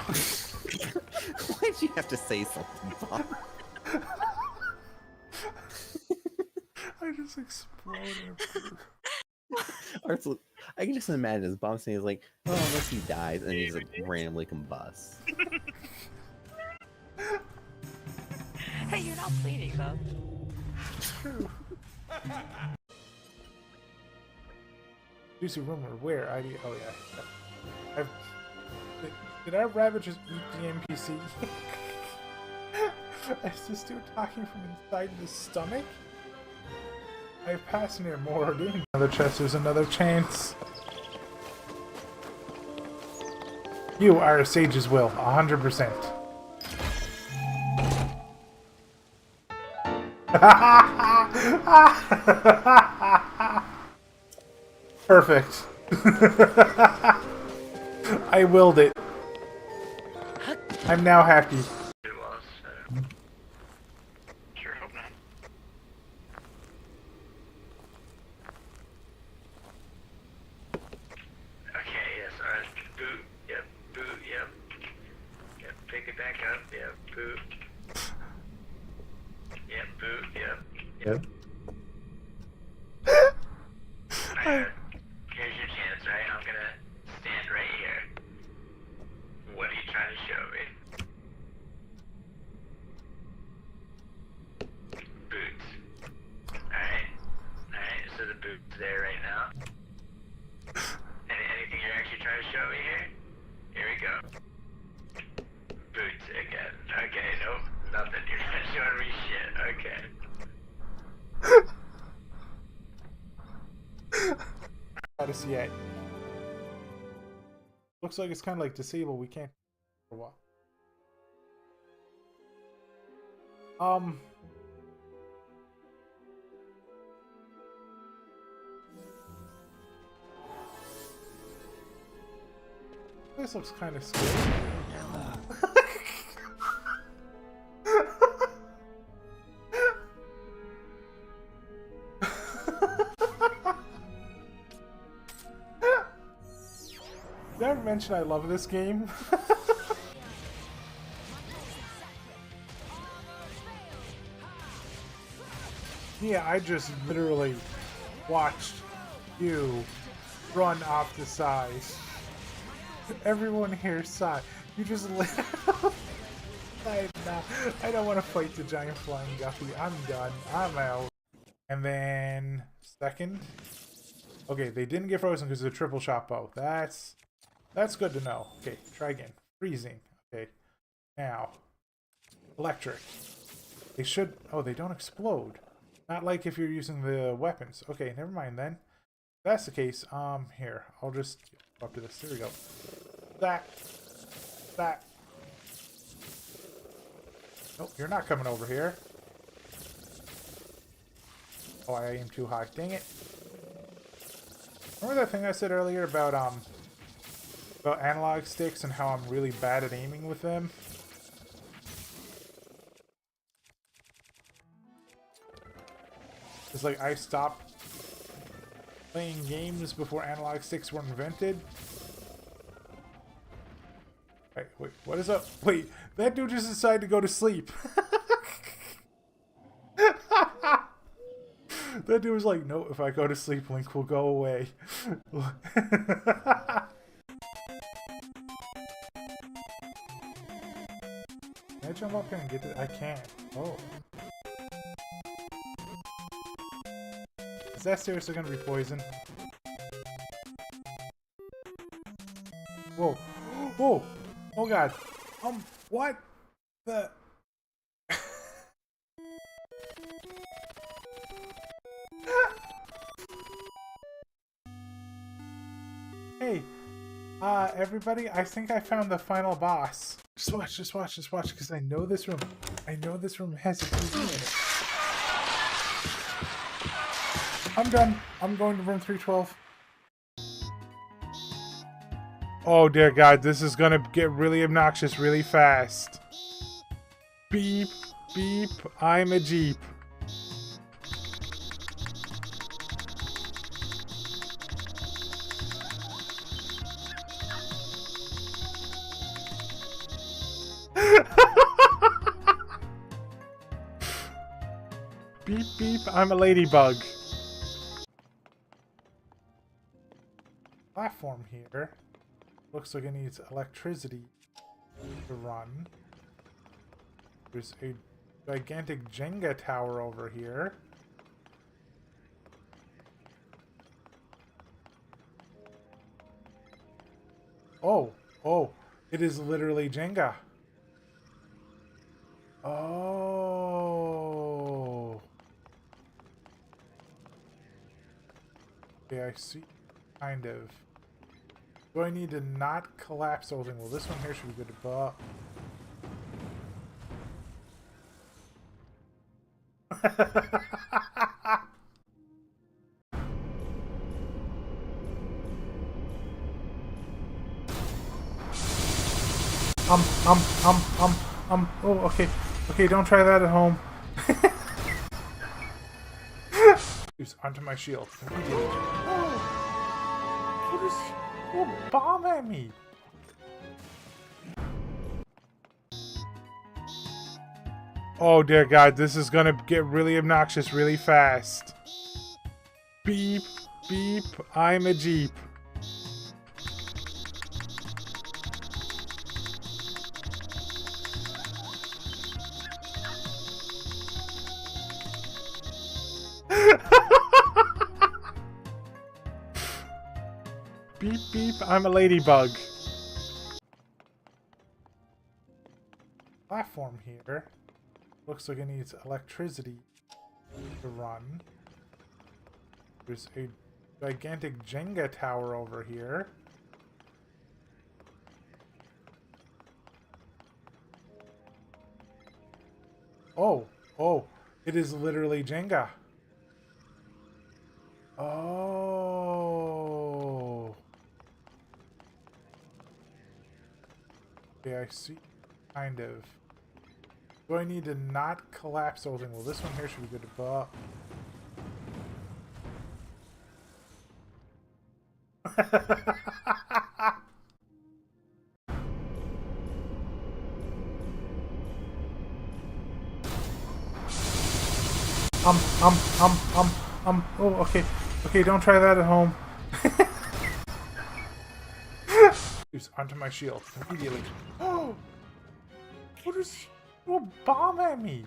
Why'd you have to say something, Bob? I just exploded. Arthur, I can just imagine this Bob saying, like, oh, unless he dies, and he just like, randomly combusts. Hey, you're not bleeding though. True. Juicy rumor, where? ID? Oh yeah. Did our rabbit just eat the NPC? Is this dude talking from inside the stomach? I passed near more. Another chest, there's another chance. You are a sage's will, 100%. Perfect. I willed it. I'm now happy. Sure hope not. Okay, yes, alright. Boot, yep, boot, yep. Yep, pick it back up, yep, boot. Yep, boot, yep. Yep. Alright, here's your chance, right? I'm gonna stand right here. What are you trying to show me? Boots. Alright. Alright, so the boot's there right now. Anything you're actually trying to show me here? Here we go. Boots again. Okay, nope. Nothing. You're not showing me shit. Okay. How to see it. Looks like it's kind of like disabled. We can't for a while. This looks kind of scary. Did I ever mention I love this game? Yeah, I just literally watched you run off the side. Everyone here saw it. You just I don't want to fight the giant flying guppy. I'm done. I'm out. And then second. Okay, they didn't get frozen because of the triple shot bow. That's good to know. Okay, try again. Freezing. Okay. Now. Electric. They should... Oh, they don't explode. Not like if you're using the weapons. Okay, never mind then. If that's the case, here. I'll just go up to this. There we go. That. Nope, you're not coming over here. Oh, I aim too high. Dang it. Remember that thing I said earlier about analog sticks and how I'm really bad at aiming with them? It's like I stopped playing games before analog sticks were invented. Wait, what is up? Wait, that dude just decided to go to sleep. That dude was like, no, if I go to sleep, Link will go away. Can I jump up here and get it? I can't. Oh. Is that seriously gonna be poison? Whoa. Whoa! Oh god. What the... Hey, everybody, I think I found the final boss. Just watch, because I know this room. I know this room has a TV in it. I'm done. I'm going to room 312. Oh dear god, this is gonna get really obnoxious really fast. Beep, beep, I'm a Jeep. beep, I'm a ladybug. Platform here. Looks like it needs electricity to run. There's a gigantic Jenga tower over here. Oh, it is literally Jenga. Oh. Okay, I see. Kind of. Do I need to not collapse the whole thing? Well, this one here should be good to buy. Oh, okay. Okay, don't try that at home. Use onto my shield. Immediately. What is... Oh, bomb at me! Oh dear God, this is gonna get really obnoxious really fast. Beep, beep, I'm a Jeep. Beep, beep, I'm a ladybug. Platform here. Looks like it needs electricity to run. There's a gigantic Jenga tower over here. Oh, it is literally Jenga. Oh. Okay, I see. Kind of. Do I need to not collapse the whole thing? Well, this one here should be good to buy. Oh, okay. Okay, don't try that at home. Use onto my shield immediately. Oh, what is... Oh, bomb at me!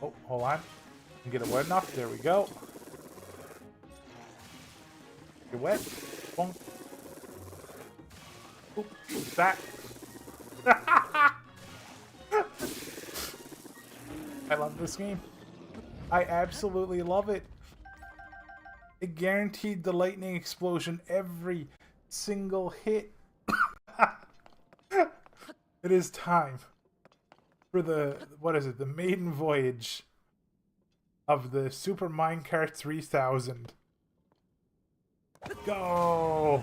Oh, hold on. Get it wet enough. There we go. Get wet. Boom. Oop, what's that? I love this game. I absolutely love it. It guaranteed the lightning explosion every single hit. It is time for the, what is it, the maiden voyage of the Super Minecart 3000. Go!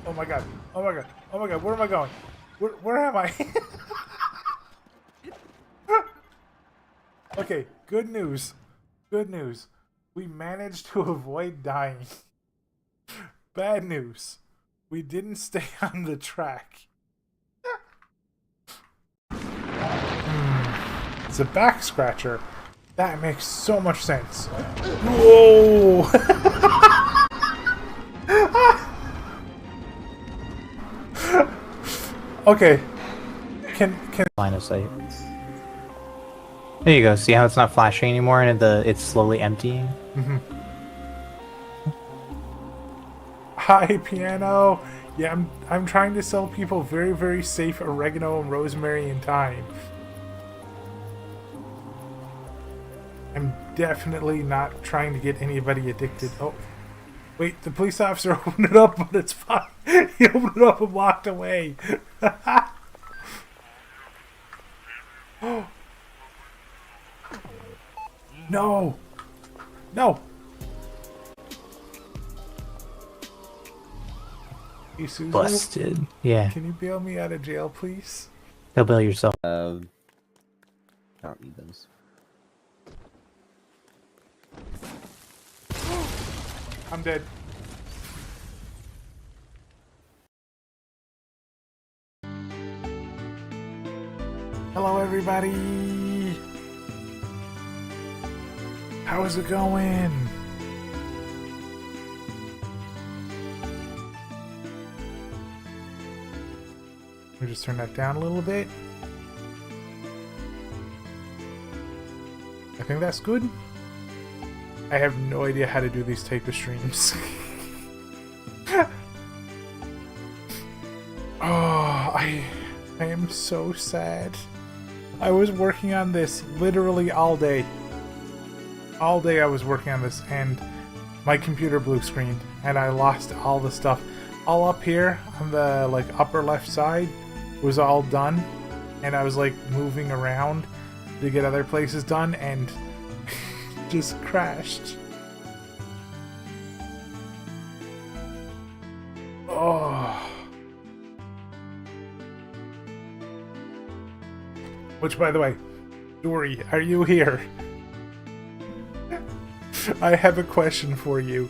Oh my god, oh my god, oh my god, where am I going? Where am I? Okay, good news. Good news. We managed to avoid dying. Bad news. We didn't stay on the track. It's a back scratcher. That makes so much sense. Whoa! Okay. Can line of sight. There you go. See how it's not flashing anymore and it's slowly emptying? Mm-hmm. Hi, piano. Yeah, I'm trying to sell people very, very safe oregano and rosemary and thyme. I'm definitely not trying to get anybody addicted. Oh, wait, the police officer opened it up, but it's fine. He opened it up and walked away. Oh. No! No! Hey, Susan, Busted. Yeah. can you bail me out of jail, please? They'll bail yourself. I don't need those. I'm dead. Hello, everybody. How's it going? Let me just turn that down a little bit. I think that's good. I have no idea how to do these type of streams. Oh, I am so sad. I was working on this literally all day. All day I was working on this, and my computer blue screened, and I lost all the stuff. All up here on the like upper left side was all done, and I was like moving around to get other places done, and just crashed. Oh. Which, by the way, Dory, are you here? I have a question for you.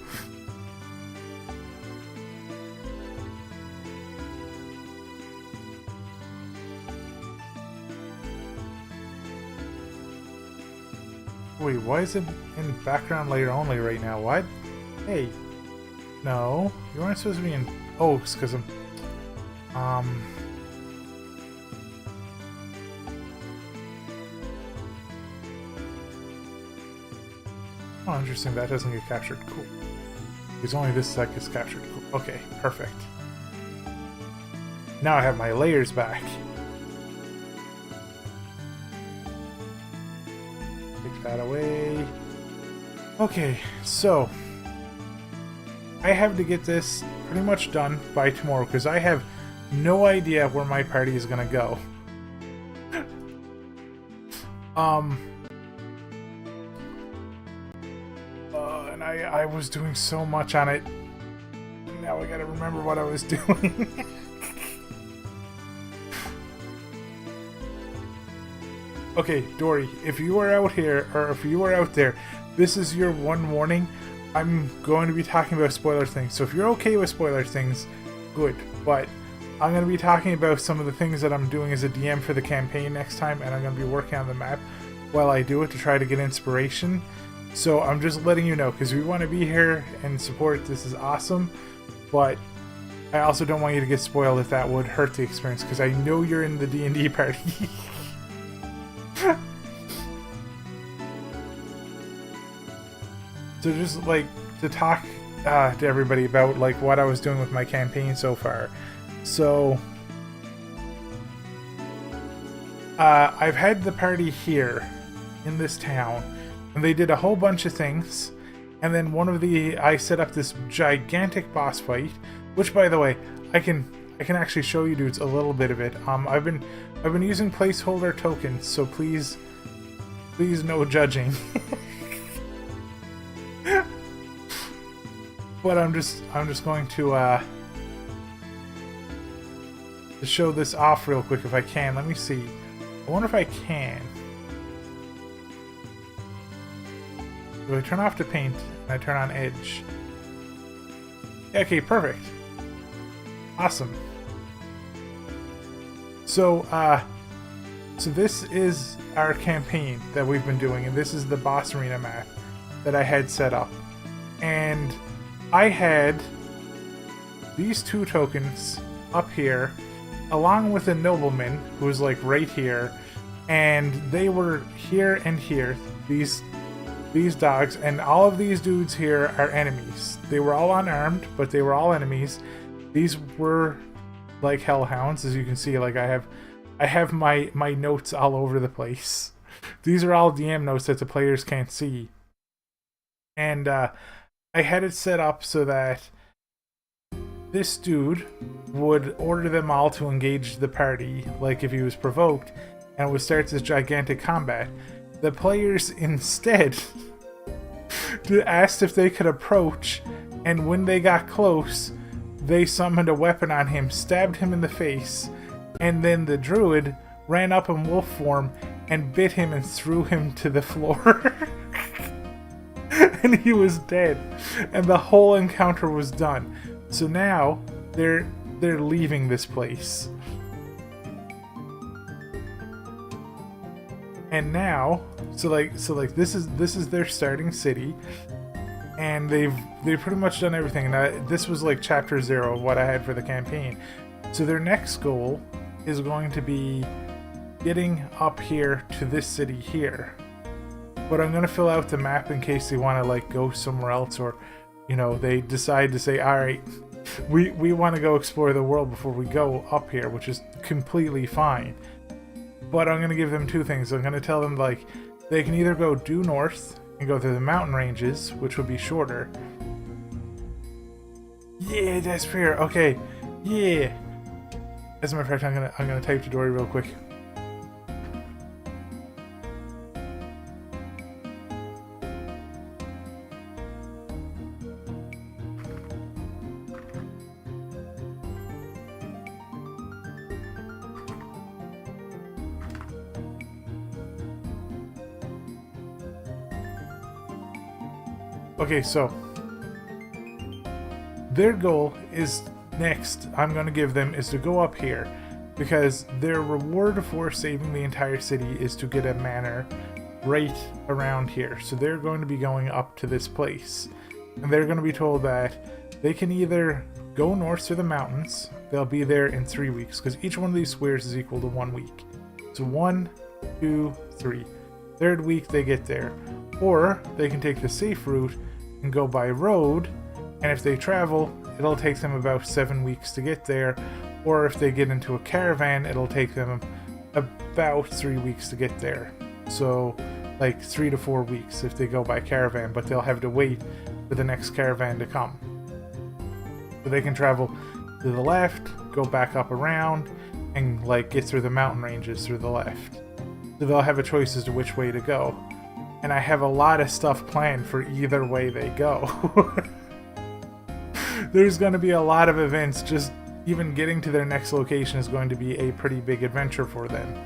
Wait, why is it in background layer only right now? What? Hey. No. You aren't supposed to be in... Oh, it's because I'm... Oh, interesting. That doesn't get captured. Cool. It's only this that gets captured. Cool. Okay, perfect. Now I have my layers back. Take that away. Okay, so I have to get this pretty much done by tomorrow because I have no idea where my party is gonna go. And I was doing so much on it. Now I gotta remember what I was doing. Okay, Dory, if you are out here, or if you are out there, this is your one warning. I'm going to be talking about spoiler things. So if you're okay with spoiler things, good. But I'm going to be talking about some of the things that I'm doing as a DM for the campaign next time, and I'm going to be working on the map while I do it to try to get inspiration. So I'm just letting you know, because we want to be here and support. This is awesome. But I also don't want you to get spoiled if that would hurt the experience, because I know you're in the D&D party. So just like to talk to everybody about like what I was doing with my campaign so far. So I've had the party here in this town, and they did a whole bunch of things. And then I set up this gigantic boss fight, which, by the way, I can actually show you dudes a little bit of it. I've been using placeholder tokens, so please no judging. But I'm just going to show this off real quick if I can. Let me see. I wonder if I can. Do I turn off the paint and I turn on edge? Okay, perfect. Awesome. So this is our campaign that we've been doing, and this is the boss arena map that I had set up. And I had these two tokens up here, along with a nobleman who was like right here, and they were here and here, these dogs, and all of these dudes here are enemies. They were all unarmed, but they were all enemies. These were like hellhounds, as you can see. Like I have my notes all over the place. These are all DM notes that the players can't see. And I had it set up so that this dude would order them all to engage the party, like if he was provoked, and would start this gigantic combat. The players instead asked if they could approach, and when they got close, they summoned a weapon on him, stabbed him in the face, and then the druid ran up in wolf form and bit him and threw him to the floor. and he was dead, and the whole encounter was done. So now they're leaving this place. And now, so like this is their starting city, and they've pretty much done everything. Now this was like chapter 0 of what I had for the campaign. So their next goal is going to be getting up here to this city here. But I'm gonna fill out the map in case they want to like go somewhere else, or you know, they decide to say, all right, we want to go explore the world before we go up here, which is completely fine. But I'm going to give them two things. I'm going to tell them, like, they can either go due north and go through the mountain ranges, which would be shorter. Yeah, that's fair. Okay. Yeah. As a matter of fact, I'm gonna type to Dory real quick. Okay, so their goal is next I'm going to give them is to go up here, because their reward for saving the entire city is to get a manor right around here. So they're going to be going up to this place, and they're going to be told that they can either go north to the mountains. They'll be there in 3 weeks, because each one of these squares is equal to 1 week. So 1, 2, 3. Third week they get there. Or they can take the safe route and go by road, and if they travel, it'll take them about 7 weeks to get there. Or if they get into a caravan, it'll take them about 3 weeks to get there. So like 3 to 4 weeks if they go by caravan, but they'll have to wait for the next caravan to come. So they can travel to the left, go back up around, and like get through the mountain ranges through the left. So they'll have a choice as to which way to go. And I have a lot of stuff planned for either way they go. There's going to be a lot of events. Just even getting to their next location is going to be a pretty big adventure for them.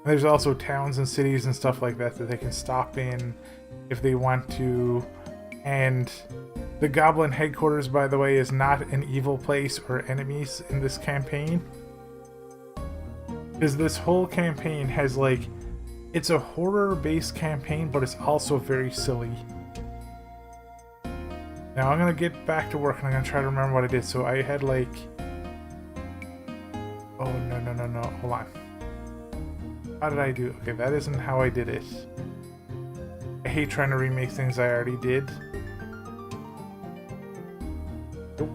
There's also towns and cities and stuff like that that they can stop in if they want to. And the Goblin headquarters, by the way, is not an evil place or enemies in this campaign. Because this whole campaign has, like, it's a horror-based campaign, but it's also very silly. Now I'm gonna get back to work and I'm gonna try to remember what I did. So I had, like, oh no, hold on. How did I do? Okay, that isn't how I did it. I hate trying to remake things I already did. Nope.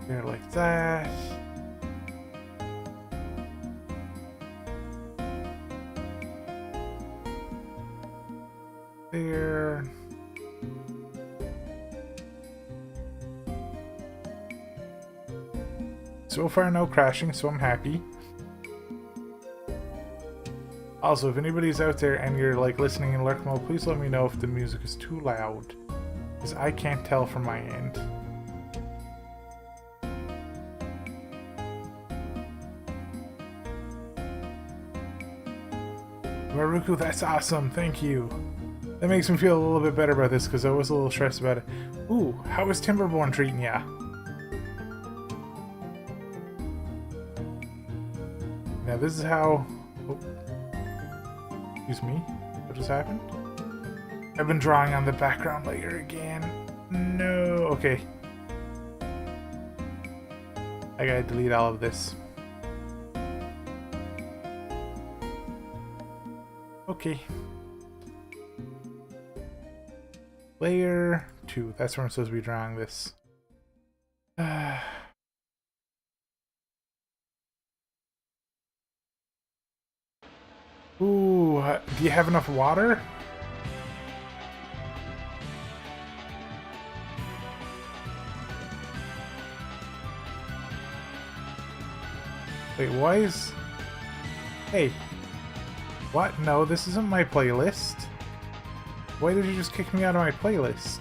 There, like that. There. So far, no crashing, so I'm happy. Also, if anybody's out there and you're like listening in lurk mode, please let me know if the music is too loud, because I can't tell from my end. Maruku, that's awesome, thank you. That makes me feel a little bit better about this, because I was a little stressed about it. Ooh, how is Timberborn treating ya? Now this is how... Oh. Excuse me, what just happened? I've been drawing on the background layer again. No, okay. I gotta delete all of this. Okay. Layer 2. That's where I'm supposed to be drawing this. Ooh, do you have enough water? Wait, why is... Hey. What? No, this isn't my playlist. Why did you just kick me out of my playlist?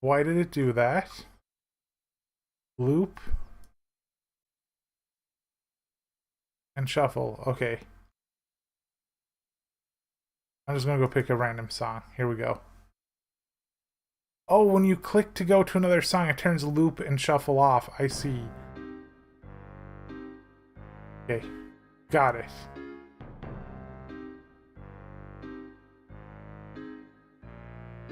Why did it do that? Loop. And shuffle. Okay. I'm just gonna go pick a random song. Here we go. Oh, when you click to go to another song, it turns loop and shuffle off. I see. Okay. Got it.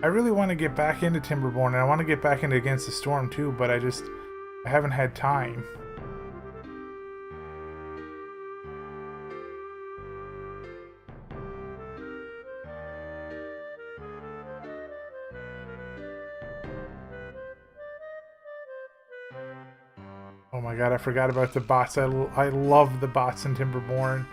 I really want to get back into Timberborn, and I want to get back into Against the Storm too, but I haven't had time. Oh my god, I forgot about the bots. I love the bots in Timberborn.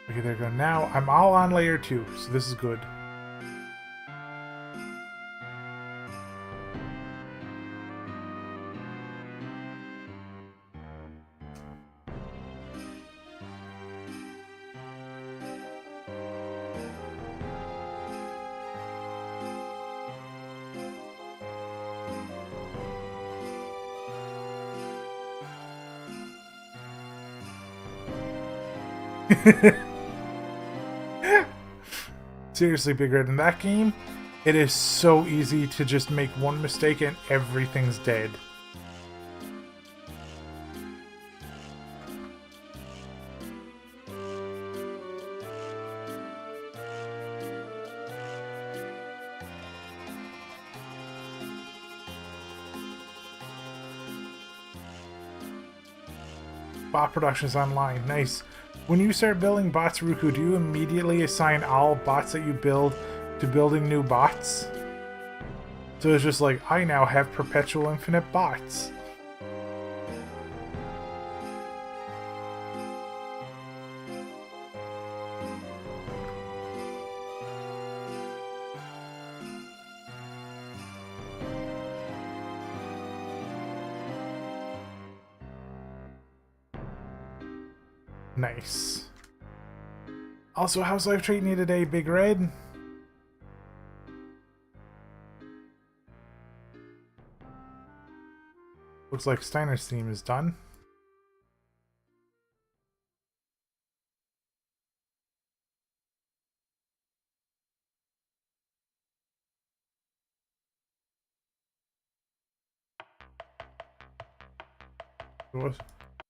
Okay, there we go. Now I'm all on layer 2, so this is good. Seriously, Big Red, in that game, it is so easy to just make one mistake and everything's dead. Bot production's online. Nice. When you start building bots, Ruku, do you immediately assign all bots that you build to building new bots? So it's just like, I now have perpetual infinite bots. Nice. Also, how's life treating you today, Big Red? Looks like Steiner's theme is done.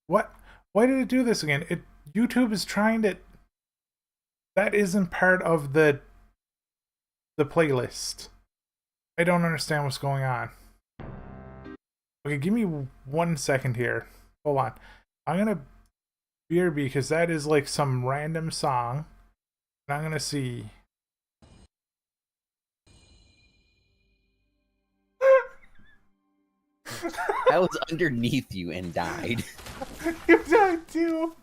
What? Why did it do this again? YouTube is trying to... That isn't part of the playlist. I don't understand what's going on. Okay, give me 1 second here. Hold on. I'm gonna BRB because that is like some random song. And I'm gonna see. I was underneath you and died. You died too.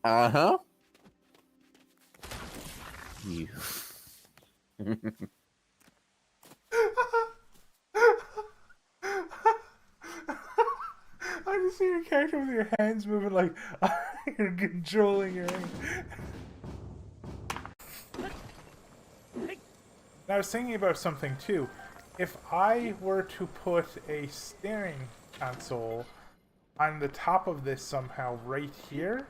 Uh-huh. You. I just see your character with your hands moving like you're controlling your hand. I was thinking about something too. If I were to put a steering console on the top of this somehow right here,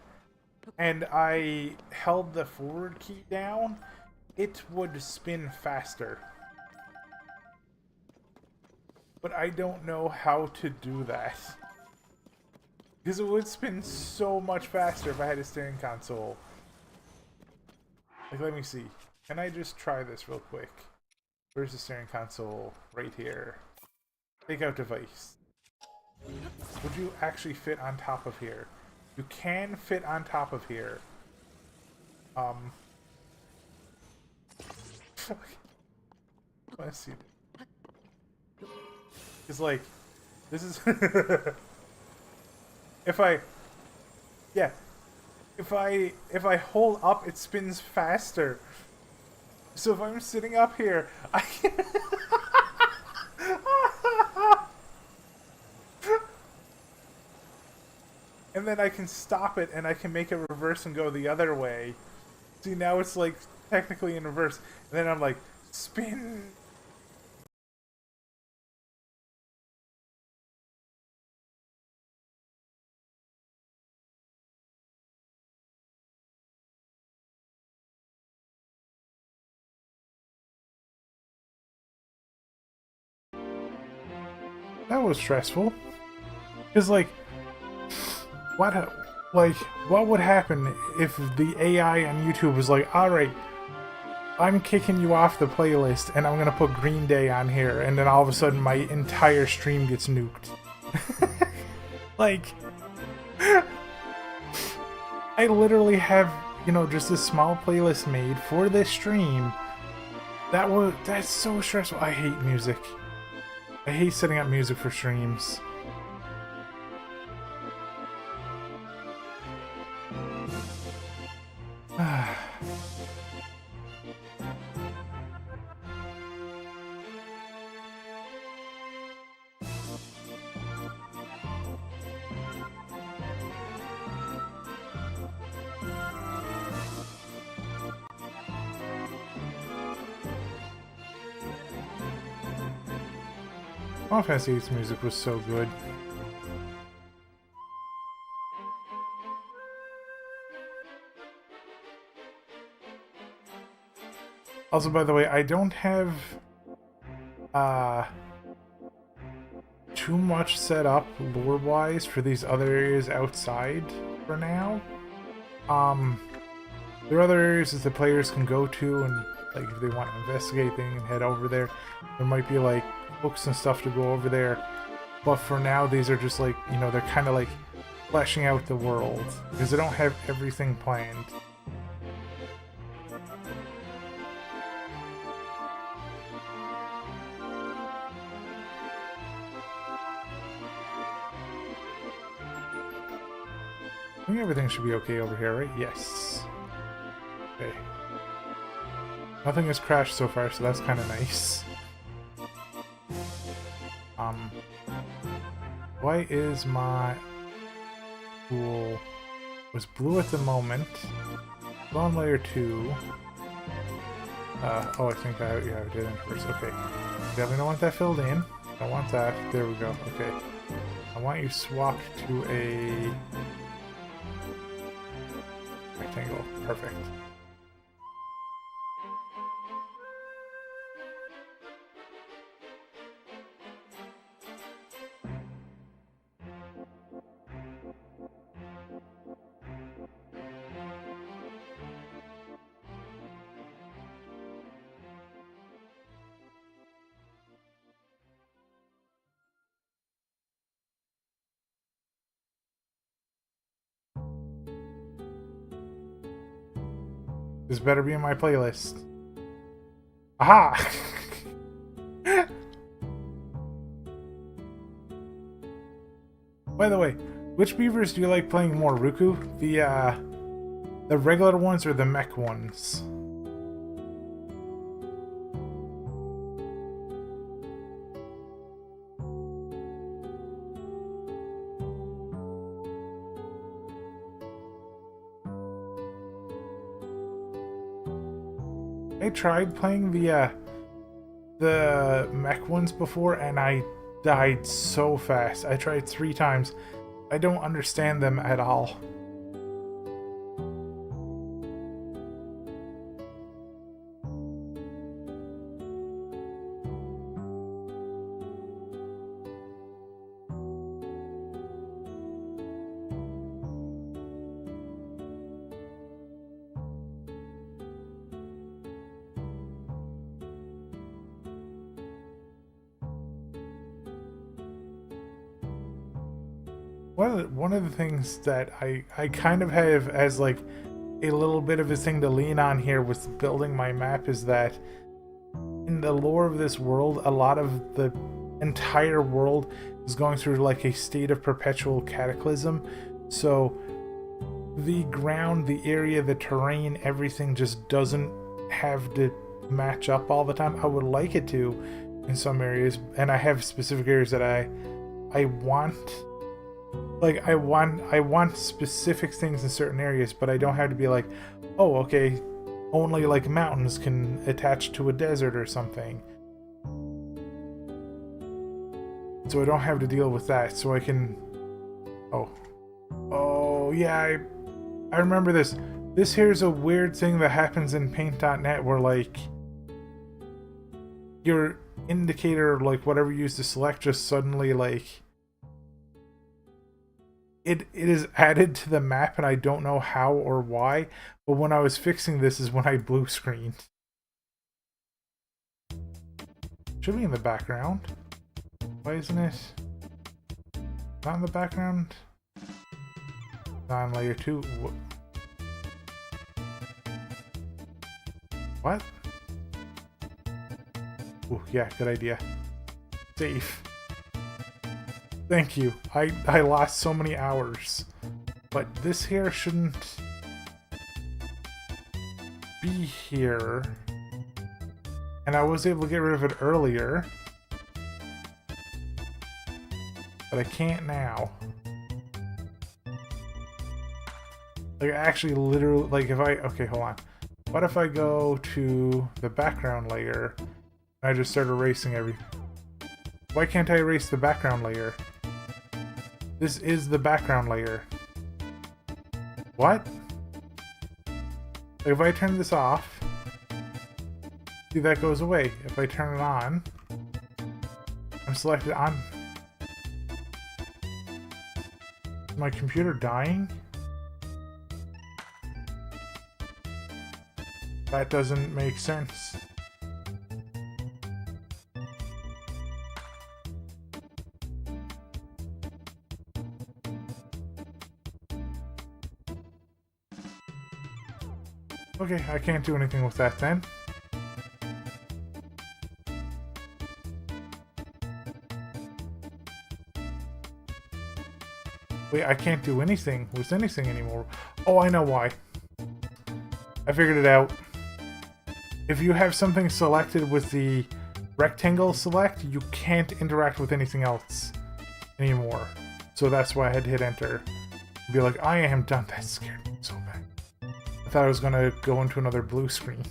and I held the forward key down, it would spin faster. But I don't know how to do that. Because it would spin so much faster if I had a steering console. Like, let me see. Can I just try this real quick? Where's the steering console? Right here. Take out device. Would you actually fit on top of here? You can fit on top of here. Let's see. It's like, this is... If I hold up, it spins faster. So if I'm sitting up here, I can... and then I can stop it and I can make it reverse and go the other way. See, now it's like technically in reverse. And then I'm like, spin. That was stressful. Because, like, what would happen if the AI on YouTube was like, alright, I'm kicking you off the playlist and I'm gonna put Green Day on here, and then all of a sudden my entire stream gets nuked. Like, I literally have, you know, just this small playlist made for this stream. That's so stressful. I hate music. I hate setting up music for streams. Final Fantasy VIII's music was so good. Also, by the way, I don't have too much set up lore-wise for these other areas outside for now. There are other areas that the players can go to, and like if they want to investigate things and head over there, there might be like books and stuff to go over there. But for now, these are just like, you know, they're kind of like fleshing out the world because they don't have everything planned. I think everything should be okay over here, right? Yes. Okay. Nothing has crashed so far, so that's kind of nice. Why is my pool was blue at the moment? Still on layer 2. Oh, I think I did it first. Okay. Definitely don't want that filled in. Don't want that. There we go. Okay. I want you swapped to a rectangle. Perfect. This better be in my playlist. Aha! By the way, which beavers do you like playing more, Ruku? The regular ones or the mech ones? I tried playing the mech ones before and I died so fast. I tried 3 times. I don't understand them at all. One of the things that I kind of have as like a little bit of a thing to lean on here with building my map is that in the lore of this world, a lot of the entire world is going through like a state of perpetual cataclysm. So the ground, the area, the terrain, everything just doesn't have to match up all the time. I would like it to in some areas, and I have specific areas that I want Like I want specific things in certain areas, but I don't have to be like, oh, okay, only like mountains can attach to a desert or something. So I don't have to deal with that. So I can. Oh yeah, I remember this. This here's a weird thing that happens in Paint.net where like your indicator, like whatever you use to select, just suddenly like it is added to the map, and I don't know how or why. But when I was fixing this is when I blue screened. Should be in the background. Why isn't it not in the background? On layer 2. What? Ooh, yeah, good idea. Safe. Thank you. I lost so many hours. But this here shouldn't be here. And I was able to get rid of it earlier. But I can't now. Like, actually, literally, like, if I... Okay, hold on. What if I go to the background layer and I just start erasing everything? Why can't I erase the background layer? This is the background layer. What? Like, if I turn this off, see, that goes away. If I turn it on, I'm selected on... Is my computer dying? That doesn't make sense. Okay, I can't do anything with that then. Wait, I can't do anything with anything anymore. Oh, I know why. I figured it out. If you have something selected with the rectangle select, you can't interact with anything else anymore. So that's why I had to hit enter. Be like, I am done. That scared me so bad. I thought I was gonna go into another blue screen.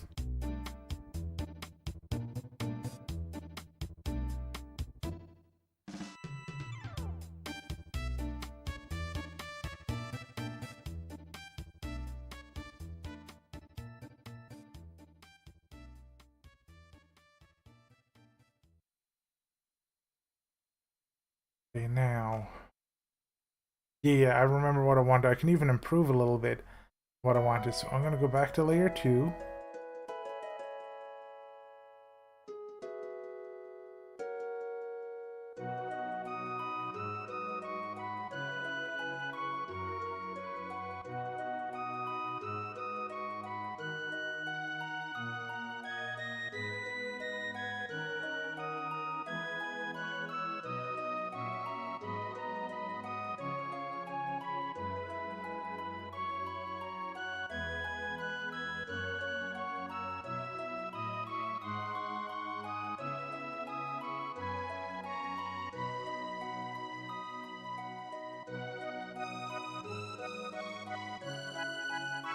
Okay, now. Yeah, I remember what I wanted. I can even improve a little bit what I wanted. So I'm gonna go back to layer 2.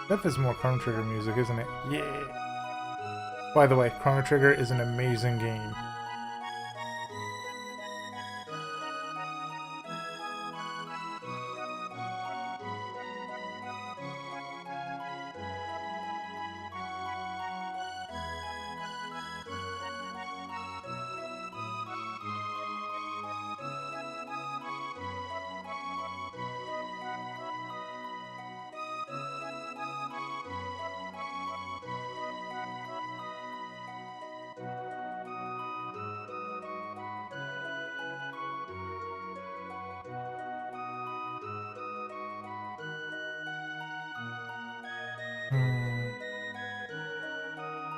That is more Chrono Trigger music, isn't it? Yeah! By the way, Chrono Trigger is an amazing game.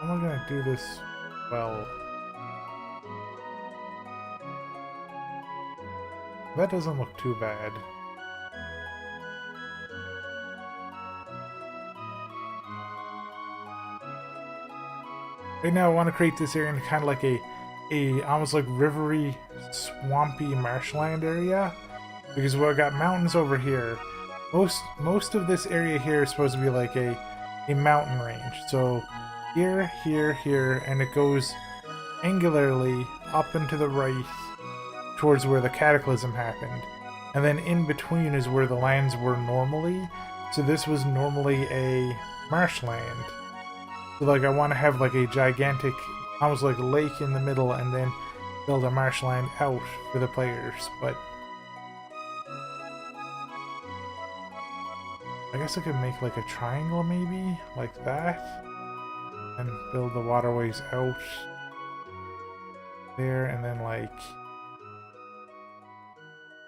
How am I gonna do this well? That doesn't look too bad. Right now I want to create this area in kind of like a almost like rivery, swampy marshland area. Because we've got mountains over here. Most of this area here is supposed to be like a mountain range. So here, here, here, and it goes angularly up and to the right towards where the cataclysm happened. And then in between is where the lands were normally. So this was normally a marshland. So like I want to have like a gigantic, almost like a lake in the middle, and then build a marshland out for the players. But I guess I could make like a triangle maybe, like that. And build the waterways out there, and then like,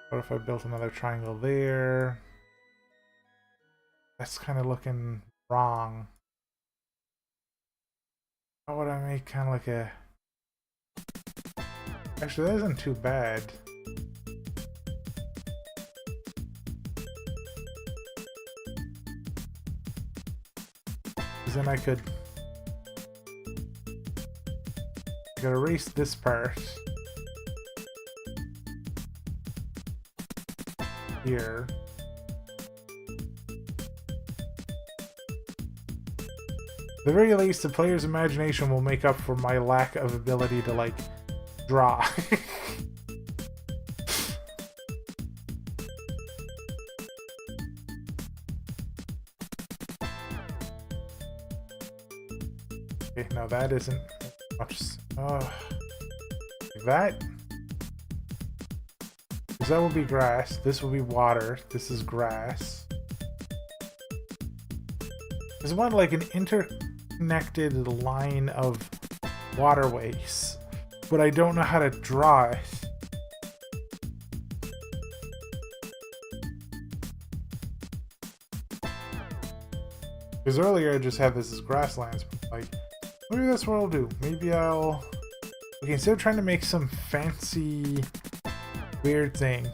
what if I built another triangle there? That's kind of looking wrong. How would I make kind of like a... Actually, that isn't too bad. Because then I could erase this part here. At the very least, the player's imagination will make up for my lack of ability to, like, draw. Okay, now that isn't much. Like that? Because that will be grass. This will be water. This is grass. There's one like an interconnected line of waterways, but I don't know how to draw it. Because earlier I just had this as grasslands, but like, maybe that's what I'll do. Maybe I'll... Okay, instead of trying to make some fancy weird thing.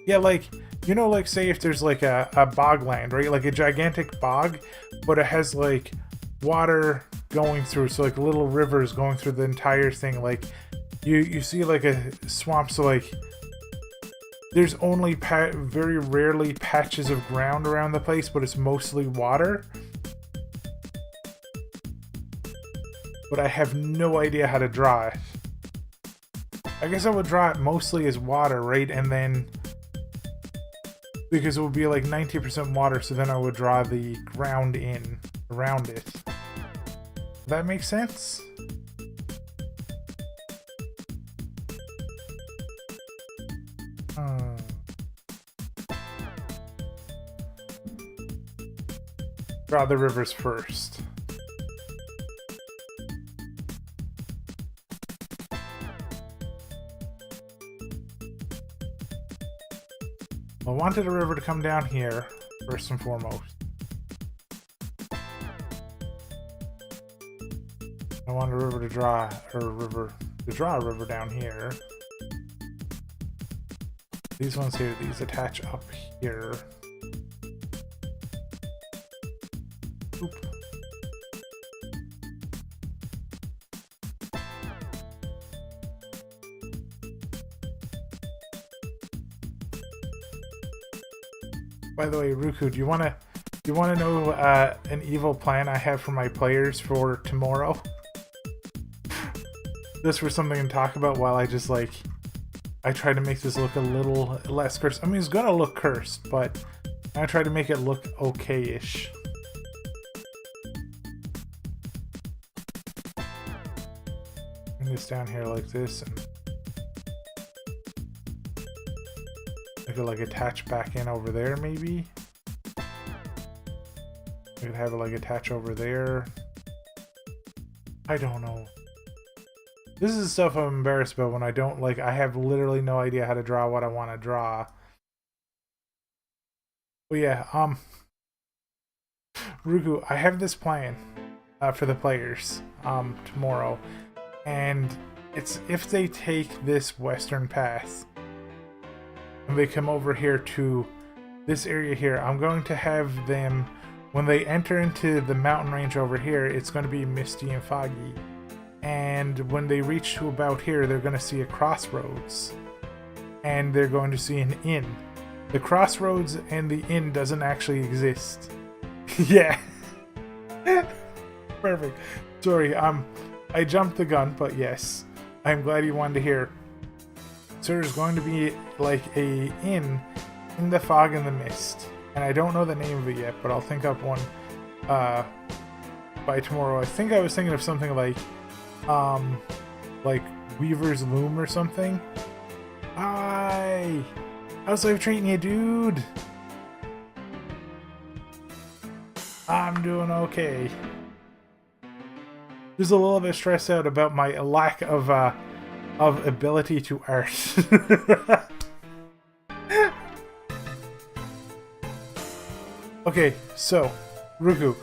Yeah, like, you know, like, say if there's like a bogland, right? Like a gigantic bog, but it has like water going through, so like little rivers going through the entire thing. Like, you see like a swamp, so like there's only very rarely patches of ground around the place, but it's mostly water. But I have no idea how to draw it. I guess I would draw it mostly as water, right? And then, because it would be like 90% water, so then I would draw the ground in around it. Does that make sense? Draw the rivers first. I wanted a river to come down here, first and foremost. I want a river to draw, or a river to draw a river down here. These ones here, these attach up here. Oop. By the way, Ruku, do you wanna know an evil plan I have for my players for tomorrow? This was something to talk about while I just like I try to make this look a little less cursed. I mean, it's gonna look cursed, but I try to make it look okay-ish. Bring this down here like this, and I could like attach back in over there, maybe. I could have it like attach over there. I don't know. This is the stuff I'm embarrassed about when I don't like. I have literally no idea how to draw what I want to draw. But yeah, Rugu, I have this plan for the players tomorrow, and it's if they take this western path and they come over here to this area here, I'm going to have them, when they enter into the mountain range over here, it's going to be misty and foggy. And when they reach to about here, they're going to see a crossroads. and they're going to see an inn. The crossroads and the inn doesn't actually exist. Yeah. Perfect. Sorry, I jumped the gun, but yes. I'm glad you wanted to hear. So there's going to be like a inn in the fog and the mist. And I don't know the name of it yet, but I'll think up one by tomorrow. I think I was thinking of something like Weaver's Loom or something. Hi! How's life treating you, dude? I'm doing okay. Just a little bit stressed out about my lack of ability to art. Okay, so Ruku,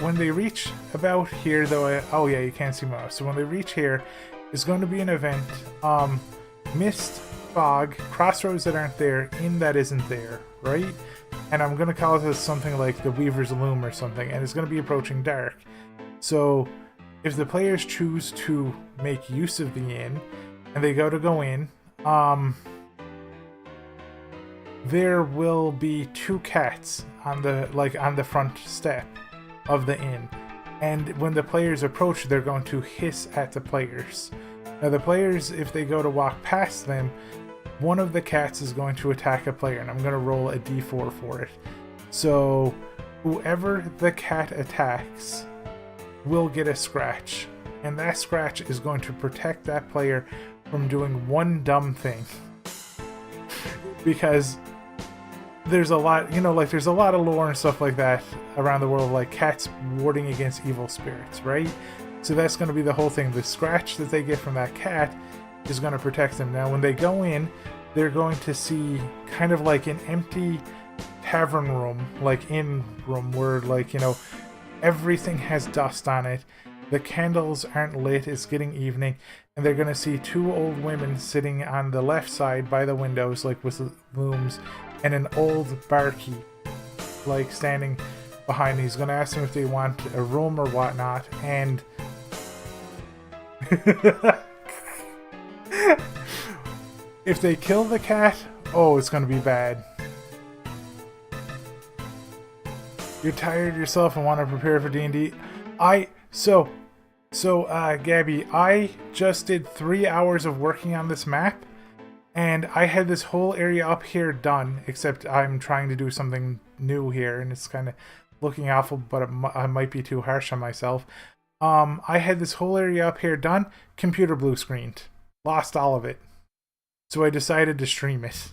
when they reach about here though. Oh yeah, you can't see my mouse. So when they reach here, there's going to be an event. Mist, fog, crossroads that aren't there, inn that isn't there, right? And I'm gonna call it something like the Weaver's Loom or something, and it's gonna be approaching dark. So if the players choose to make use of the inn and they go in, there will be two cats on the front step of the inn, and when the players approach, they're going to hiss at the players. Now the players, if they go to walk past them, one of the cats is going to attack a player, and I'm going to roll a d4 for it. So whoever the cat attacks will get a scratch, and that scratch is going to protect that player from doing one dumb thing. Because there's a lot, there's a lot of lore and stuff like that around the world, like cats warding against evil spirits, right? So that's going to be the whole thing. The scratch that they get from that cat is going to protect them. Now, when they go in, they're going to see kind of like an empty tavern room, like inn room, where everything has dust on it. The candles aren't lit, it's getting evening, and they're going to see two old women sitting on the left side by the windows, like with looms, and an old barkeep, like standing behind. He's going to ask them if they want a room or whatnot, and if they kill the cat, oh, it's going to be bad. You're tired yourself and want to prepare for D&D? Gabby, I just did 3 hours of working on this map, and I had this whole area up here done, except I'm trying to do something new here, and it's kind of looking awful, but I might be too harsh on myself. I had this whole area up here done, computer blue screened. Lost all of it. So I decided to stream it.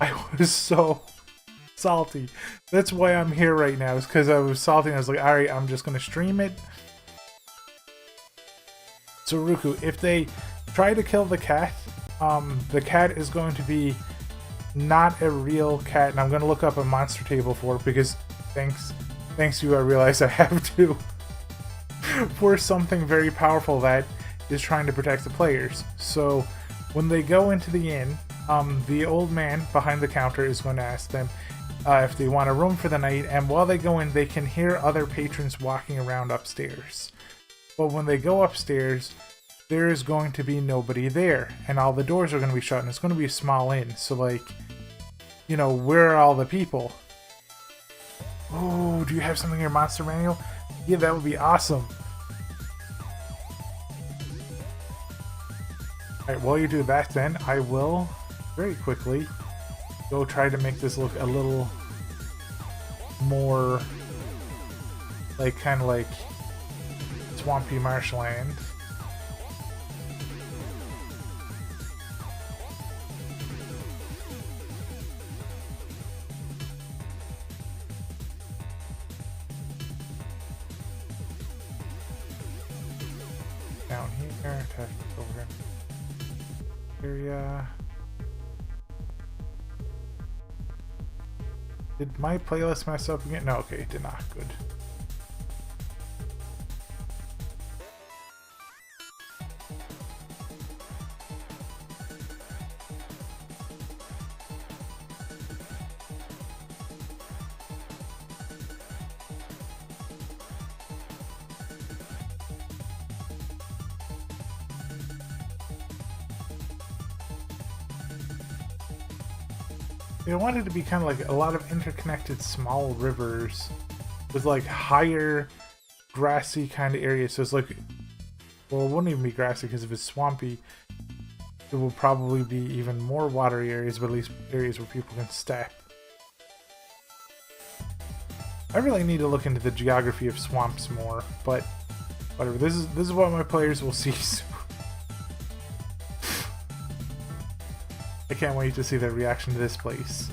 I was so salty. That's why I'm here right now, is because I was salty and I was like, alright, I'm just going to stream it. So Ruku, if they try to kill the cat is going to be not a real cat, and I'm going to look up a monster table for it, because thanks to you I realize I have to, for something very powerful that is trying to protect the players. So when they go into the inn, the old man behind the counter is going to ask them if they want a room for the night, and while they go in, they can hear other patrons walking around upstairs. But when they go upstairs, there is going to be nobody there, and all the doors are going to be shut, and it's going to be a small inn. So where are all the people? Oh, do you have something in your monster manual? Yeah, that would be awesome. Alright, while you do that then, I will very quickly go try to make this look a little more kind of like swampy marshland. Down here, tactical area. Did my playlist mess up again? No, okay, it did not. Good. They want it to be kind of like a lot of interconnected small rivers with like higher grassy kind of areas. So it's like, well, it wouldn't even be grassy because if it's swampy, it will probably be even more watery areas, but at least areas where people can step. I really need to look into the geography of swamps more, but whatever. This is what my players will see soon. I can't wait to see their reaction to this place.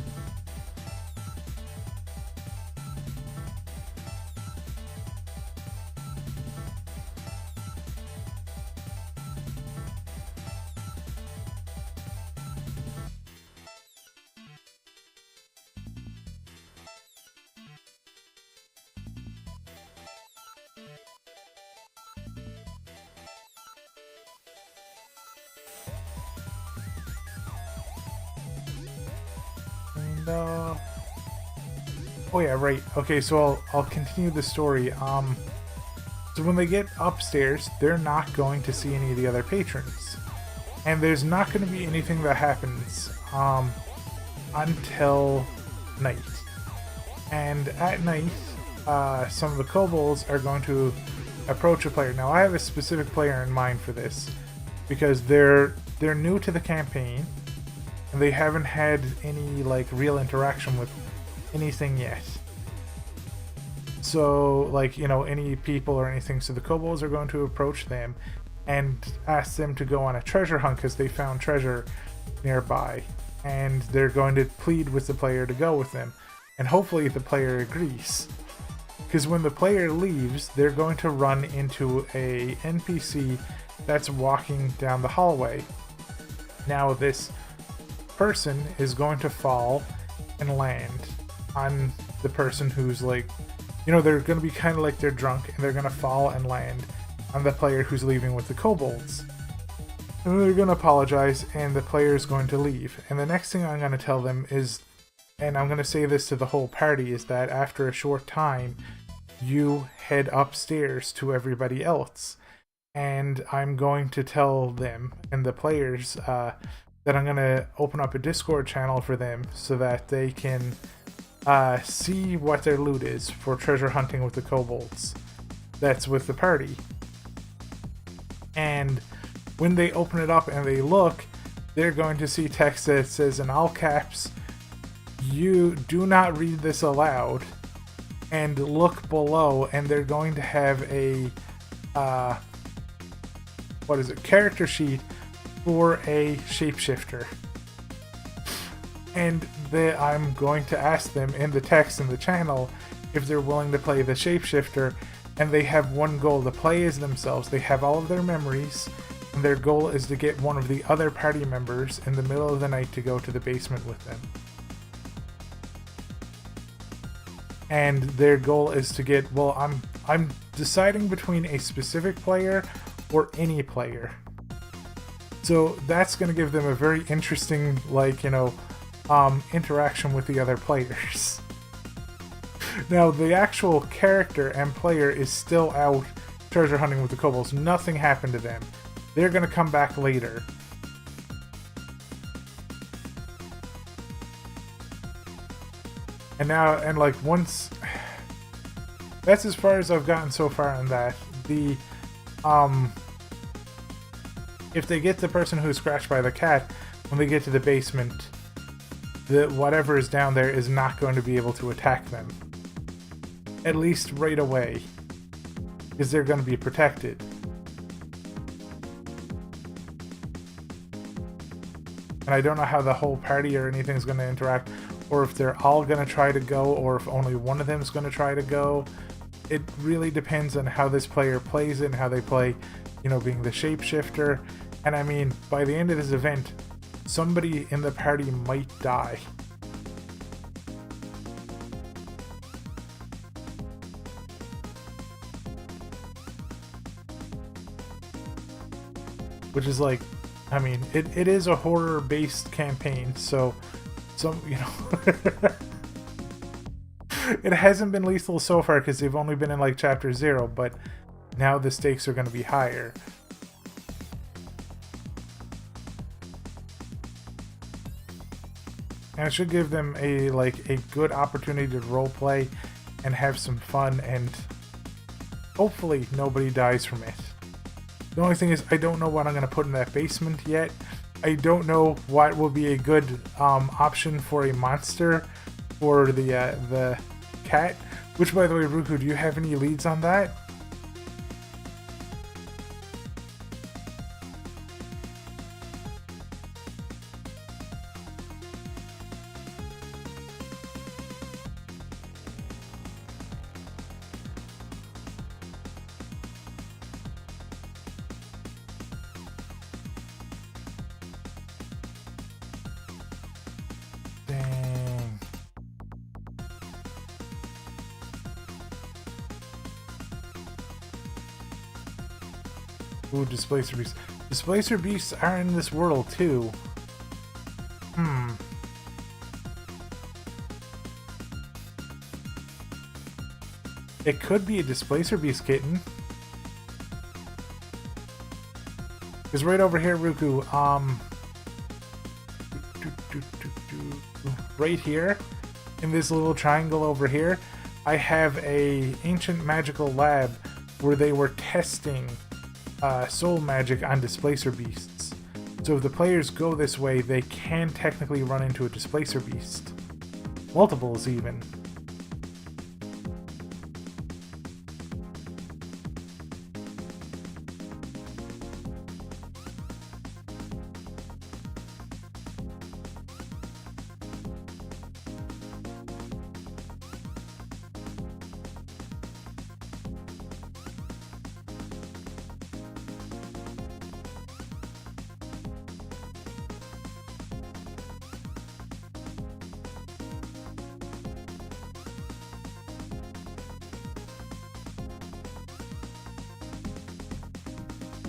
And oh yeah, right. Okay, so I'll continue the story. So when they get upstairs, they're not going to see any of the other patrons, and there's not going to be anything that happens until night. And at night, some of the kobolds are going to approach a player. Now, I have a specific player in mind for this because they're new to the campaign and they haven't had any like real interaction with anything yet. So, like, you know, any people or anything. So the kobolds are going to approach them and ask them to go on a treasure hunt because they found treasure nearby. And they're going to plead with the player to go with them. And hopefully the player agrees. Because when the player leaves, they're going to run into a NPC that's walking down the hallway. Now this person is going to fall and land on the person who's like, you know, they're going to be kind of like they're drunk and they're going to fall and land on the player who's leaving with the kobolds. And they're going to apologize and the player is going to leave. And the next thing I'm going to tell them is, and I'm going to say this to the whole party, is that after a short time, you head upstairs to everybody else. And I'm going to tell them and the players that I'm going to open up a Discord channel for them so that they can see what their loot is for treasure hunting with the kobolds. That's with the party. And when they open it up and they look, they're going to see text that says in all caps, "You do not read this aloud," and look below, and they're going to have a character sheet for a shapeshifter. And I'm going to ask them in the text in the channel if they're willing to play the shapeshifter, and they have one goal to play as themselves. They have all of their memories, and their goal is to get one of the other party members in the middle of the night to go to the basement with them. And their goal is to get, well, I'm deciding between a specific player or any player. So that's going to give them a very interesting, like, you know, interaction with the other players. Now, the actual character and player is still out treasure hunting with the kobolds. Nothing happened to them. They're going to come back later. And now, and like once, that's as far as I've gotten so far on that. The, if they get the person who's scratched by the cat, when they get to the basement, whatever is down there is not going to be able to attack them. At least right away. Because they're going to be protected. And I don't know how the whole party or anything is going to interact, or if they're all going to try to go, or if only one of them is going to try to go. It really depends on how this player plays it and how they play, you know, being the shapeshifter. And I mean, by the end of this event, somebody in the party might die. Which is like, I mean, it is a horror-based campaign, so you know, it hasn't been lethal so far because they've only been in like chapter 0, but now the stakes are going to be higher. And it should give them a good opportunity to roleplay and have some fun, and hopefully nobody dies from it. The only thing is, I don't know what I'm going to put in that basement yet. I don't know what will be a good option for a monster for the cat. Which, by the way, Ruku, do you have any leads on that? Dang. Ooh, Displacer Beasts. Displacer Beasts are in this world, too. It could be a Displacer Beast kitten. Because right over here, Ruku, right here, in this little triangle over here, I have a ancient magical lab where they were testing soul magic on Displacer Beasts. So if the players go this way, they can technically run into a Displacer Beast. Multiples, even.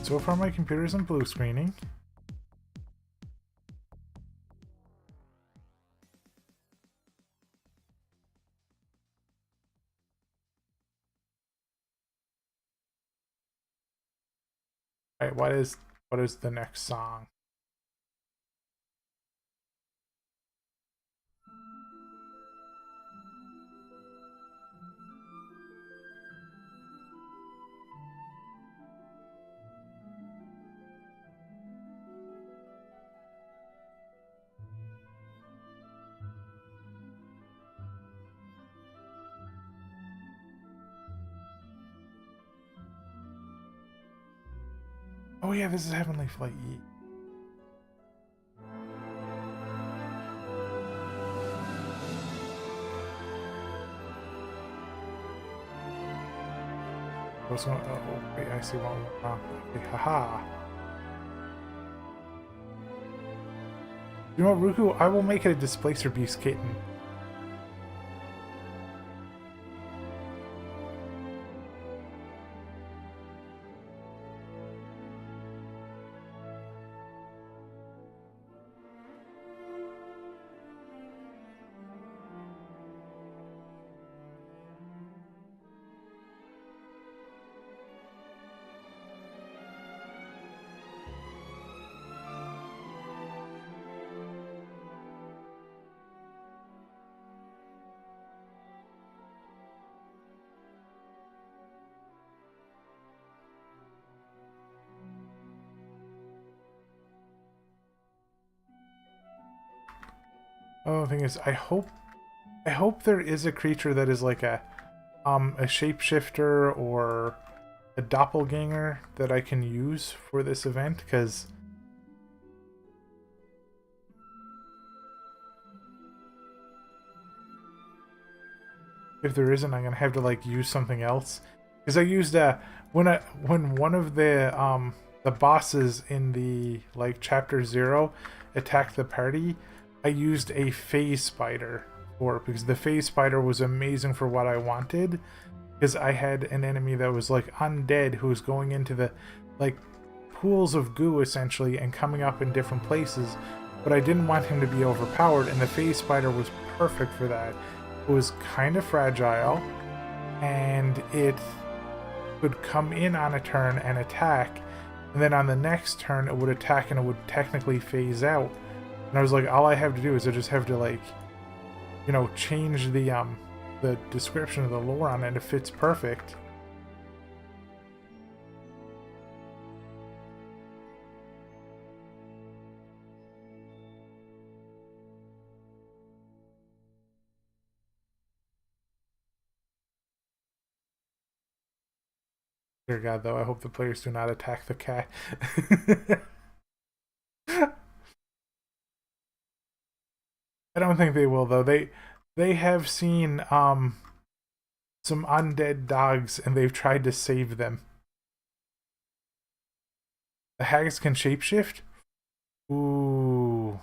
So far my computer's in blue screening. Alright, what is the next song? Oh yeah, this is Heavenly Flight E. Oh, wait, I see one. Okay, haha. You know what, Ruku? I will make it a Displacer Beast kitten. Oh, the thing is, I hope there is a creature that is like a shapeshifter or a doppelganger that I can use for this event, because if there isn't, I'm gonna have to like use something else. Because I used when one of the bosses in the like chapter 0 attacked the party, I used a phase spider for it, because the phase spider was amazing for what I wanted. Because I had an enemy that was like undead who was going into the like pools of goo essentially and coming up in different places, but I didn't want him to be overpowered, and the phase spider was perfect for that. It was kind of fragile, and it would come in on a turn and attack, and then on the next turn it would attack and it would technically phase out. And I was like, all I have to do is I just have to, like, you know, change the description of the lore on it. It fits perfect. Dear God, though, I hope the players do not attack the cat. I don't think they will, though. They have seen some undead dogs, and they've tried to save them. The hags can shapeshift? Ooh.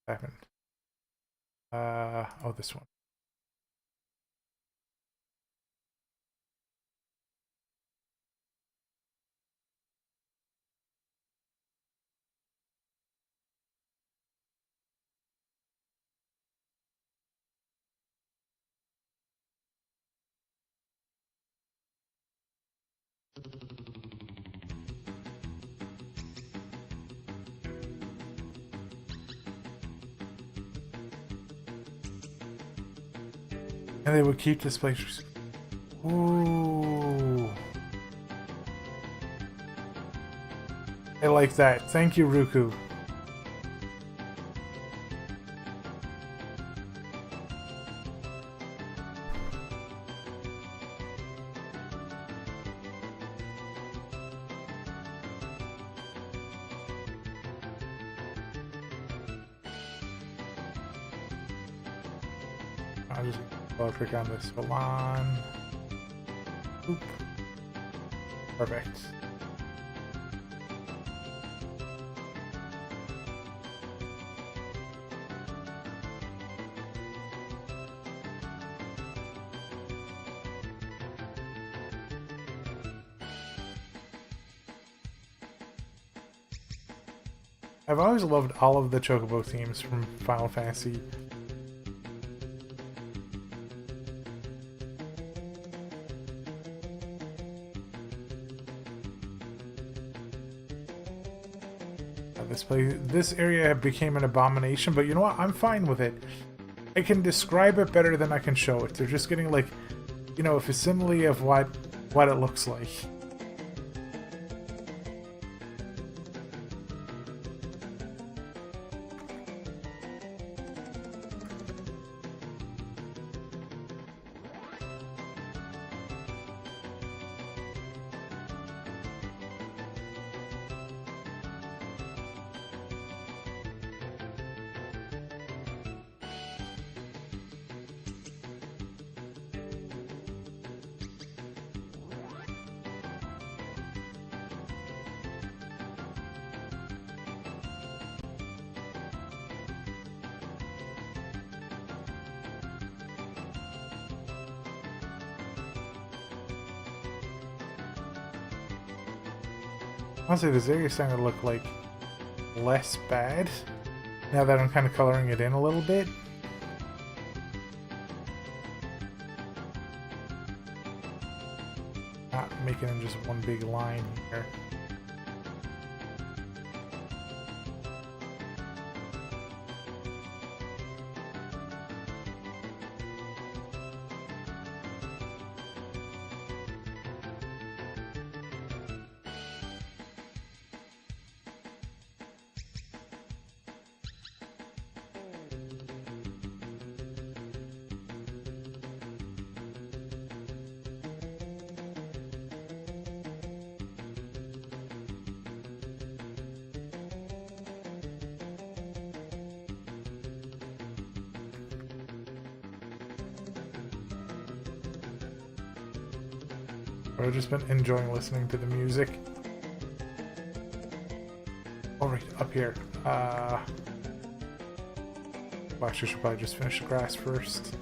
What happened? Oh, this one. And they would keep this place. Ooh. I like that. Thank you, Ruku. I'll just click on this salon. Oop. Perfect. I've always loved all of the Chocobo themes from Final Fantasy. This area became an abomination, but you know what? I'm fine with it. I can describe it better than I can show it. They're just getting, like, you know, a facsimile of what it looks like. Honestly, this area is starting to look like less bad now that I'm kind of coloring it in a little bit. Not making it just one big line here. I've just been enjoying listening to the music. Oh, right, up here. Well, actually, I should probably just finish the grass first.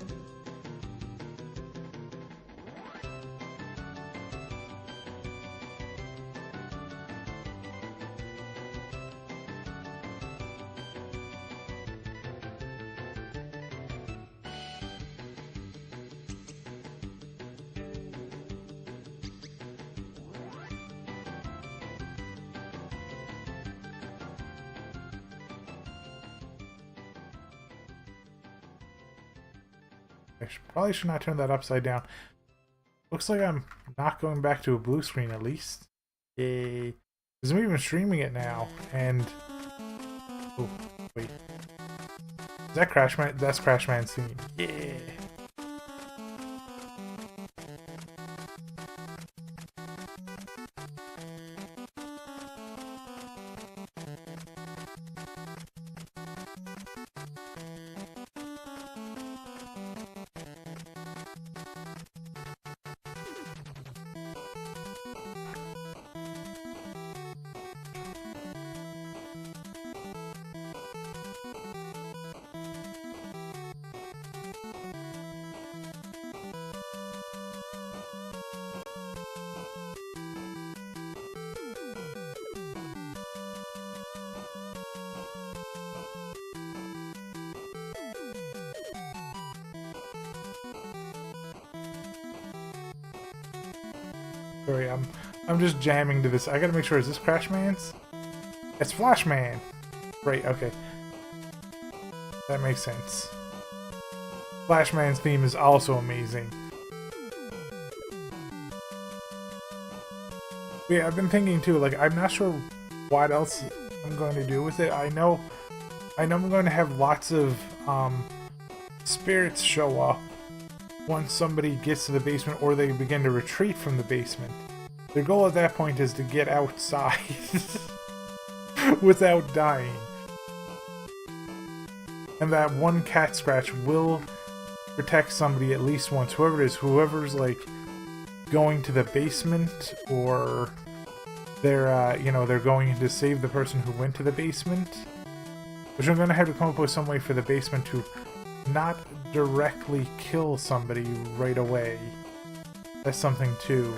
Probably should not turn that upside down. Looks like I'm not going back to a blue screen at least. Yay. Because I'm even streaming it now. And... oh, wait. Is that Crashman? That's Crashman's theme. Yeah. Sorry, I'm just jamming to this. I gotta make sure, is this Crashman's? It's Flashman! Right, okay. That makes sense. Flashman's theme is also amazing. Yeah, I've been thinking too, like, I'm not sure what else I'm going to do with it. I know I'm going to have lots of spirits show up once somebody gets to the basement or they begin to retreat from the basement. Their goal at that point is to get outside without dying. And that one cat scratch will protect somebody at least once. Whoever it is, whoever's like going to the basement, or they're they're going to save the person who went to the basement. Which I'm gonna have to come up with some way for the basement to not directly kill somebody right away. That's something too.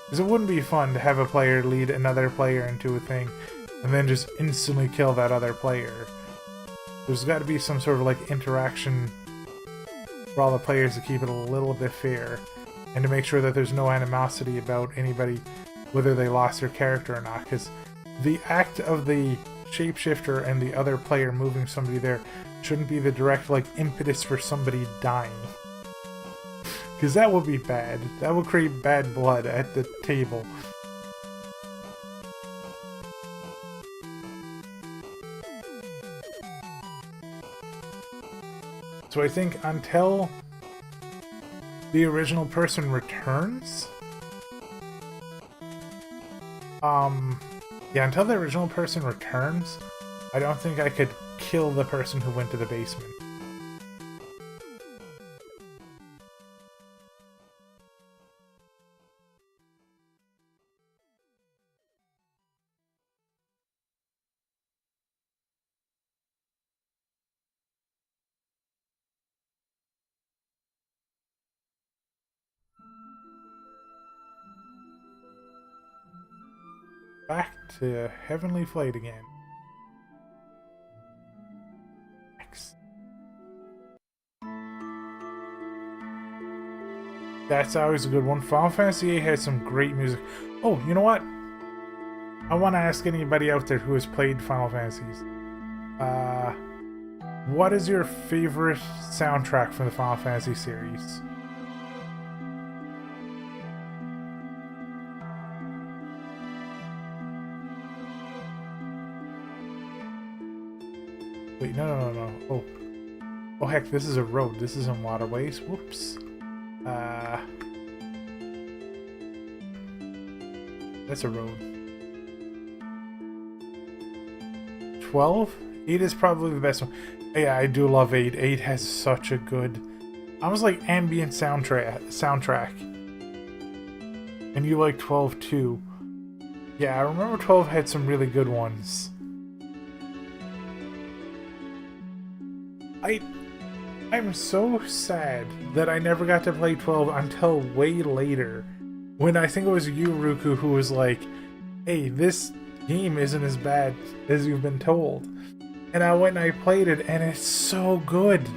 Because it wouldn't be fun to have a player lead another player into a thing and then just instantly kill that other player. There's got to be some sort of like interaction for all the players to keep it a little bit fair, and to make sure that there's no animosity about anybody, whether they lost their character or not. Because the act of the shapeshifter and the other player moving somebody there shouldn't be the direct like impetus for somebody dying. Because that would be bad. That would create bad blood at the table. So I think until the original person returns... yeah, until the original person returns, I don't think I could kill the person who went to the basement. Back to Heavenly Flight again. X. That's always a good one. Final Fantasy VIII has some great music. Oh, you know what? I want to ask anybody out there who has played Final Fantasies. What is your favorite soundtrack from the Final Fantasy series? Wait, no. Oh heck, this is a road. This isn't waterways. Whoops. That's a road. 12? 8 is probably the best one. Yeah, I do love 8. 8 has such a good, almost like ambient soundtrack. And you like 12 too. Yeah, I remember 12 had some really good ones. I'm so sad that I never got to play 12 until way later. When I think it was you, Ruku, who was like, hey, this game isn't as bad as you've been told. And I went and I played it, and it's so good.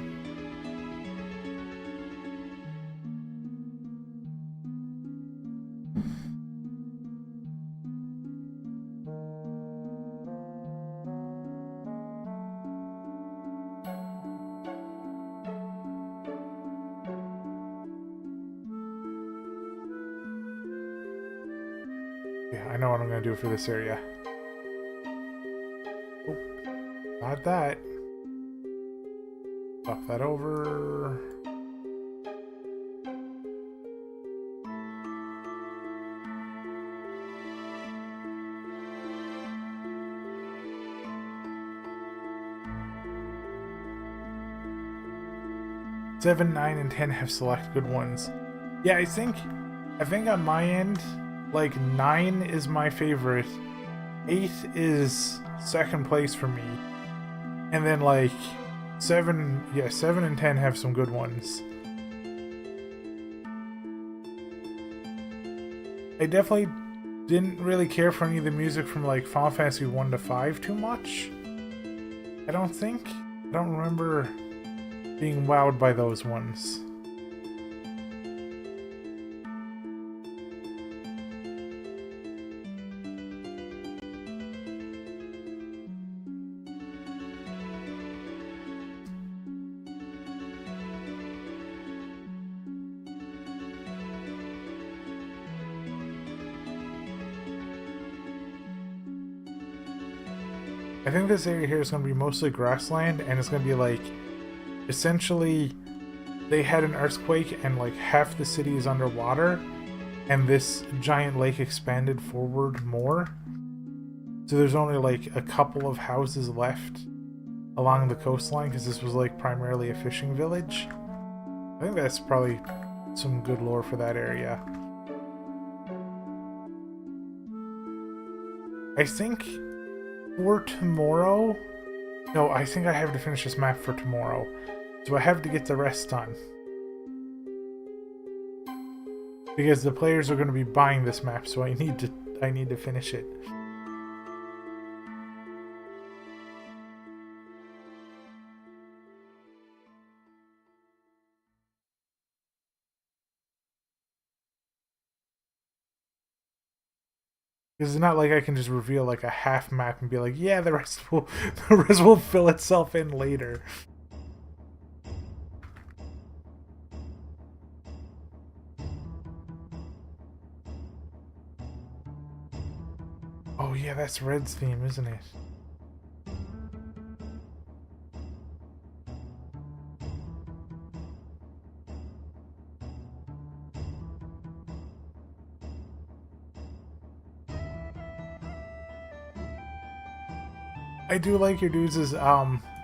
Yeah, I know what I'm gonna do for this area. Oh, not that. Flop that over. Seven, 9, and 10 have select good ones. Yeah, I think on my end, like 9 is my favorite. 8 is second place for me. And then like 7 and 10 have some good ones. I definitely didn't really care for any of the music from like Final Fantasy 1 to 5 too much. I don't think. I don't remember being wowed by those ones. I think this area here is going to be mostly grassland, and it's going to be like, essentially, they had an earthquake and like half the city is underwater, and this giant lake expanded forward more. So there's only like a couple of houses left along the coastline, because this was like primarily a fishing village. I think that's probably some good lore for that area. I think for tomorrow... No, I think I have to finish this map for tomorrow. So I have to get the rest done. Because the players are going to be buying this map, so I need to finish it. Because it's not like I can just reveal like a half map and be like, yeah, the rest will fill itself in later. Oh yeah, that's Red's theme, isn't it? I do like your dudes'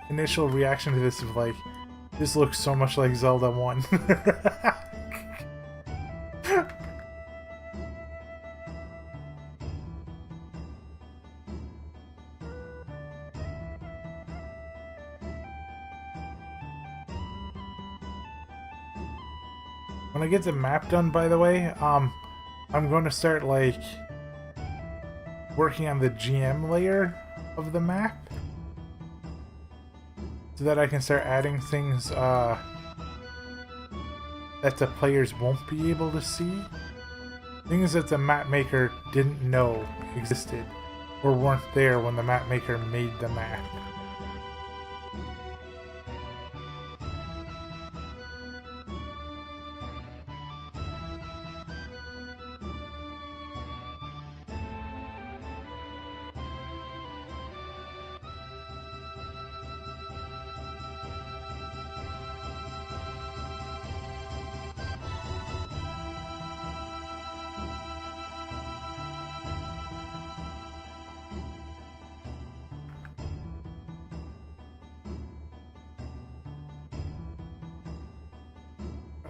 initial reaction to this of like, this looks so much like Zelda 1. When I get the map done, by the way, I'm going to start like working on the GM layer of the map, so that I can start adding things that the players won't be able to see. Things that the map maker didn't know existed or weren't there when the map maker made the map.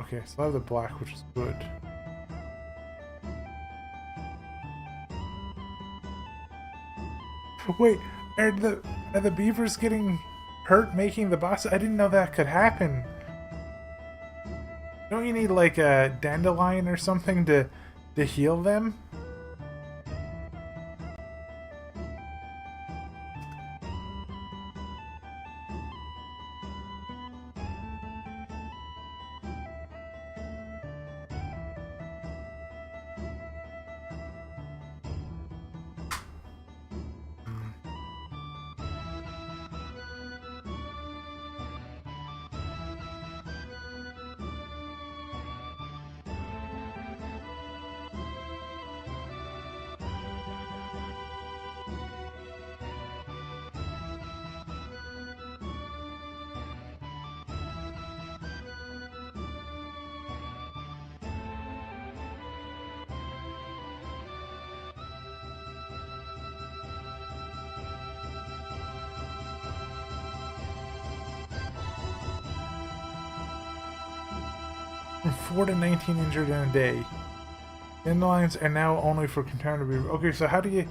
Okay, so I have the black, which is good. Wait, are the beavers getting hurt making the boss? I didn't know that could happen. Don't you need like a dandelion or something to heal them? From 4 to 19 injured in a day. Dandelions are now only for concern to be. Okay, so how do you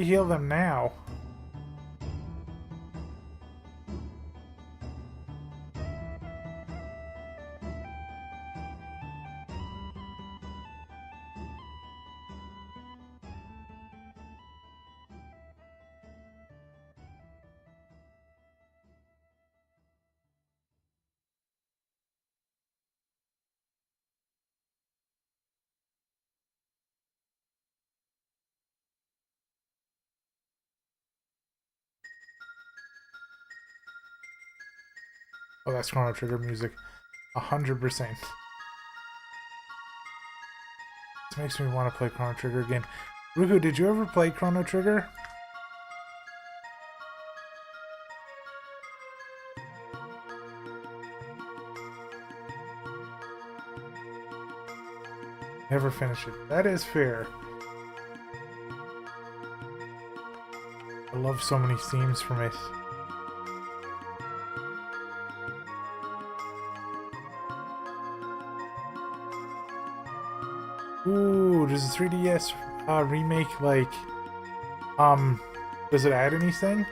heal them now? Oh, that's Chrono Trigger music. 100%. This makes me want to play Chrono Trigger again. Ruku, did you ever play Chrono Trigger? Never finish it. That is fair. I love so many themes from it. Ooh, does the 3DS remake, like, does it add anything?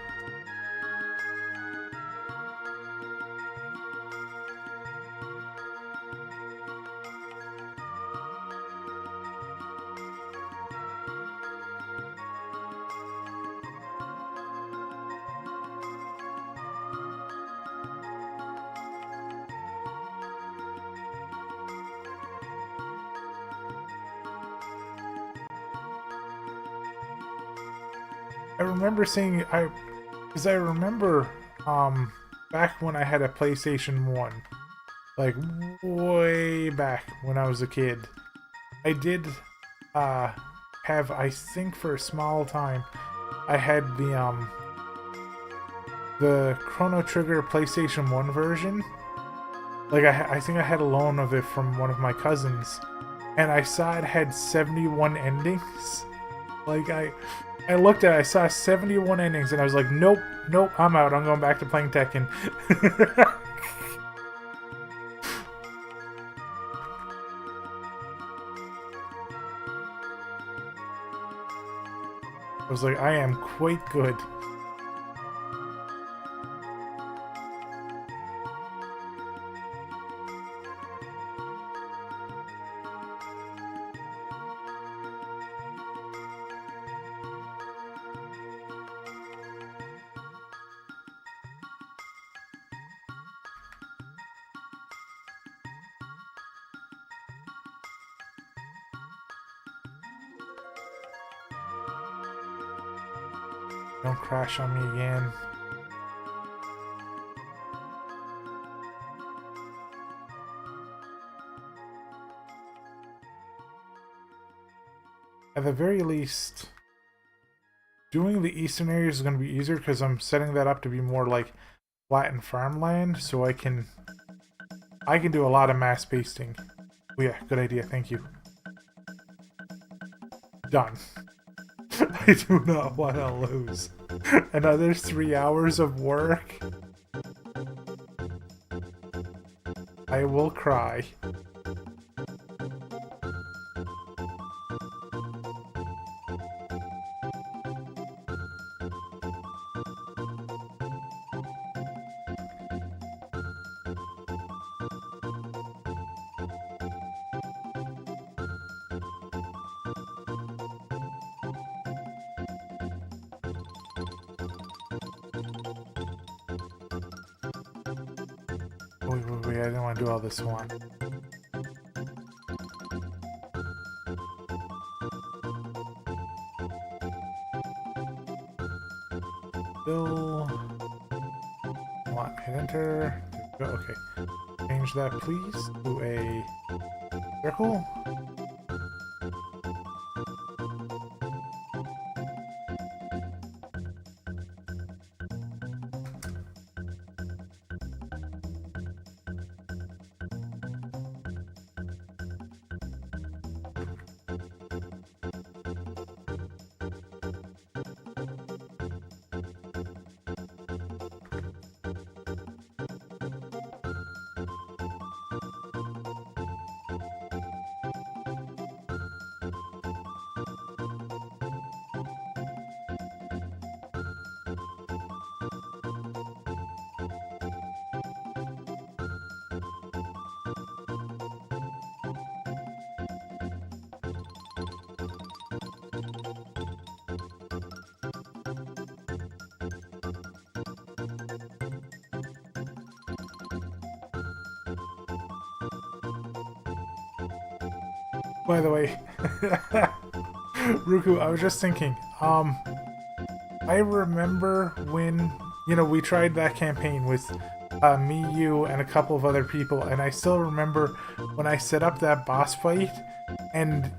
I remember seeing, because I remember, back when I had a PlayStation 1, like, way back when I was a kid, I did, have, I think for a small time, I had the Chrono Trigger PlayStation 1 version. Like, I think I had a loan of it from one of my cousins, and I saw it had 71 endings. Like, I looked at it, I saw 71 endings, and I was like, nope, I'm out. I'm going back to playing Tekken. I was like, I am quite good. Don't crash on me again. At the very least, doing the eastern areas is going to be easier because I'm setting that up to be more like flat and farmland, so I can do a lot of mass pasting. Oh yeah, good idea, thank you. Done. I do not want to lose another 3 hours of work. I will cry. Wait, I didn't want to do all this one. Bill. Hit enter. There we go. Okay. Change that, please, to a circle. By the way, Ruku, I was just thinking, I remember when, you know, we tried that campaign with me, you, and a couple of other people, and I still remember when I set up that boss fight, and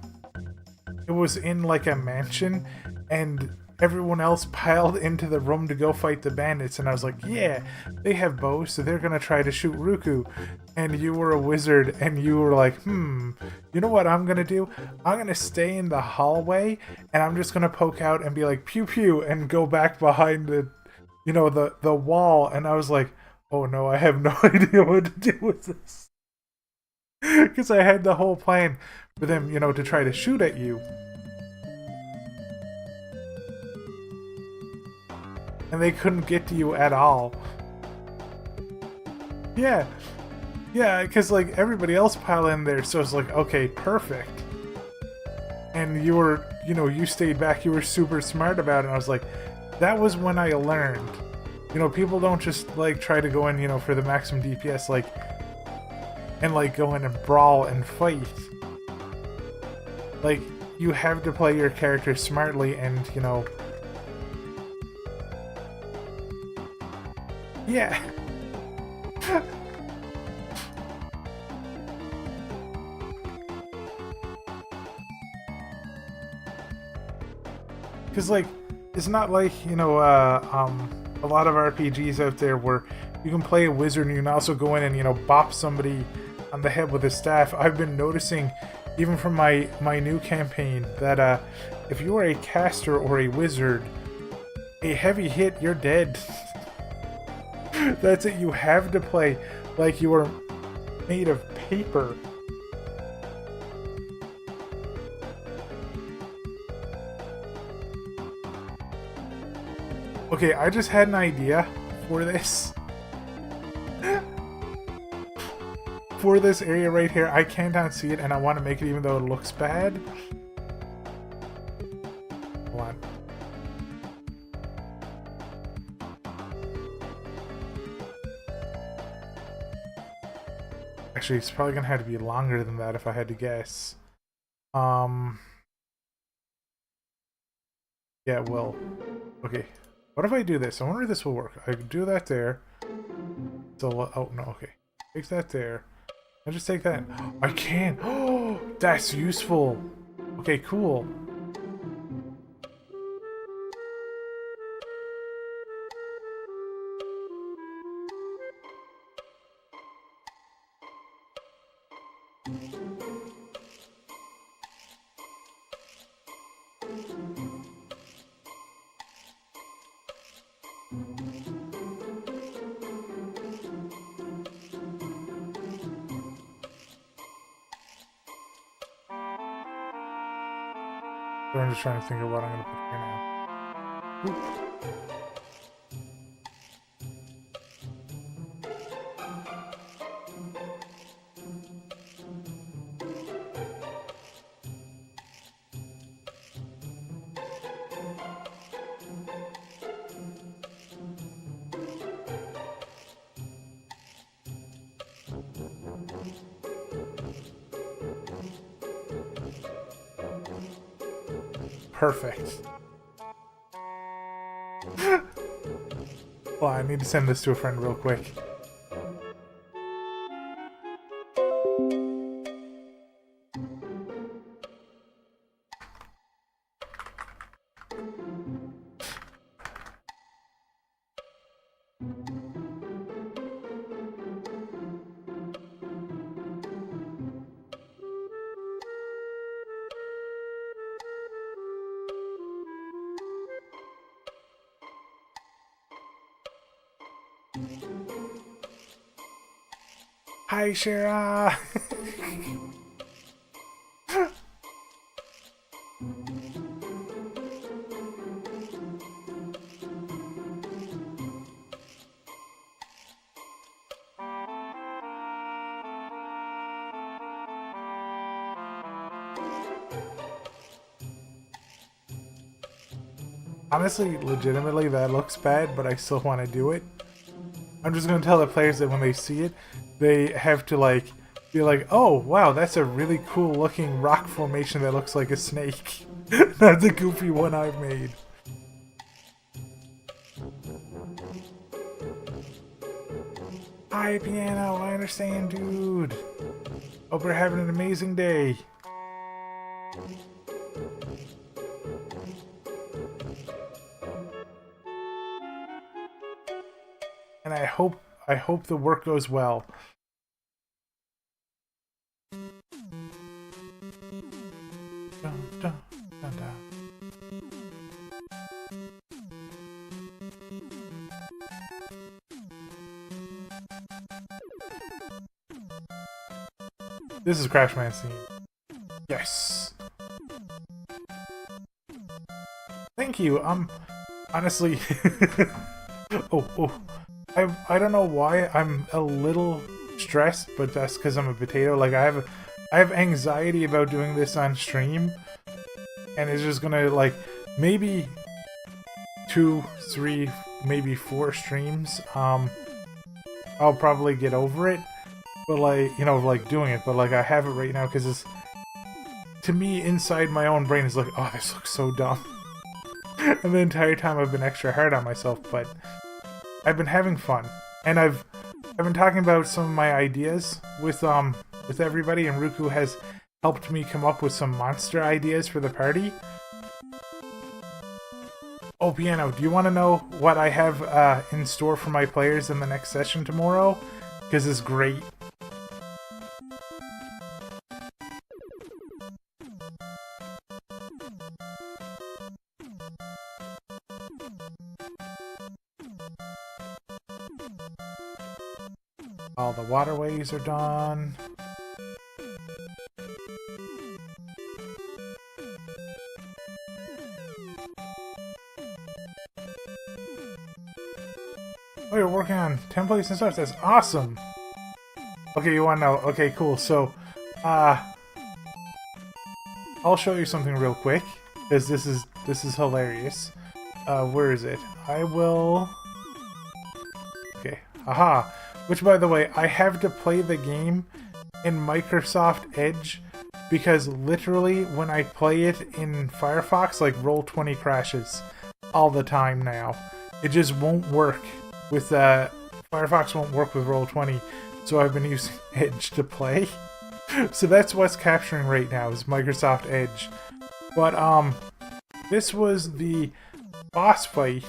it was in like a mansion, and everyone else piled into the room to go fight the bandits, and I was like, yeah, they have bows, so they're gonna try to shoot Ruku. And you were a wizard, and you were like, you know what I'm gonna do? I'm gonna stay in the hallway, and I'm just gonna poke out and be like, pew pew, and go back behind the, you know, the wall. And I was like, oh no, I have no idea what to do with this. Because I had the whole plan for them, you know, to try to shoot at you. And they couldn't get to you at all. Yeah, because like everybody else piled in there, so it's like, okay, perfect. And you were, you know, you stayed back, you were super smart about it, and I was like, that was when I learned. You know, people don't just like try to go in, you know, for the maximum DPS, like, and like go in and brawl and fight. Like, you have to play your character smartly and, you know, yeah. Because, like, it's not like, you know, a lot of RPGs out there where you can play a wizard and you can also go in and, you know, bop somebody on the head with a staff. I've been noticing, even from my new campaign, that if you are a caster or a wizard, a heavy hit, you're dead. That's it. You have to play like you are made of paper. Okay, I just had an idea for this. For this area right here, I can't unsee it, and I want to make it even though it looks bad. Hold on. Actually, it's probably gonna have to be longer than that if I had to guess. Yeah, it will. Okay. What if I do this? I wonder if this will work. I do that there. So, oh no, okay. Take that there. I just take that. I can. Oh, that's useful. Okay, cool. So I'm just trying to think of what I'm going to put here now. Oop. Perfect. Well, I need to send this to a friend real quick. Hi, Shara! Honestly, legitimately, that looks bad, but I still want to do it. I'm just going to tell the players that when they see it, they have to, like, Be like, oh wow, that's a really cool looking rock formation that looks like a snake. Not the goofy one I've made. Hi, Piano, I understand, dude. Hope you're having an amazing day. And I hope the work goes well. Dun, dun, dun, dun. This is Crashman's theme. Yes. Thank you. Honestly, I don't know why I'm a little stressed, but that's because I'm a potato. Like I have anxiety about doing this on stream, and it's just gonna like maybe 2, 3, maybe 4 streams. I'll probably get over it, but like like doing it. But like I have it right now because it's to me inside my own brain is like, oh, this looks so dumb. And the entire time I've been extra hard on myself, but I've been having fun, and I've been talking about some of my ideas with everybody, and Ruku has helped me come up with some monster ideas for the party. Oh, Piano, do you want to know what I have in store for my players in the next session tomorrow? Because it's great. All the waterways are done. Oh, you're working on templates and stuff? That's awesome! Okay, you wanna know? Okay, cool. So, I'll show you something real quick, because this is hilarious. Where is it? I will... Okay, aha! Which, by the way, I have to play the game in Microsoft Edge because literally when I play it in Firefox, like Roll20 crashes all the time now. It just won't work with Firefox won't work with Roll20, so I've been using Edge to play. So that's what's capturing right now is Microsoft Edge. But this was the boss fight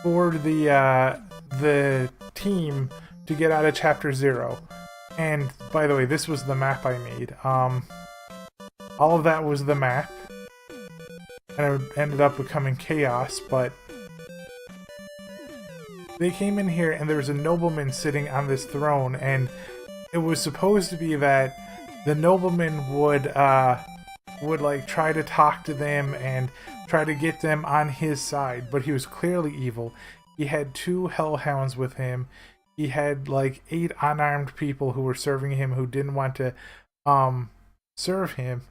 for the team to get out of Chapter 0. And, by the way, this was the map I made. All of that was the map. And it ended up becoming chaos, but... They came in here, and there was a nobleman sitting on this throne, and it was supposed to be that the nobleman would like, try to talk to them and try to get them on his side, but he was clearly evil. He had 2 hellhounds with him. He had like 8 unarmed people who were serving him who didn't want to serve him.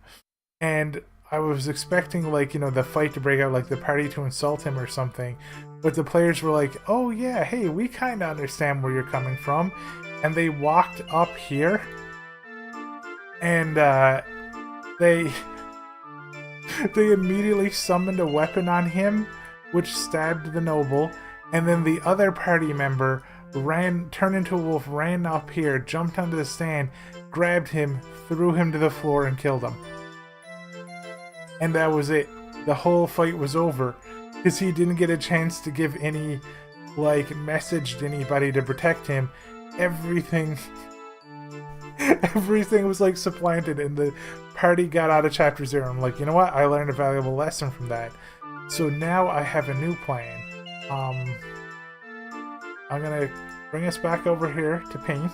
And I was expecting, like, the fight to break out, like the party to insult him or something. But the players were like, oh yeah, hey, we kind of understand where you're coming from. And they walked up here. And they immediately summoned a weapon on him, which stabbed the noble. And then the other party member turned into a wolf, ran up here, jumped onto the stand, grabbed him, threw him to the floor, and killed him. And that was it. The whole fight was over. Because he didn't get a chance to give any, like, message to anybody to protect him. Everything was, like, supplanted, and the party got out of Chapter 0. I'm like, you know what? I learned a valuable lesson from that. So now I have a new plan. I'm gonna bring us back over here to paint.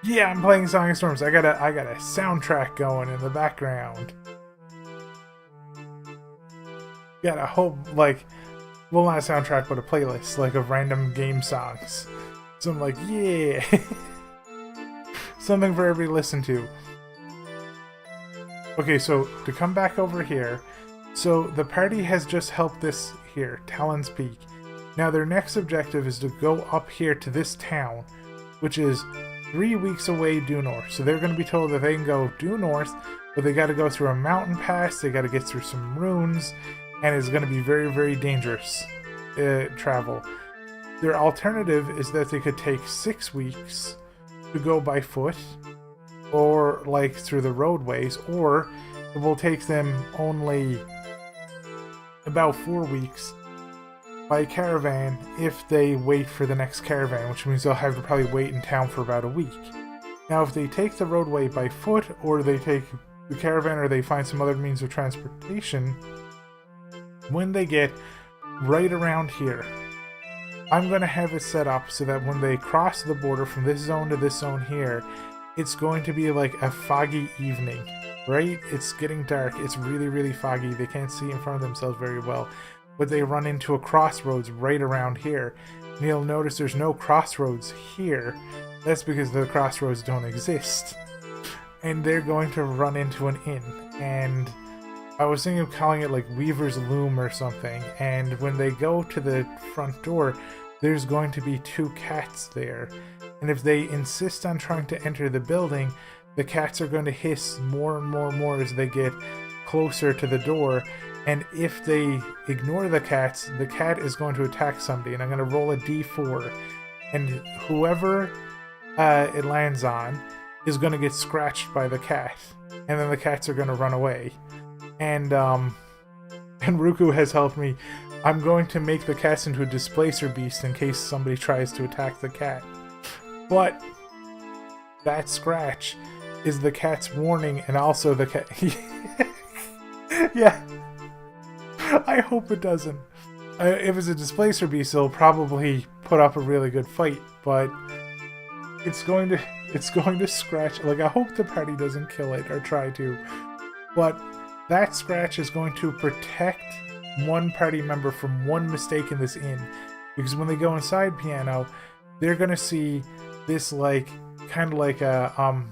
Yeah, I'm playing Sonic Storms. I got a soundtrack going in the background. Got a whole, like, well, not a soundtrack, but a playlist, like, of random game songs. So I'm like, yeah! Something for everybody to listen to. Okay, so to come back over here, so the party has just helped this here, Talon's Peak. Now their next objective is to go up here to this town, which is 3 weeks away due north. So they're going to be told that they can go due north, but they got to go through a mountain pass, they got to get through some ruins, and it's going to be very, very dangerous travel. Their alternative is that they could take 6 weeks to go by foot, or like through the roadways, or it will take them only about 4 weeks by caravan if they wait for the next caravan, which means they'll have to probably wait in town for about a week. Now, if they take the roadway by foot, or they take the caravan, or they find some other means of transportation, when they get right around here, I'm going to have it set up so that when they cross the border from this zone to this zone here, it's going to be like a foggy evening, right? It's getting dark, it's really, really foggy, they can't see in front of themselves very well, but they run into a crossroads right around here. And you'll notice there's no crossroads here. That's because the crossroads don't exist. And they're going to run into an inn, and I was thinking of calling it like Weaver's Loom or something, and when they go to the front door, there's going to be 2 cats there. And if they insist on trying to enter the building, the cats are going to hiss more and more and more as they get closer to the door. And if they ignore the cat is going to attack somebody. And I'm going to roll a d4. And whoever it lands on is going to get scratched by the cat. And then the cats are going to run away. And Ruku has helped me. I'm going to make the cats into a displacer beast in case somebody tries to attack the cat. But that scratch is the cat's warning, and also the cat... Yeah. I hope it doesn't. If it's a displacer beast, it'll probably put up a really good fight, but it's going to scratch. Like, I hope the party doesn't kill it or try to. But that scratch is going to protect one party member from one mistake in this inn, because when they go inside Piano, they're gonna see this like kind of like a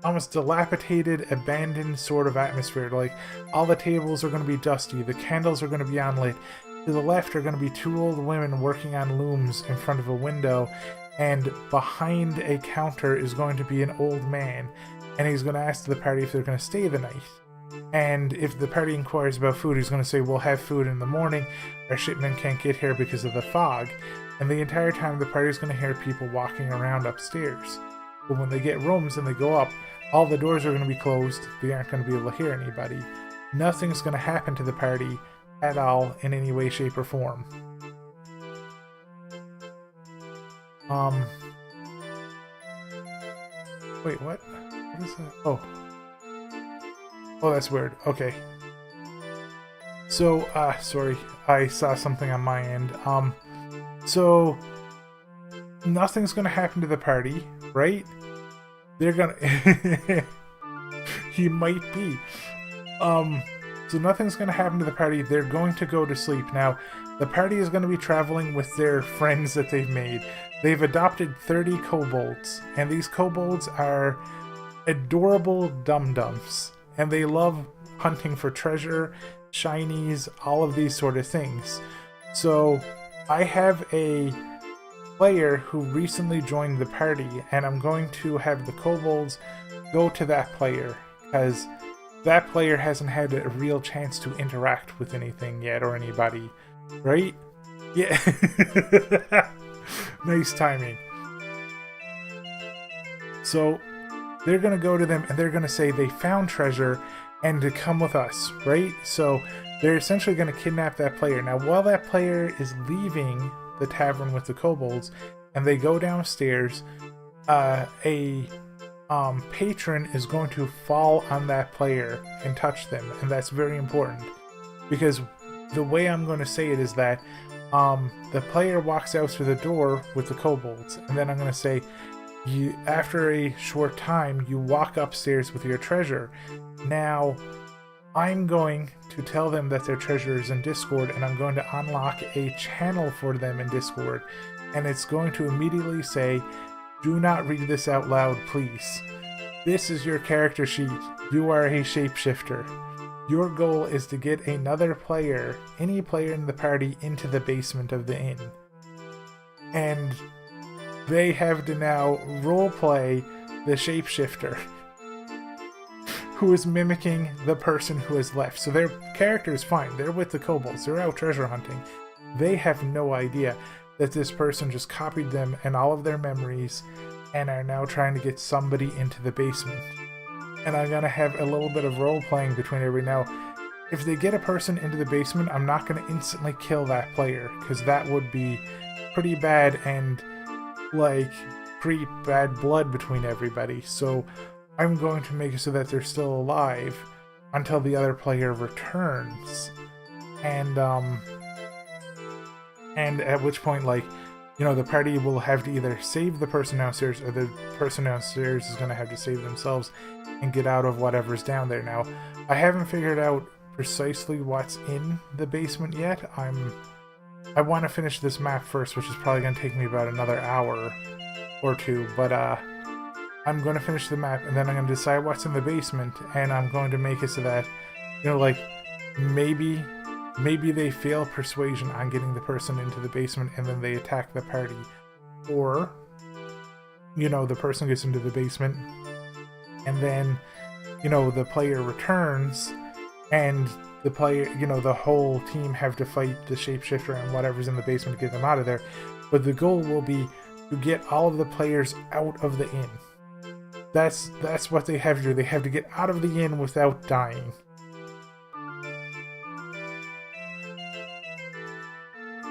almost dilapidated, abandoned sort of atmosphere. Like, all the tables are going to be dusty, the candles are going to be unlit. To the left are going to be 2 old women working on looms in front of a window, and behind a counter is going to be an old man, and he's going to ask the party if they're going to stay the night. And if the party inquires about food, he's going to say, we'll have food in the morning, our shipment can't get here because of the fog. And the entire time the party's going to hear people walking around upstairs. But when they get rooms and they go up, all the doors are going to be closed, they aren't going to be able to hear anybody. Nothing's going to happen to the party at all in any way, shape, or form. Wait, what? What is that? Oh, that's weird. Okay. So, sorry, I saw something on my end. So, nothing's gonna happen to the party, right? They're gonna... He might be. So nothing's gonna happen to the party. They're going to go to sleep. Now, the party is gonna be traveling with their friends that they've made. They've adopted 30 kobolds, and these kobolds are adorable dum-dums. And they love hunting for treasure, shinies, all of these sort of things. So I have a player who recently joined the party, and I'm going to have the kobolds go to that player, because that player hasn't had a real chance to interact with anything yet, or anybody, right? Yeah. Nice timing. So they're going to go to them and they're going to say they found treasure and to come with us, right? So they're essentially going to kidnap that player. Now, while that player is leaving the tavern with the kobolds and they go downstairs, a patron is going to fall on that player and touch them. And that's very important, because the way I'm going to say it is that the player walks out through the door with the kobolds, and then I'm going to say, after a short time, you walk upstairs with your treasure. Now, I'm going to tell them that their treasure is in Discord, and I'm going to unlock a channel for them in Discord. And it's going to immediately say, do not read this out loud, please. This is your character sheet. You are a shapeshifter. Your goal is to get another player, any player in the party, into the basement of the inn. and they have to now roleplay the shapeshifter who is mimicking the person who has left. So their character is fine. They're with the kobolds. They're out treasure hunting. They have no idea that this person just copied them and all of their memories and are now trying to get somebody into the basement. And I'm going to have a little bit of role-playing between everybody. Now, if they get a person into the basement, I'm not going to instantly kill that player, because that would be pretty bad and, like, create bad blood between everybody. So I'm going to make it so that they're still alive until the other player returns. And at which point, like, you know, the party will have to either save the person downstairs, or the person downstairs is going to have to save themselves and get out of whatever's down there. Now, I haven't figured out precisely what's in the basement yet. I want to finish this map first, which is probably going to take me about another hour or two, but I'm going to finish the map, and then I'm going to decide what's in the basement, and I'm going to make it so that, you know, like, maybe they fail persuasion on getting the person into the basement, and then they attack the party. Or, you know, the person gets into the basement, and then, you know, the player returns, and the player, you know, the whole team have to fight the shapeshifter and whatever's in the basement to get them out of there. But the goal will be to get all of the players out of the inn. That's what they have to do. They have to get out of the inn without dying.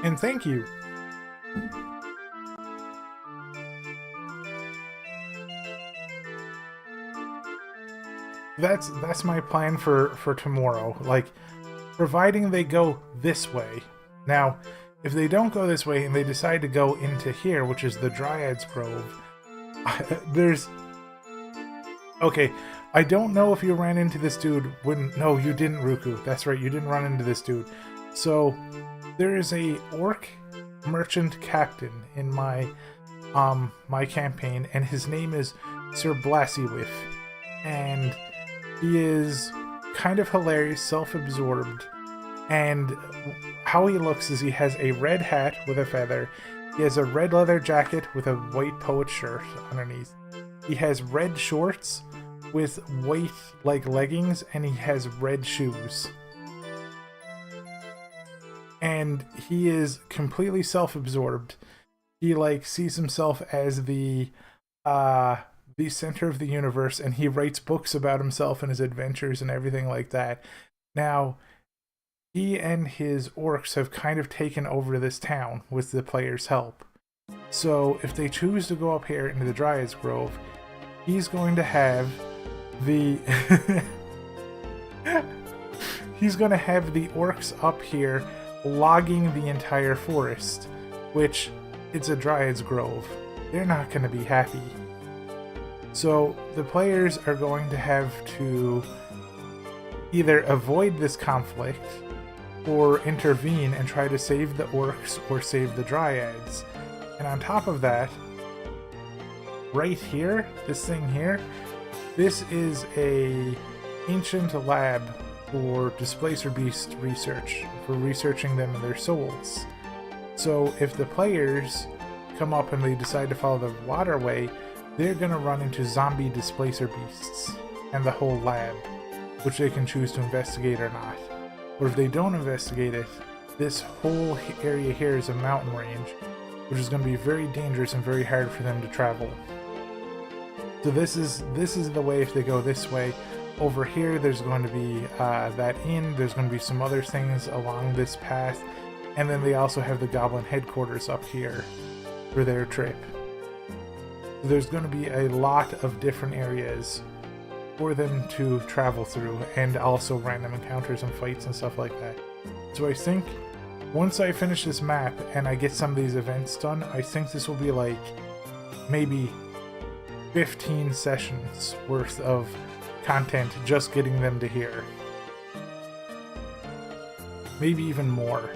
And thank you. That's my plan for tomorrow. Like, providing they go this way. Now, if they don't go this way and they decide to go into here, which is the Dryad's Grove, there's... Okay, I don't know if you ran into this dude when... No, you didn't, Ruku. That's right, you didn't run into this dude. So, there is a orc merchant captain in my my campaign, and his name is Sir Blassiwiff. And he is kind of hilarious, self-absorbed, and how he looks is he has a red hat with a feather, he has a red leather jacket with a white poet shirt underneath, he has red shorts with white, like, leggings, and he has red shoes. And he is completely self-absorbed. He, like, sees himself as the center of the universe, and he writes books about himself and his adventures and everything like that. Now, he and his orcs have kind of taken over this town with the players' help. So if they choose to go up here into the Dryad's Grove, he's going to have the he's going to have the orcs up here logging the entire forest, which, it's a Dryad's Grove. They're not going to be happy. So the players are going to have to either avoid this conflict or intervene and try to save the orcs or save the dryads. And on top of that, right here, this thing here, this is a ancient lab for Displacer Beast research, for researching them and their souls. So if the players come up and they decide to follow the waterway, they're going to run into zombie Displacer Beasts and the whole lab, which they can choose to investigate or not. Or if they don't investigate it, this whole area here is a mountain range, which is going to be very dangerous and very hard for them to travel. So this is the way if they go this way. Over here, there's going to be that inn. There's going to be some other things along this path. And then they also have the Goblin headquarters up here for their trip. So there's going to be a lot of different areas for them to travel through, and also random encounters and fights and stuff like that. So I think once I finish this map and I get some of these events done, I think this will be like maybe 15 sessions worth of content just getting them to here. Maybe even more.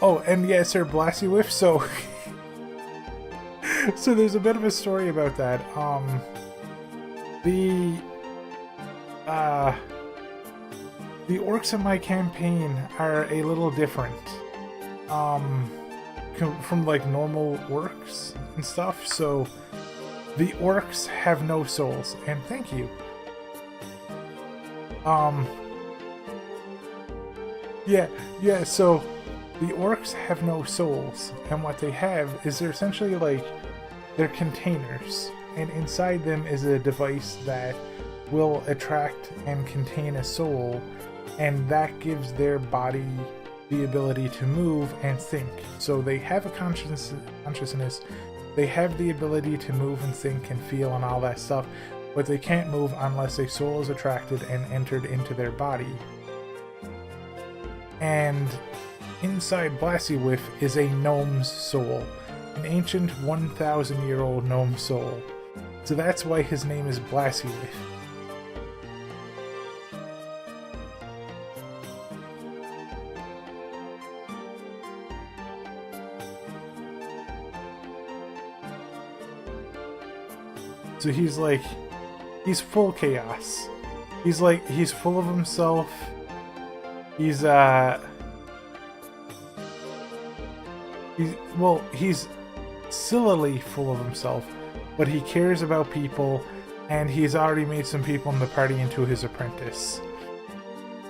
Oh, and yeah, Sir Blassiwiff, so so there's a bit of a story about that. the orcs in my campaign are a little different. From like normal orcs and stuff. So the orcs have no souls, and thank you. Yeah, so the orcs have no souls, and what they have is they're essentially like, they're containers, and inside them is a device that will attract and contain a soul, and that gives their body the ability to move and think. So they have a consciousness, they have the ability to move and think and feel and all that stuff, but they can't move unless a soul is attracted and entered into their body. And inside Blassywiff is a gnome's soul, an ancient 1,000-year-old gnome soul. So that's why his name is Blassywiff. So he's like, he's full chaos. He's like, he's full of himself. He's sillily full of himself, but he cares about people, and he's already made some people in the party into his apprentice.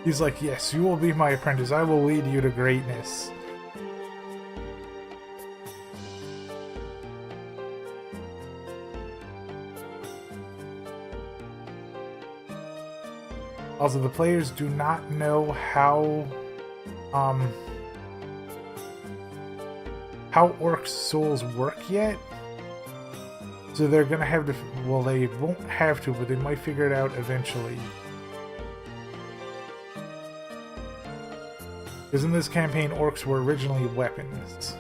He's like, yes, you will be my apprentice. I will lead you to greatness. Also, the players do not know how orcs' souls work yet. So they're gonna have to, well, they won't have to, but they might figure it out eventually. Because in this campaign, orcs were originally weapons.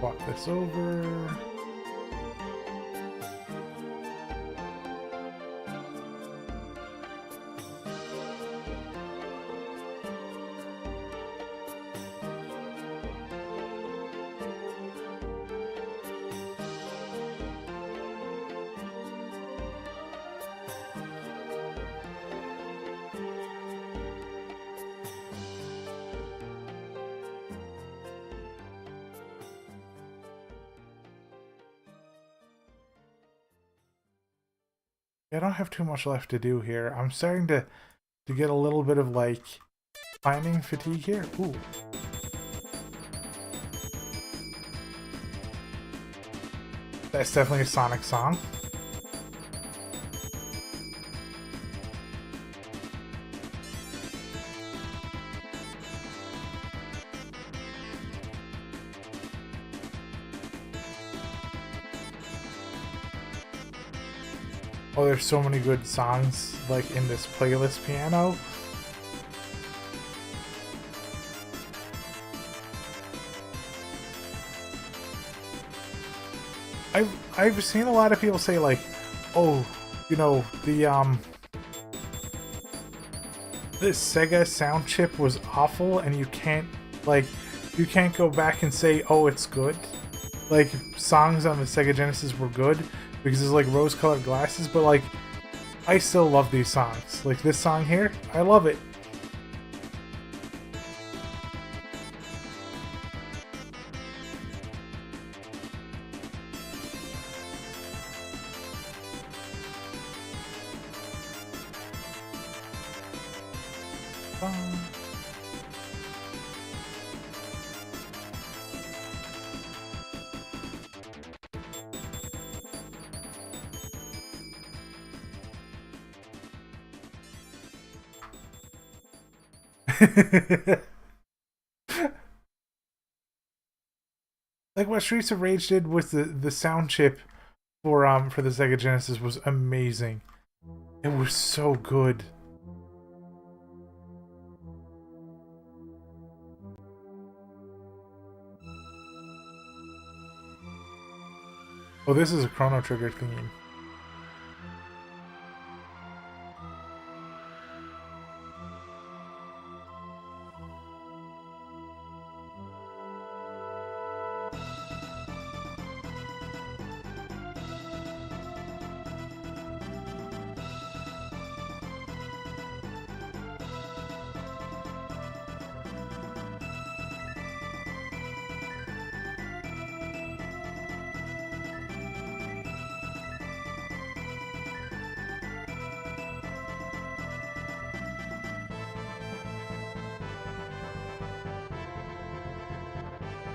Walk this over. I don't have too much left to do here. I'm starting to get a little bit of like climbing fatigue here. Ooh. That's definitely a Sonic song. Oh, there's so many good songs like in this playlist piano. I've seen a lot of people say like, oh, you know, the Sega sound chip was awful, and you can't go back and say, oh, it's good. Like, songs on the Sega Genesis were good because it's like rose-colored glasses, but like, I still love these songs. Like this song here, I love it. Like what Streets of Rage did with the sound chip for the Sega Genesis was amazing. It was so good. Oh, this is a Chrono Trigger theme.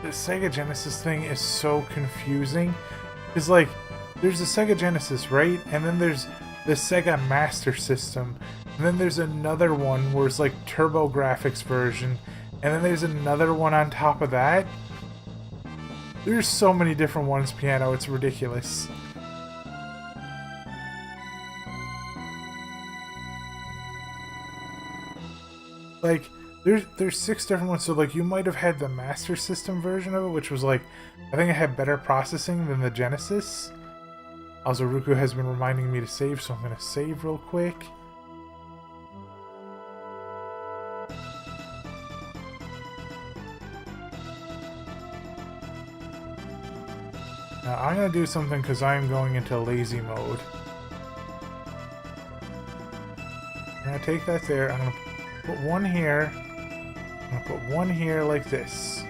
the Sega Genesis thing is so confusing. It's like, there's the Sega Genesis, right? And then there's the Sega Master System. And then there's another one where it's like TurboGrafx version. And then there's another one on top of that. There's so many different ones, Piano, it's ridiculous. Like, there's 6 different ones, so like you might have had the Master System version of it, which was like, I think it had better processing than the Genesis. Also, Ruku has been reminding me to save, so I'm gonna save real quick. Now I'm gonna do something because I'm going into lazy mode. I'm gonna take that there, I'm gonna put one here. I'm gonna put one here like this.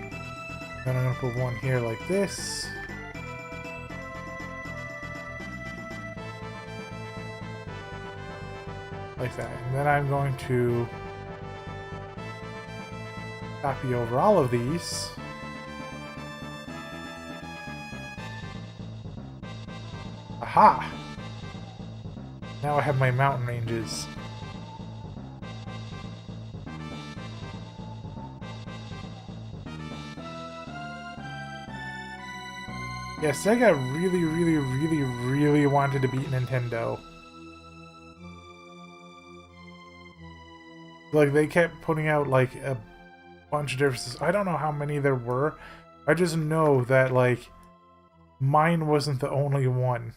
Then I'm gonna put one here like this. Like that. And then I'm going to copy over all of these. Aha! Now I have my mountain ranges. Yeah, Sega really wanted to beat Nintendo. Like, they kept putting out, like, a bunch of differences. I don't know how many there were. I just know that, like, mine wasn't the only one.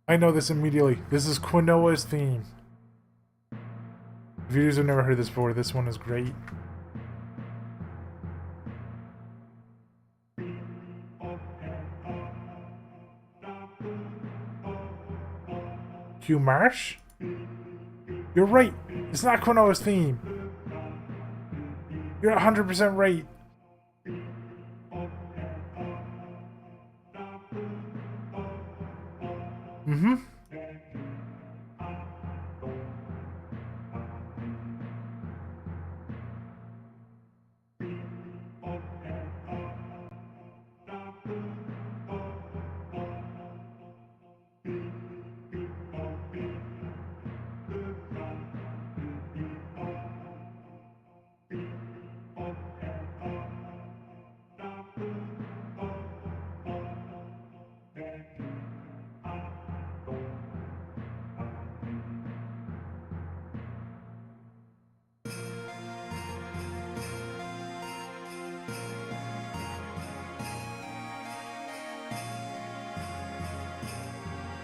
I know this immediately. This is Quinoa's theme. Viewers have never heard this before. This one is great. Hugh Marsh? You're right. It's not Quinoa's theme. You're 100% right. Mm-hmm.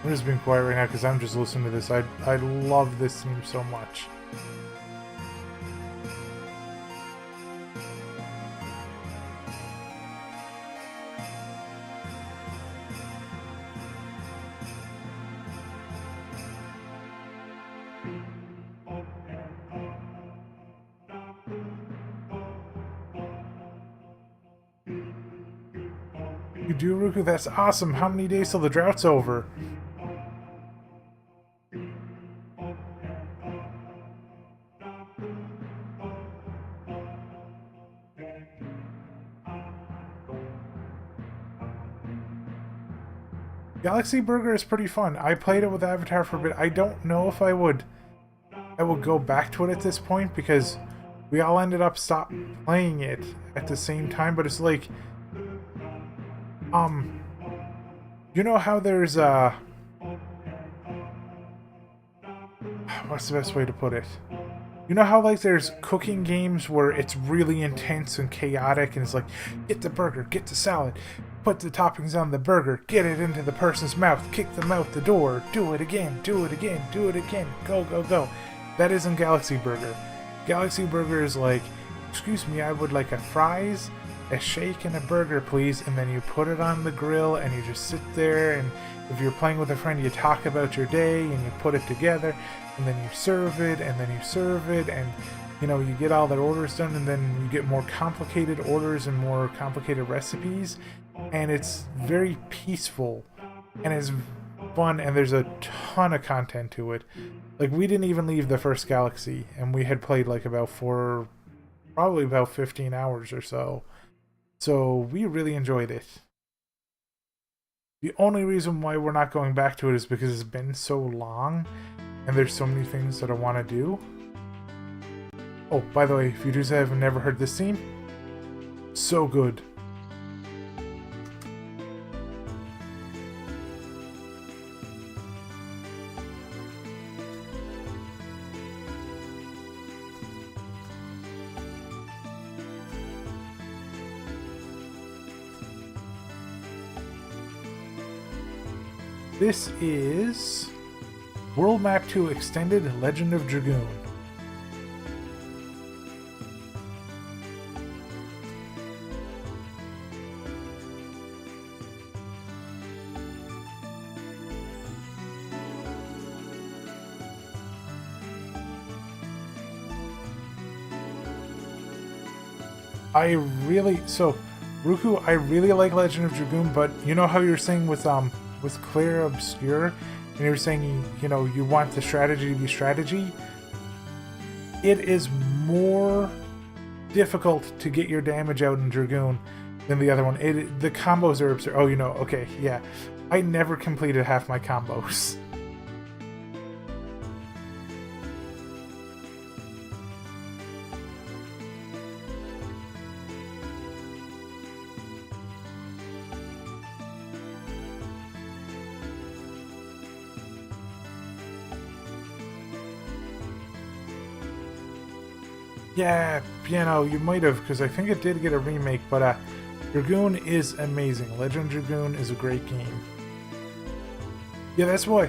I'm just being quiet right now because I'm just listening to this. I love this theme so much. You do, Ruku? That's awesome. How many days till the drought's over? Galaxy Burger is pretty fun. I played it with Avatar for a bit. I don't know if I would go back to it at this point because we all ended up playing it at the same time, but it's like you know how there's what's the best way to put it? You know how like there's cooking games where it's really intense and chaotic and it's like, get the burger, get the salad, put the toppings on the burger, get it into the person's mouth, kick them out the door, do it again, do it again, do it again, go, go, go. That isn't Galaxy Burger. Galaxy Burger is like, excuse me, I would like a fries, a shake, and a burger, please, and then you put it on the grill and you just sit there, and if you're playing with a friend, you talk about your day and you put it together, and then you serve it, and then you serve it, and you know, you get all their orders done, and then you get more complicated orders and more complicated recipes, and it's very peaceful and it's fun, and there's a ton of content to it. Like, we didn't even leave the first galaxy, and we had played like probably about 15 hours or so. So we really enjoyed it. The only reason why we're not going back to it is because it's been so long, and there's so many things that I want to do. Oh, by the way, if you just have never heard this theme, so good. This is World Map 2 Extended Legend of Dragoon. Ruku, I really like Legend of Dragoon, but you know how you're saying with Clear Obscure, and you were saying, you know, you want the strategy to be strategy? It is more difficult to get your damage out in Dragoon than the other one. The combos are absurd. Oh, you know, okay, yeah. I never completed half my combos. Yeah, Piano, you might have, because I think it did get a remake, but Dragoon is amazing. Legend of Dragoon is a great game. Yeah, that's why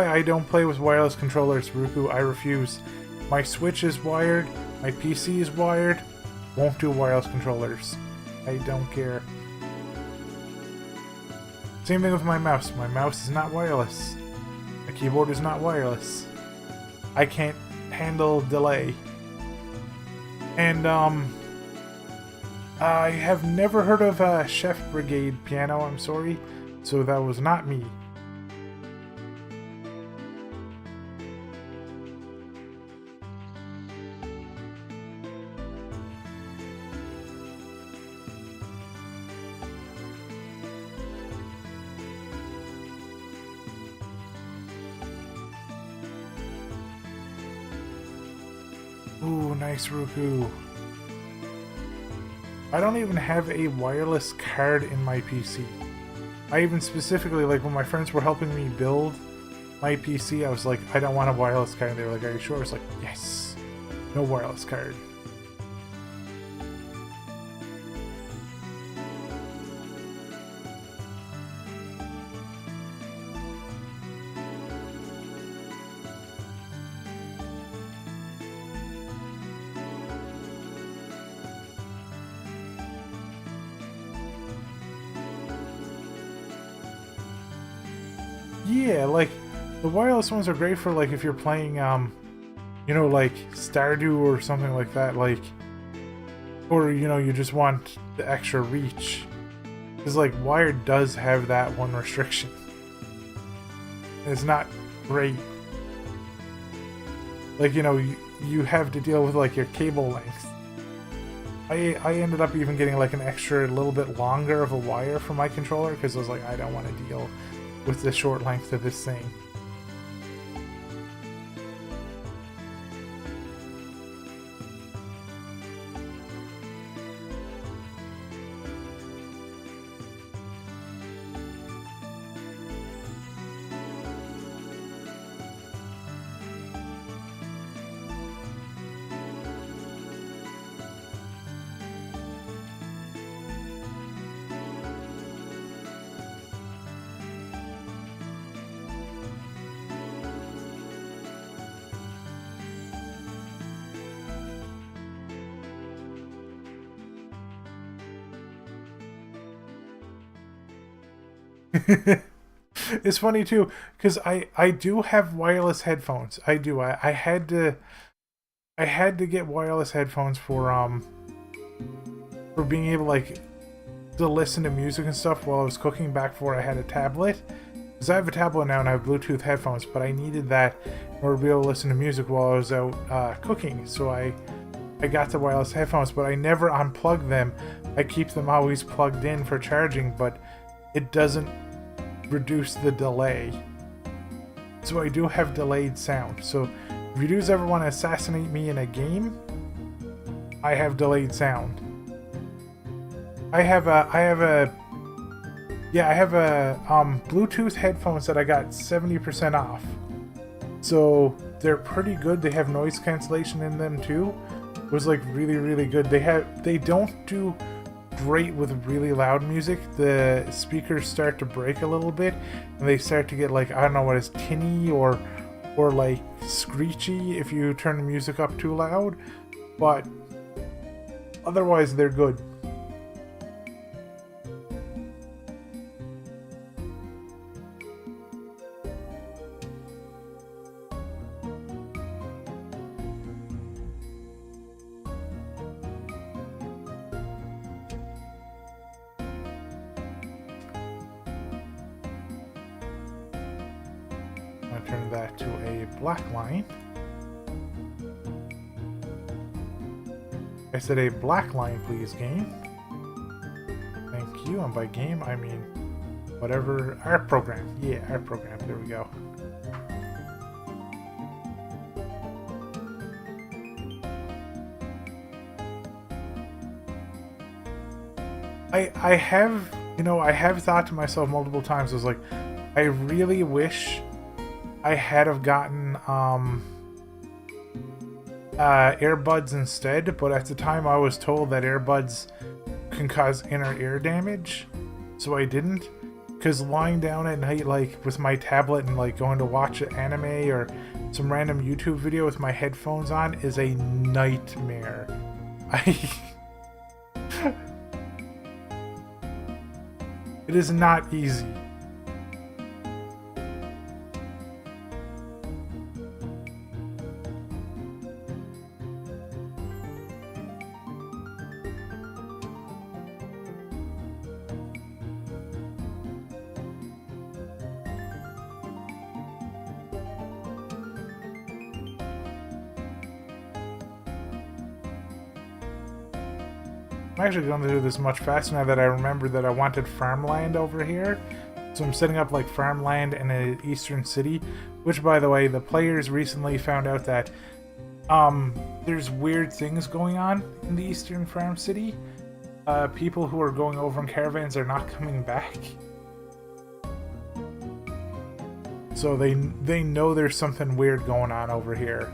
I don't play with wireless controllers, Ruku. I refuse. My Switch is wired, my PC is wired, won't do wireless controllers. I don't care. Same thing with my mouse. My mouse is not wireless. My keyboard is not wireless. I can't handle delay. And, I have never heard of Chef Brigade Piano, I'm sorry, so that was not me. Ooh, nice Ruku. I don't even have a wireless card in my PC. I even specifically, like, when my friends were helping me build my PC, I was like, I don't want a wireless card. They were like, are you sure? I was like, yes. No wireless card. Yeah, like, the wireless ones are great for, like, if you're playing, you know, like, Stardew or something like that, like, or, you know, you just want the extra reach. Because, like, wired does have that one restriction. It's not great. Like, you know, you have to deal with, like, your cable length. I ended up even getting, like, an extra little bit longer of a wire for my controller, because I was like, I don't want to deal with the short length of this thing. It's funny too, because I do have wireless headphones. I do. I had to get wireless headphones for being able, like, to listen to music and stuff while I was cooking back before I had a tablet. Because I have a tablet now and I have Bluetooth headphones, but I needed that in order to be able to listen to music while I was out cooking. So I got the wireless headphones, but I never unplug them. I keep them always plugged in for charging, but it doesn't reduce the delay. So I do have delayed sound. So if you dudes ever want to assassinate me in a game, I have delayed sound. I have Bluetooth headphones that I got 70% off. So they're pretty good. They have noise cancellation in them too. It was like really, really good. They don't do great with really loud music. The speakers start to break a little bit and they start to get like, I don't know what is tinny or like screechy if you turn the music up too loud, but otherwise they're good. Turn that to a black line. I said a black line, please, game. Thank you. And by game, I mean whatever. Art program. Yeah, art program. There we go. I have thought to myself multiple times, I was like, I really wish I had have gotten earbuds instead, but at the time I was told that earbuds can cause inner ear damage, so I didn't. Because lying down at night, like with my tablet and like going to watch an anime or some random YouTube video with my headphones on is a nightmare. It is not easy. I'm actually going to do this much faster now that I remember that I wanted farmland over here. So I'm setting up like farmland in an eastern city, which, by the way, the players recently found out that there's weird things going on in the eastern farm city. People who are going over in caravans are not coming back. So they know there's something weird going on over here.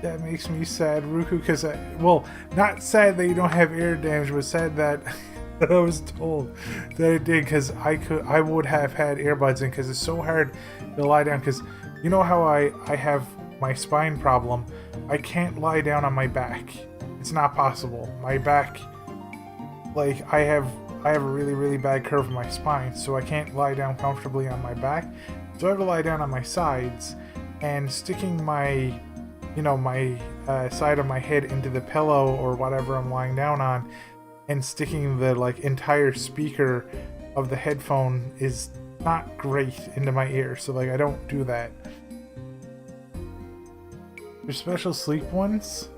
That makes me sad, Ruku, because well, not sad that you don't have ear damage, but sad that I was told that it did, because I would have had earbuds in, because it's so hard to lie down, because you know how I have my spine problem. I can't lie down on my back. It's not possible. My back, like, I have a really, really bad curve in my spine, so I can't lie down comfortably on my back. So I have to lie down on my sides, and sticking my side of my head into the pillow or whatever I'm lying down on, and sticking the like entire speaker of the headphone is not great into my ear, so like I don't do that. There's special sleep ones.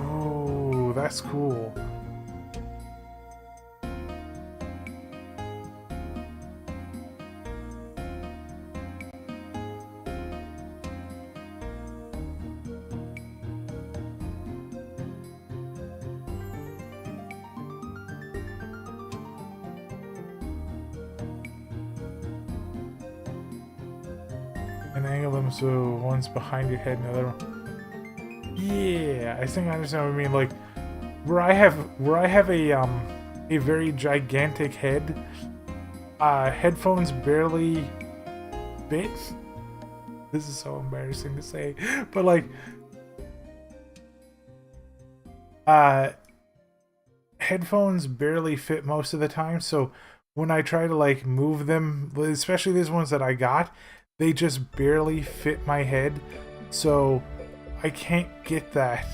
Ooh, that's cool. And angle them so one's behind your head and the other one. Yeah, I think I understand what you mean. Like where I have a very gigantic head, headphones barely fit. This is so embarrassing to say, but like headphones barely fit most of the time, so when I try to like move them, especially these ones that I got, they just barely fit my head, so I can't get that.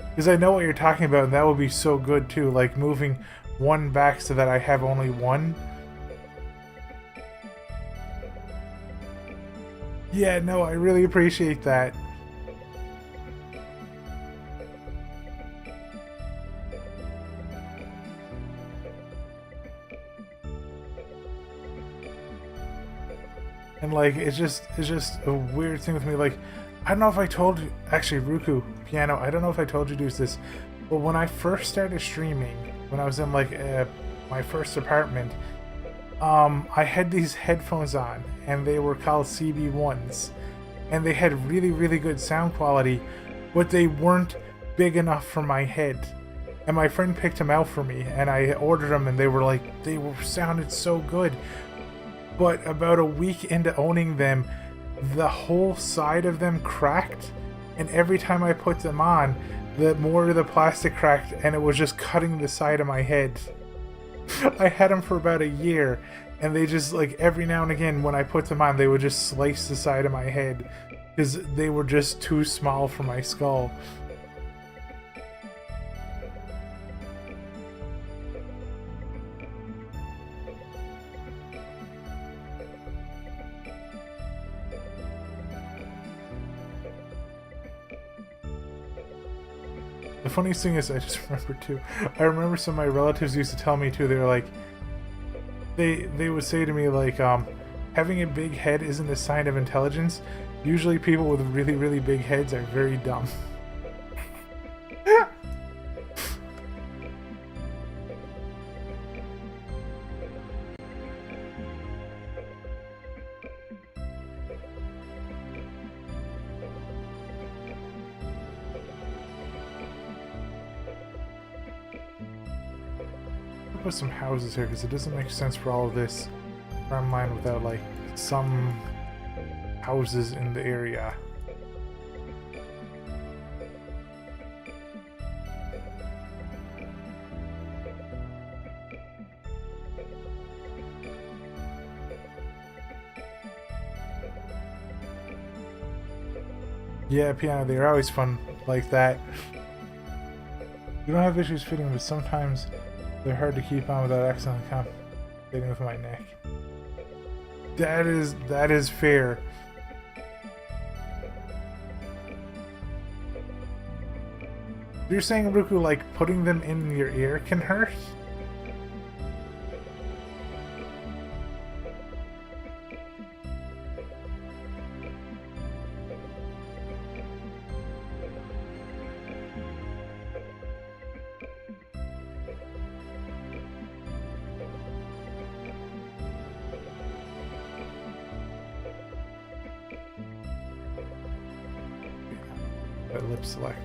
Because I know what you're talking about, and that would be so good too, like moving one back so that I have only one. Yeah, no, I really appreciate that. And like it's just a weird thing with me. Like, I don't know if I told you, actually, Ruku Piano, I don't know if I told you to do this, but when I first started streaming, when I was in like my first apartment, I had these headphones on, and they were called CB1s, and they had really good sound quality, but they weren't big enough for my head. And my friend picked them out for me, and I ordered them, and they sounded so good. But about a week into owning them, the whole side of them cracked, and every time I put them on, the more of the plastic cracked, and it was just cutting the side of my head. I had them for about a year, and they just, like, every now and again when I put them on, they would just slice the side of my head because they were just too small for my skull. The funniest thing is, I just remember too, I remember some of my relatives used to tell me too, they were like, they would say to me like, having a big head isn't a sign of intelligence. Usually people with really big heads are very dumb. Put some houses here because it doesn't make sense for all of this farmland without like some houses in the area. Yeah, piano, they're always fun like that. You don't have issues fitting, but sometimes they're hard to keep on without accidentally compensating with my neck. That is fair. You're saying, Ruku, like putting them in your ear can hurt? Lip select.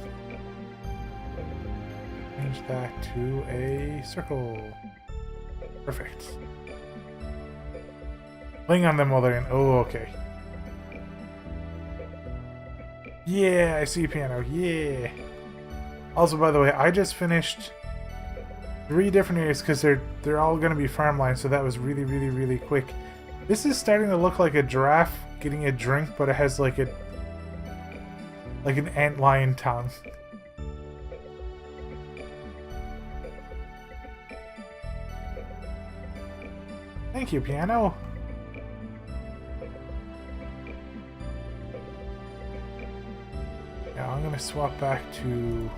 Change that to a circle. Perfect. Playing on them while they're in. Oh, okay. Yeah, I see piano. Yeah. Also, by the way, I just finished 3 different areas because they're all going to be farmland, so that was really quick. This is starting to look like a giraffe getting a drink, but it has like an antlion tongue. Thank you, piano. Now I'm gonna swap back to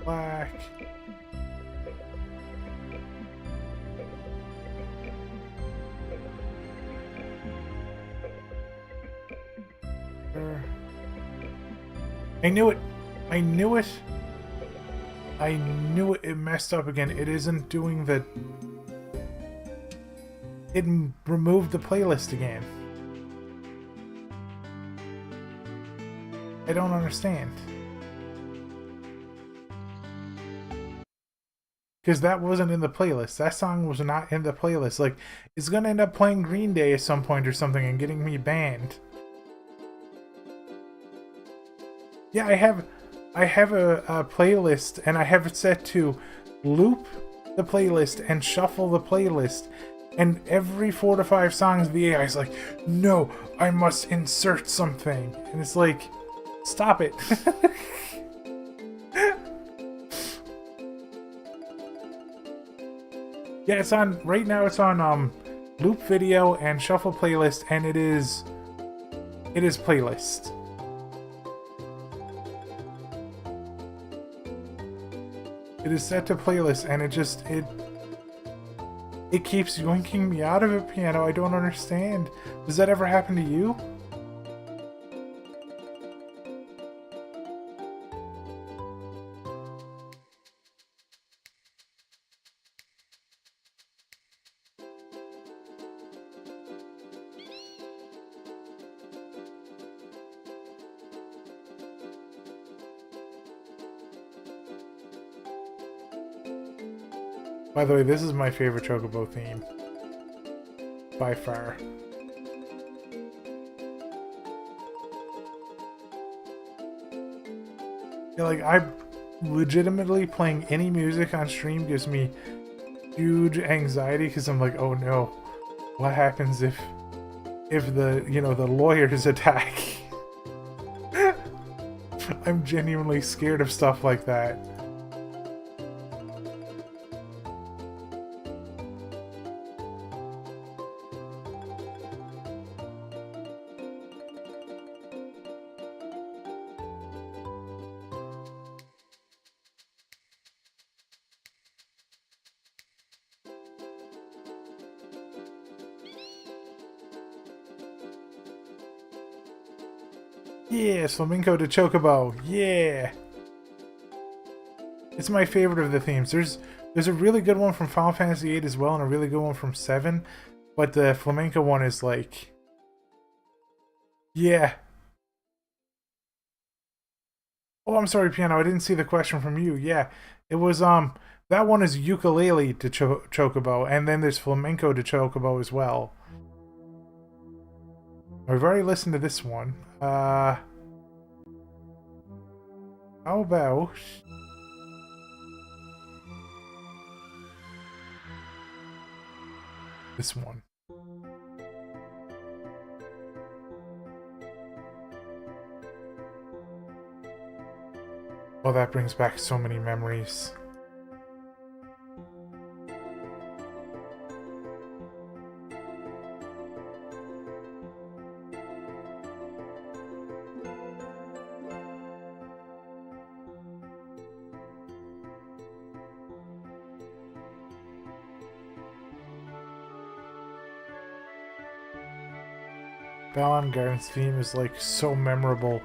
black. I knew it! I knew it! I knew it! It messed up again. It isn't doing the... It removed the playlist again. I don't understand. Because that wasn't in the playlist. That song was not in the playlist. Like, it's gonna end up playing Green Day at some point or something and getting me banned. Yeah, I have a playlist, and I have it set to loop the playlist and shuffle the playlist, And every 4 to 5 songs, the AI is like, no, I must insert something. And it's like, stop it. Yeah, it's on, right now it's on loop video and shuffle playlist, and it is playlist. It is set to playlist, and it keeps yoinking me out of it, Piano. I don't understand. Does that ever happen to you? By the way, this is my favorite Chocobo theme. By far. Yeah, like, legitimately playing any music on stream gives me huge anxiety because I'm like, oh no, what happens if the, you know, the lawyers attack? I'm genuinely scared of stuff like that. Yeah, Flamenco to Chocobo. Yeah. It's my favorite of the themes. There's a really good one from Final Fantasy VIII as well, and a really good one from 7. But the Flamenco one is like... Yeah. Oh, I'm sorry, Piano. I didn't see the question from you. Yeah. It was, that one is Ukulele to Chocobo, and then there's Flamenco to Chocobo as well. We've already listened to this one. How about... this one? Oh, that brings back so many memories. Balan Garden's theme is like so memorable.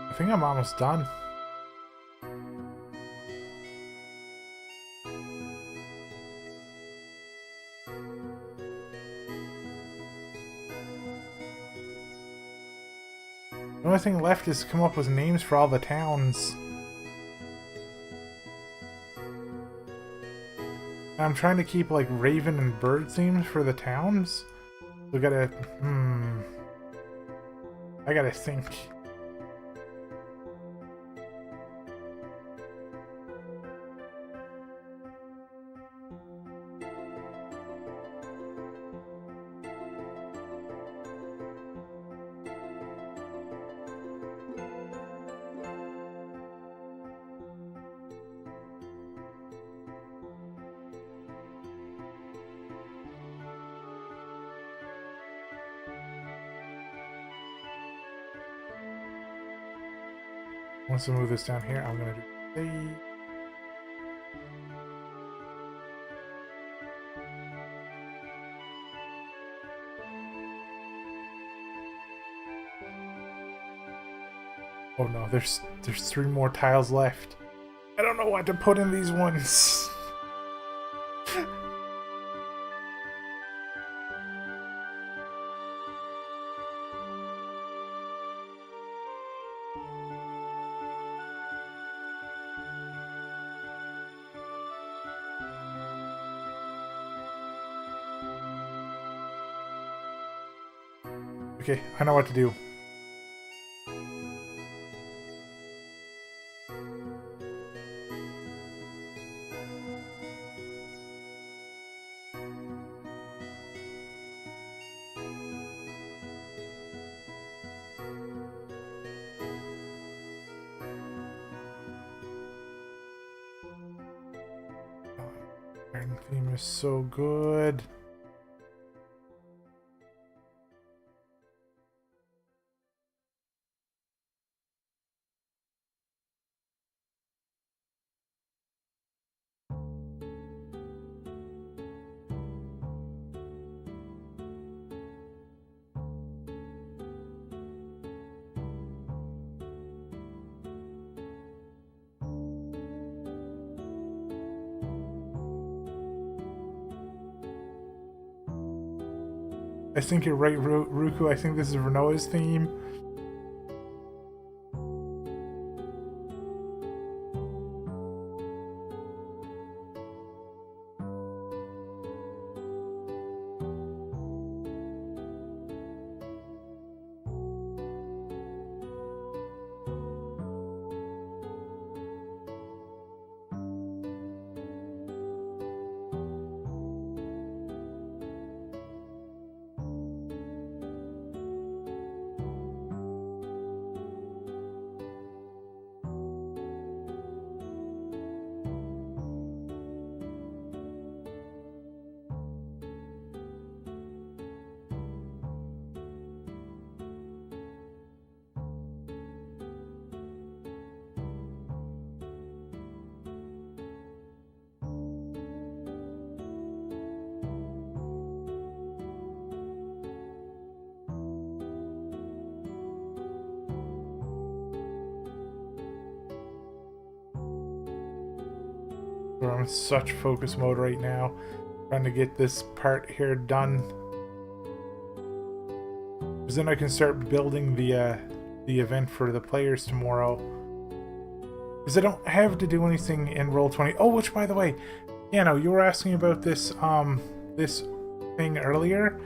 I think I'm almost done. The only thing left is to come up with names for all the towns. I'm trying to keep like raven and bird themes for the towns. We gotta, I gotta think. Once I move this down here, I'm gonna do A. Oh no, there's 3 more tiles left. I don't know what to put in these ones. Okay, I know what to do. Iron theme is so good. I think you're right, Ruku. I think this is Renoa's theme. I'm in such focus mode right now, trying to get this part here done. Because then I can start building the event for the players tomorrow. Because I don't have to do anything in Roll20. Oh, which by the way, Piano, you were asking about this this thing earlier.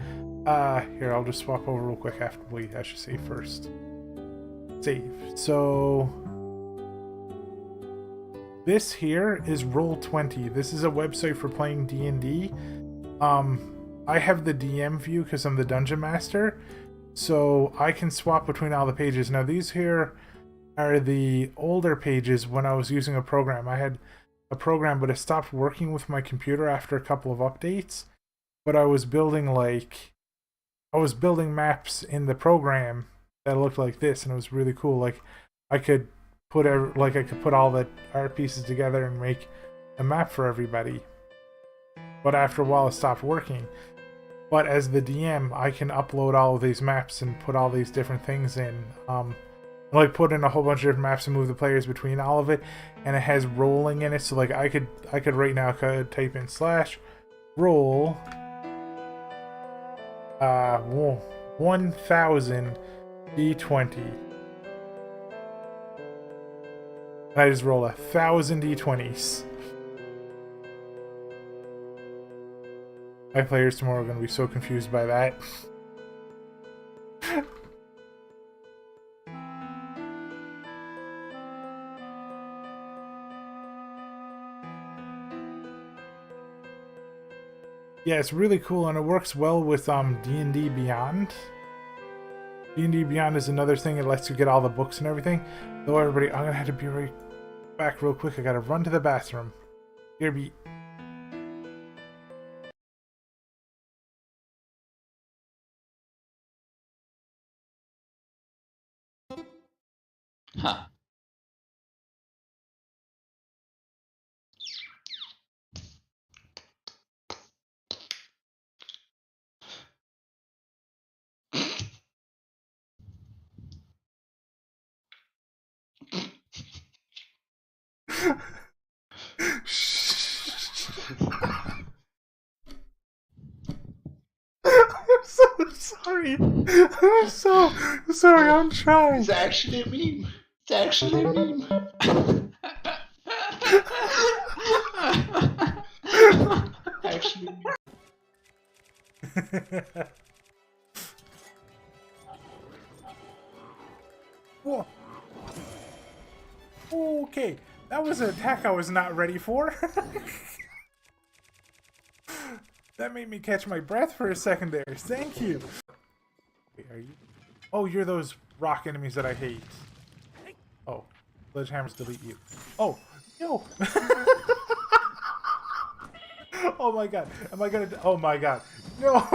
Here, I'll just swap over real quick after I should save first. Save. So this here is Roll20. This is a website for playing D&D. I have the DM view because I'm the Dungeon Master, so I can swap between all the pages. Now these here are the older pages when I was using a program. I had a program, but it stopped working with my computer after a couple of updates. But I was building maps in the program that looked like this, and it was really cool. Like I could put all the art pieces together and make a map for everybody. But after a while it stopped working. But as the DM, I can upload all of these maps and put all these different things in. Like put in a whole bunch of different maps and move the players between all of it, and it has rolling in it. So like I could right now type in /roll 1000 d20. And I just roll 1,000 d20s. My players tomorrow are going to be so confused by that. Yeah, it's really cool, and it works well with D&D Beyond. D&D Beyond is another thing. It lets you get all the books and everything. Though, everybody, I'm going to have to be right back real quick. I got to run to the bathroom. Here be. Huh. I'm so sorry. I'm so sorry. I'm trying. It's actually a meme. It's actually a meme. Actually, a meme. Whoa. Okay, that was an attack I was not ready for. That made me catch my breath for a second there. Thank you. Wait, are you? Oh, you're those rock enemies that I hate. Oh, sledgehammers delete you. Oh, no. Oh my god. Am I gonna? Oh my god. No.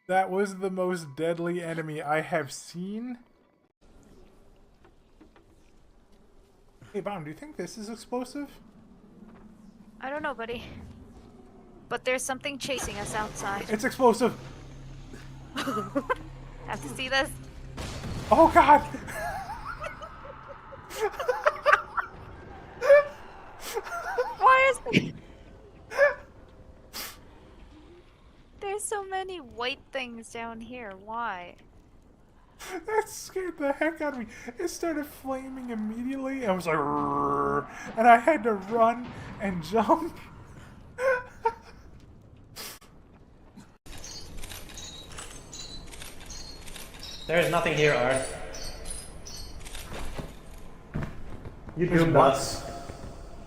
That was the most deadly enemy I have seen. Hey, Bomb, do you think this is explosive? I don't know, buddy. But there's something chasing us outside. It's explosive. Have to see this. Oh god. Why is there... There's so many white things down here. Why? That scared the heck out of me. It started flaming immediately. I was like, "Rrrr," and I had to run and jump. There is nothing here, Arth. You doomed us.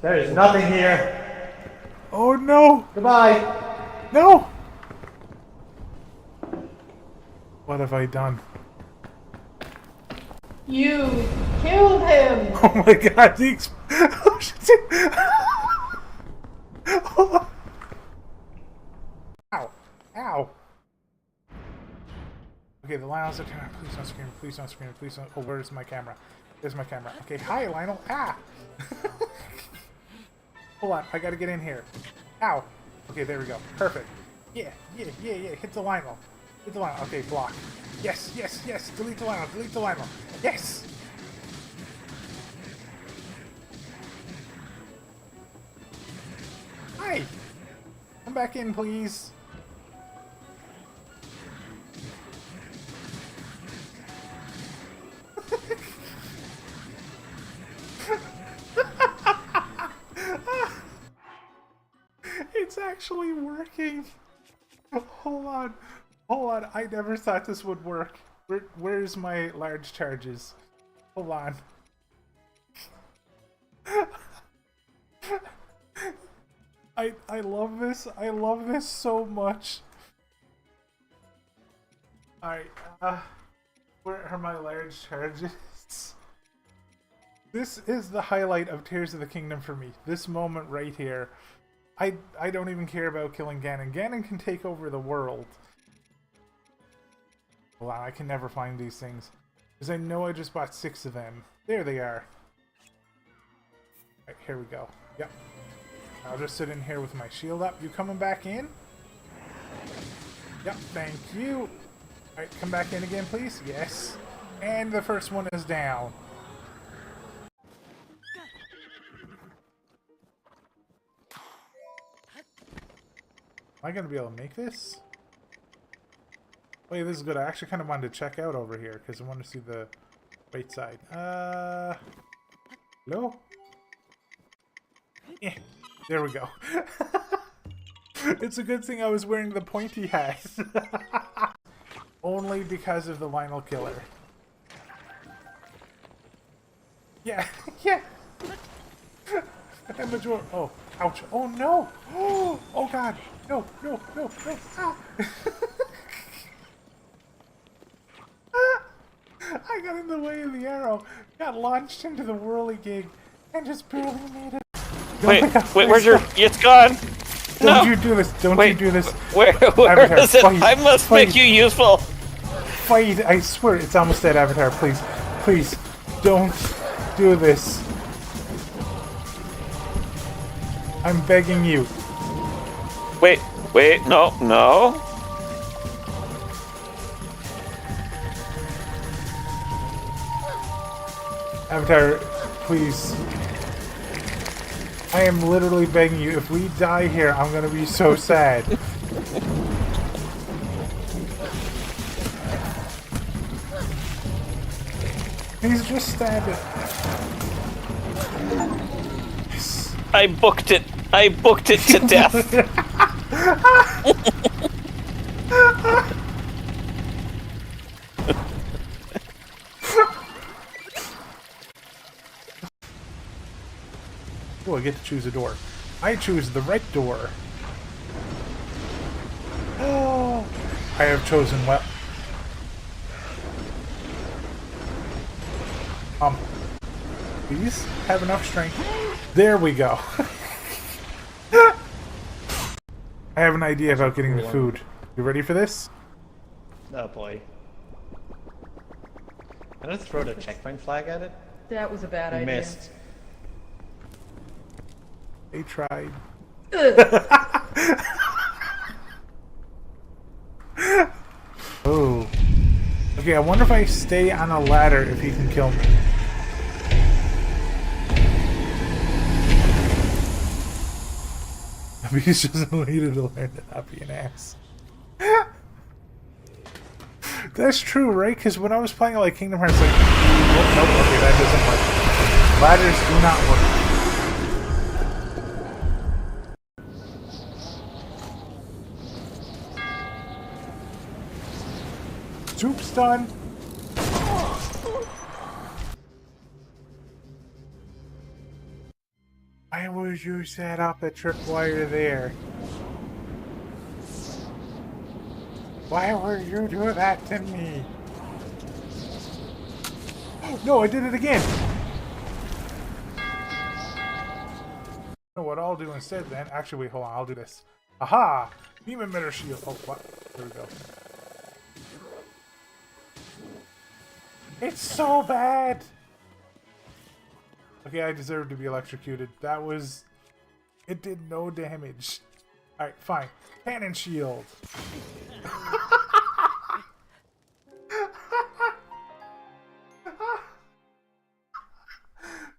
There is nothing here. Oh no! Goodbye. No! What have I done? You killed him! Oh my god, oh shit! Oh. Ow! Ow! Okay, the Lionel's are turning. Please don't scream, please don't scream, please don't. Oh, where's my camera? There's my camera. Okay, hi, Lionel. Ah! Hold on, I gotta get in here. Ow! Okay, there we go. Perfect. Yeah. Hit the Lionel. Hit the Lionel. Okay, block. Yes. Delete the Lionel. Delete the Lionel. Yes! Hi! Come back in, please. It's actually working. Hold on. I never thought this would work. Where's my large charges? Hold on. I love this. I love this so much. Alright, where are my large charges? This is the highlight of Tears of the Kingdom for me. This moment right here. I don't even care about killing Ganon. Ganon can take over the world. Hold on, I can never find these things. Because I know I just bought 6 of them. There they are. Alright, here we go. Yep. I'll just sit in here with my shield up. You coming back in? Yep, thank you. Alright, come back in again, please. Yes. And the first one is down. Am I going to be able to make this? Wait, this is good. I actually kind of wanted to check out over here because I want to see the right side. Hello? Yeah, there we go. It's a good thing I was wearing the pointy hat. Only because of the Lionel Killer. Yeah, yeah. And the door. Oh, ouch. Oh no. Oh god. No. Ah. I got in the way of the arrow, got launched into the whirligig, and just barely made it. Wait, where's your... It's gone! Don't you do this, don't you do this. Where Avatar, is it? fight, I must fight. make you useful! Fight, I swear, it's almost dead, Avatar, please. Please, don't do this. I'm begging you. Wait, no. Avatar, please. I am literally begging you. If we die here, I'm gonna be so sad. He's just stabbing. Yes. I booked it. I booked it to death. Oh, I get to choose a door. I choose the right door. Oh, I have chosen well. Please have enough strength. There we go. I have an idea about getting the food. You ready for this? Oh boy. Can I throw the checkpoint flag at it? That was a bad idea. Missed. They tried. Oh. Okay, I wonder if I stay on a ladder if he can kill me. He's just needed to learn to not be an ass. That's true, right? Because when I was playing like Kingdom Hearts, like, oh, nope, okay, that doesn't work. Ladders do not work. Soup's done. Why would you set up a tripwire there? Why would you do that to me? No, I did it again! You know what I'll do instead then? Actually, wait, hold on, I'll do this. Aha! Beam emitter shield. Oh, what? There we go. It's so bad! Okay, I deserve to be electrocuted. That was... It did no damage. Alright, fine. Cannon shield.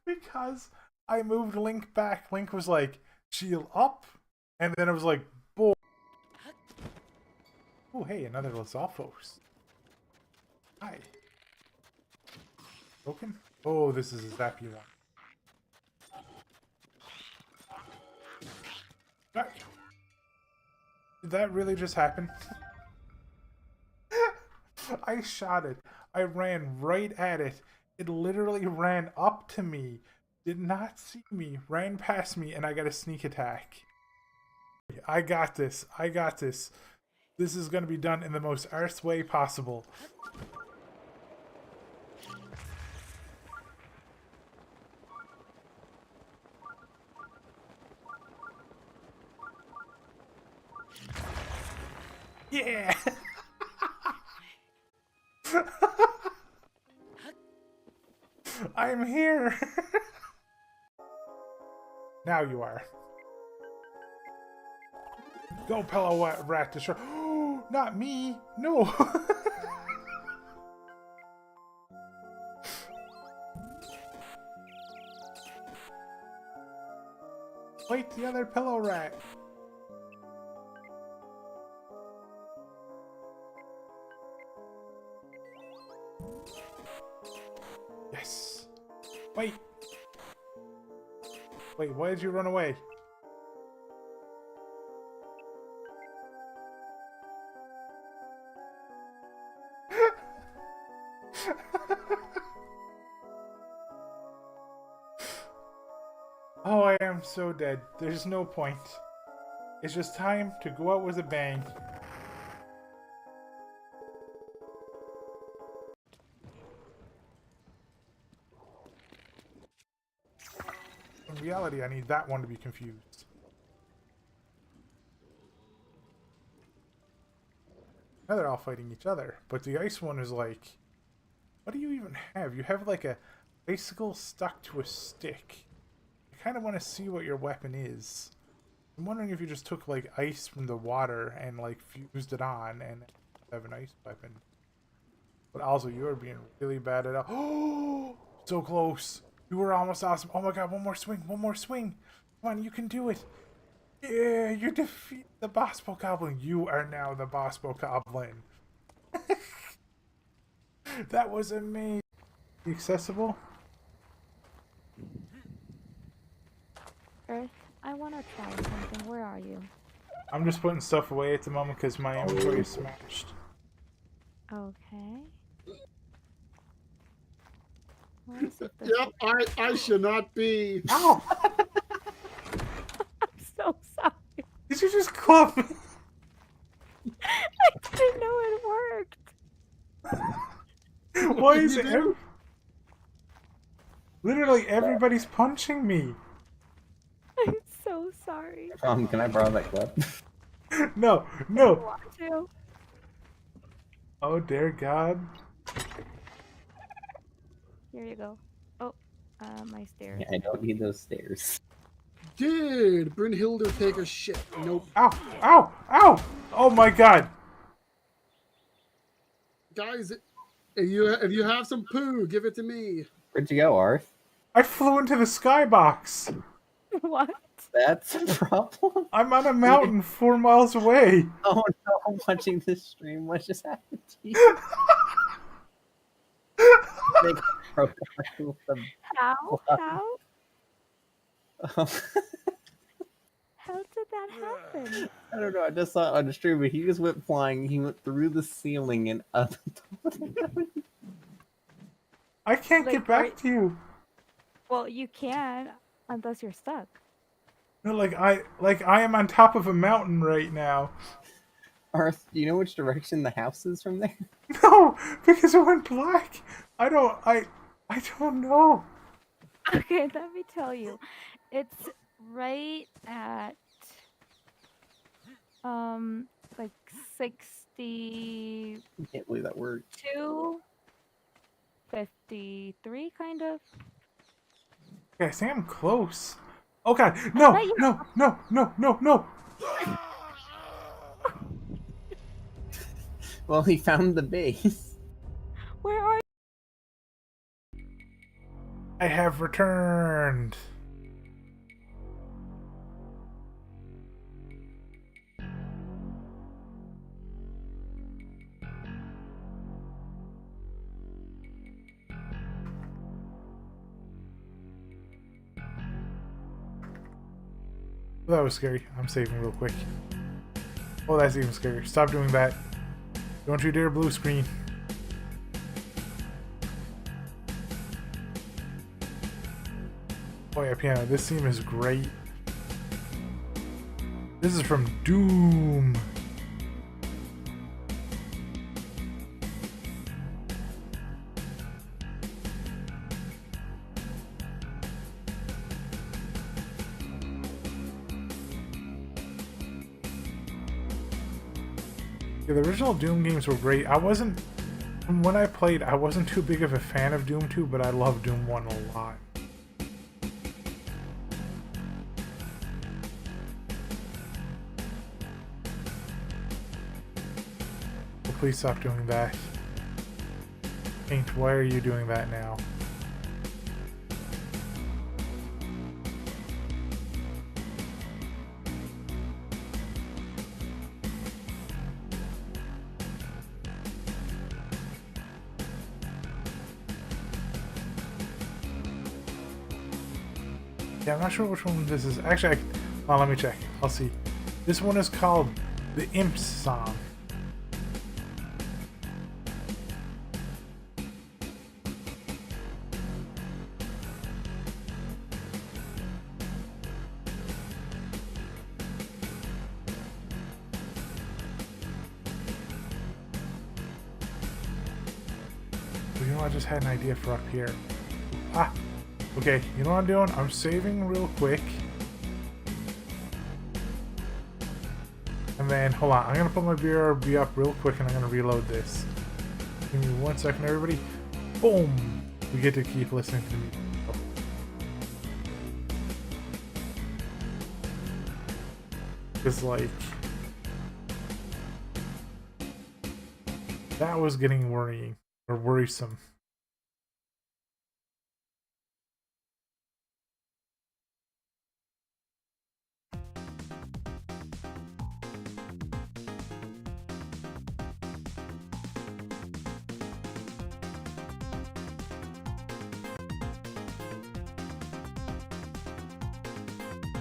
Because I moved Link back. Link was like, shield up. And then it was like, boom. Oh, hey, another Lizalfos. Hi. Broken? Oh, this is a zappy one. Did that really just happen? I shot it. I ran right at it. It literally ran up to me. Did not see me. Ran past me and I got a sneak attack. I got this. I got this. This is going to be done in the most arse way possible. Yeah! I'm here! Now you are. Go, Pillow Rat, destroy. Not me! No! Fight the other Pillow Rat! Yes! Wait! Wait, why did you run away? Oh, I am so dead. There's no point. It's just time to go out with a bang. In reality, I need that one to be confused. Now they're all fighting each other, but the ice one is like, what do you even have? You have like a bicycle stuck to a stick. I kind of want to see what your weapon is. I'm wondering if you just took like ice from the water and like fused it on and have an ice weapon. But also, you're being really bad at... Oh! So close. You were almost awesome. Oh my god, one more swing, one more swing. Come on, you can do it. Yeah, you defeat the boss bokoblin. You are now the boss bokoblin. That was amazing. Accessible? Earth, I want to try something. Where are you? I'm just putting stuff away at the moment because my inventory is smashed. Okay. Let me see if this Yep, I should not be. Ow! I'm so sorry. Did you just club me? I didn't know it worked. Why is it? Literally everybody's punching me. I'm so sorry. Can I borrow that club? No, I no. want to. Oh dear God. Here you go. Oh, my stairs. Yeah, I don't need those stairs. Did Brynhilde take a shit? Nope. Ow! Ow! Ow! Oh my God. Guys, if you have some poo, give it to me. Where'd you go, Arth? I flew into the skybox. What? That's a problem. I'm on a mountain 4 miles away. Oh no, I'm watching this stream. What just happened to you? They broke through the How? block. How? Oh, How did that happen? I don't know. I just saw it on the stream, but he just went flying. He went through the ceiling and up. I can't Like, get back to you. Well, you can, unless you're stuck. No, like I am on top of a mountain right now. Arth, do you know which direction the house is from there? No, because it went black. I don't know. Okay, let me tell you. It's right at like 62, I can't believe that word. 53 kind of. Okay, I think I'm close. Oh God, no, bet you- no, no, no, no, no. Well, he found the base. Where are you? I have returned. That was scary. I'm saving real quick. Oh, that's even scarier. Stop doing that. Don't you dare blue screen. Oh yeah, piano. This theme is great. This is from Doom. Yeah, the original Doom games were great. When I played, I wasn't too big of a fan of Doom 2, but I love Doom 1 a lot. Oh, please stop doing that. Paint, why are you doing that now? Yeah, I'm not sure which one this is. Actually, let me check. I'll see. This one is called The Imp's Song. You know, I just had an idea for up here. Ah! Okay, you know what I'm doing? I'm saving real quick. And then, hold on, I'm gonna put my BRB up real quick and I'm gonna reload this. Give me 1 second, everybody. Boom! We get to keep listening to me. Oh. It's like... that was getting worrying. Or worrisome.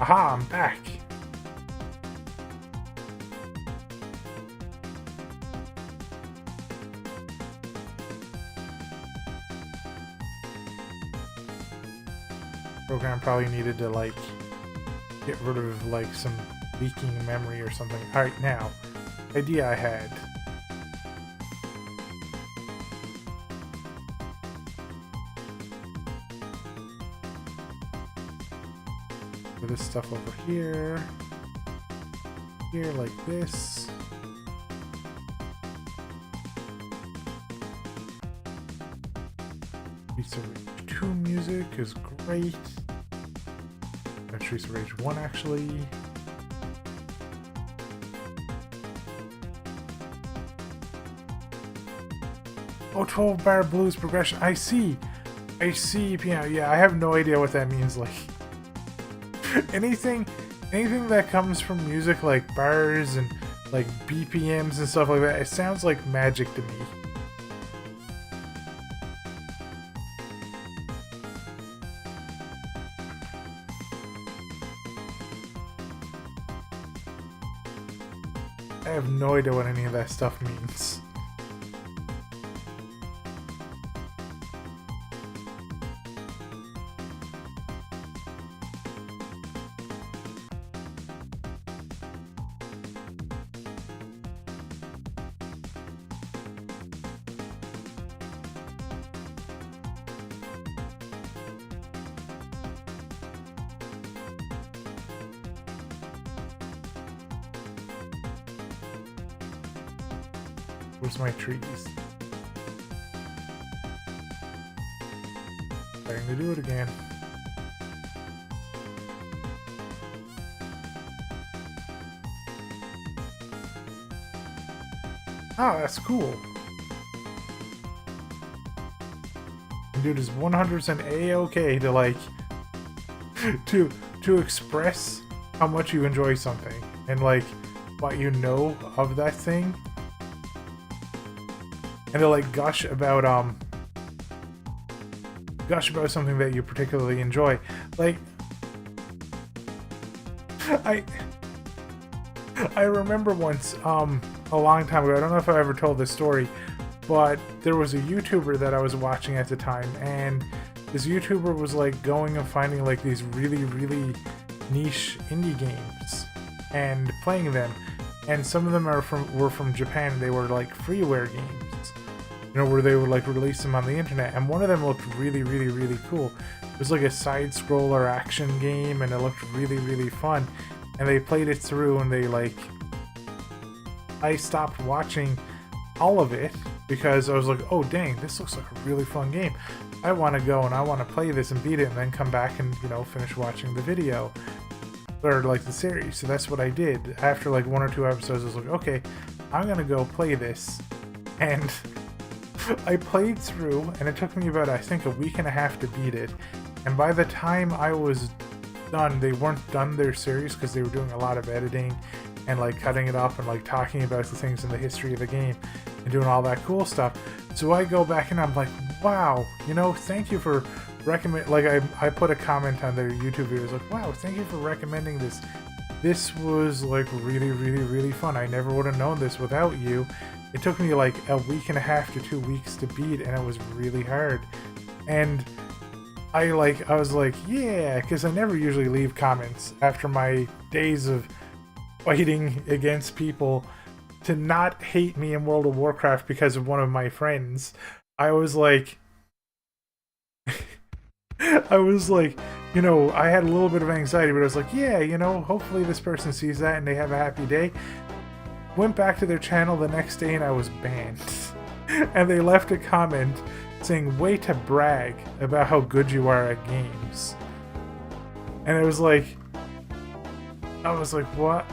Aha, I'm back. Program probably needed to like get rid of like some leaking memory or something. Alright, now, idea I had. Put this stuff over here. Here like this. Streets of Rage 2 music is great. Streets of Rage 1 actually. Oh, 12-bar blues progression. I see. Piano. Yeah, I have no idea what that means. Like anything that comes from music, like bars and like BPMs and stuff like that, it sounds like magic to me. I have no idea what any of that stuff means. Where's my trees? Starting to do it again. Oh, that's cool. Dude, is 100% A-okay to like to express how much you enjoy something and like what you know of that thing. And to like gush about something that you particularly enjoy. Like I remember once a long time ago, I don't know if I ever told this story, but there was a YouTuber that I was watching at the time, and this YouTuber was like going and finding like these really, really niche indie games and playing them. And some of them were from Japan. They were like freeware games, you know, where they would like release them on the internet. And one of them looked really, really, really cool. It was like a side-scroller action game, and it looked really, really fun. And they played it through, and they like, I stopped watching all of it because I was like, oh dang, this looks like a really fun game. I want to go and I want to play this and beat it, and then come back and, you know, finish watching the video or like the series. So that's what I did. After like 1 or 2 episodes, I was like, okay, I'm gonna go play this. And I played through, and it took me about, I think, a week and a half to beat it. And by the time I was done, they weren't done their series because they were doing a lot of editing and like cutting it up and like talking about the things in the history of the game and doing all that cool stuff. So I go back and I'm like, wow, you know, thank you for recommend. Like I put a comment on their YouTube videos like, wow, thank you for recommending this. This was like really, really, really fun. I never would have known this without you. It took me like a week and a half to 2 weeks to beat, and it was really hard. And I was like, yeah, because I never usually leave comments after my days of fighting against people to not hate me in World of Warcraft because of one of my friends. I was like, you know, I had a little bit of anxiety, but I was like, yeah, you know, hopefully this person sees that and they have a happy day. Went back to their channel the next day and I was banned. And they left a comment saying, way to brag about how good you are at games. And it was like, I was like, what?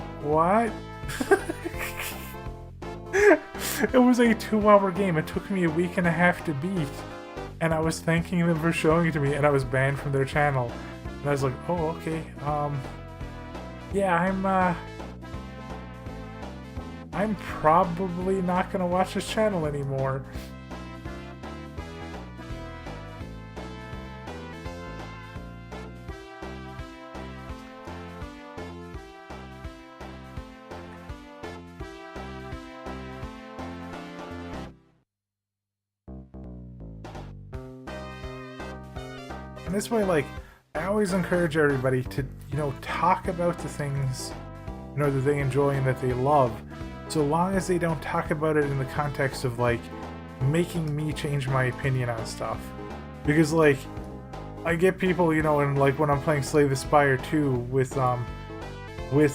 It was a 2-hour game. It took me a week and a half to beat. And I was thanking them for showing it to me, and I was banned from their channel. And I was like, oh, okay. Yeah, I'm probably not gonna watch this channel anymore. And this way, like, I always encourage everybody to, you know, talk about the things, you know, that they enjoy and that they love, so long as they don't talk about it in the context of, like, making me change my opinion on stuff. Because, like, I get people, you know, and, like, when I'm playing Slay the Spire 2 with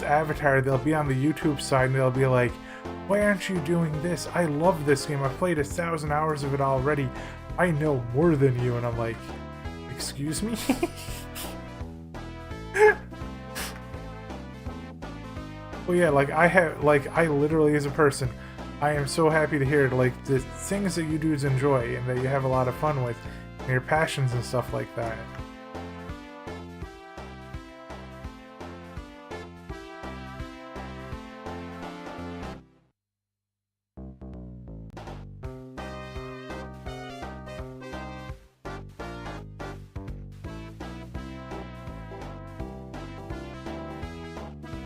Avatar, they'll be on the YouTube side and they'll be like, why aren't you doing this? I love this game. I've played 1,000 hours of it already. I know more than you. And I'm like, excuse me? Well, yeah, like, I literally, as a person, I am so happy to hear, like, the things that you dudes enjoy and that you have a lot of fun with, and your passions and stuff like that.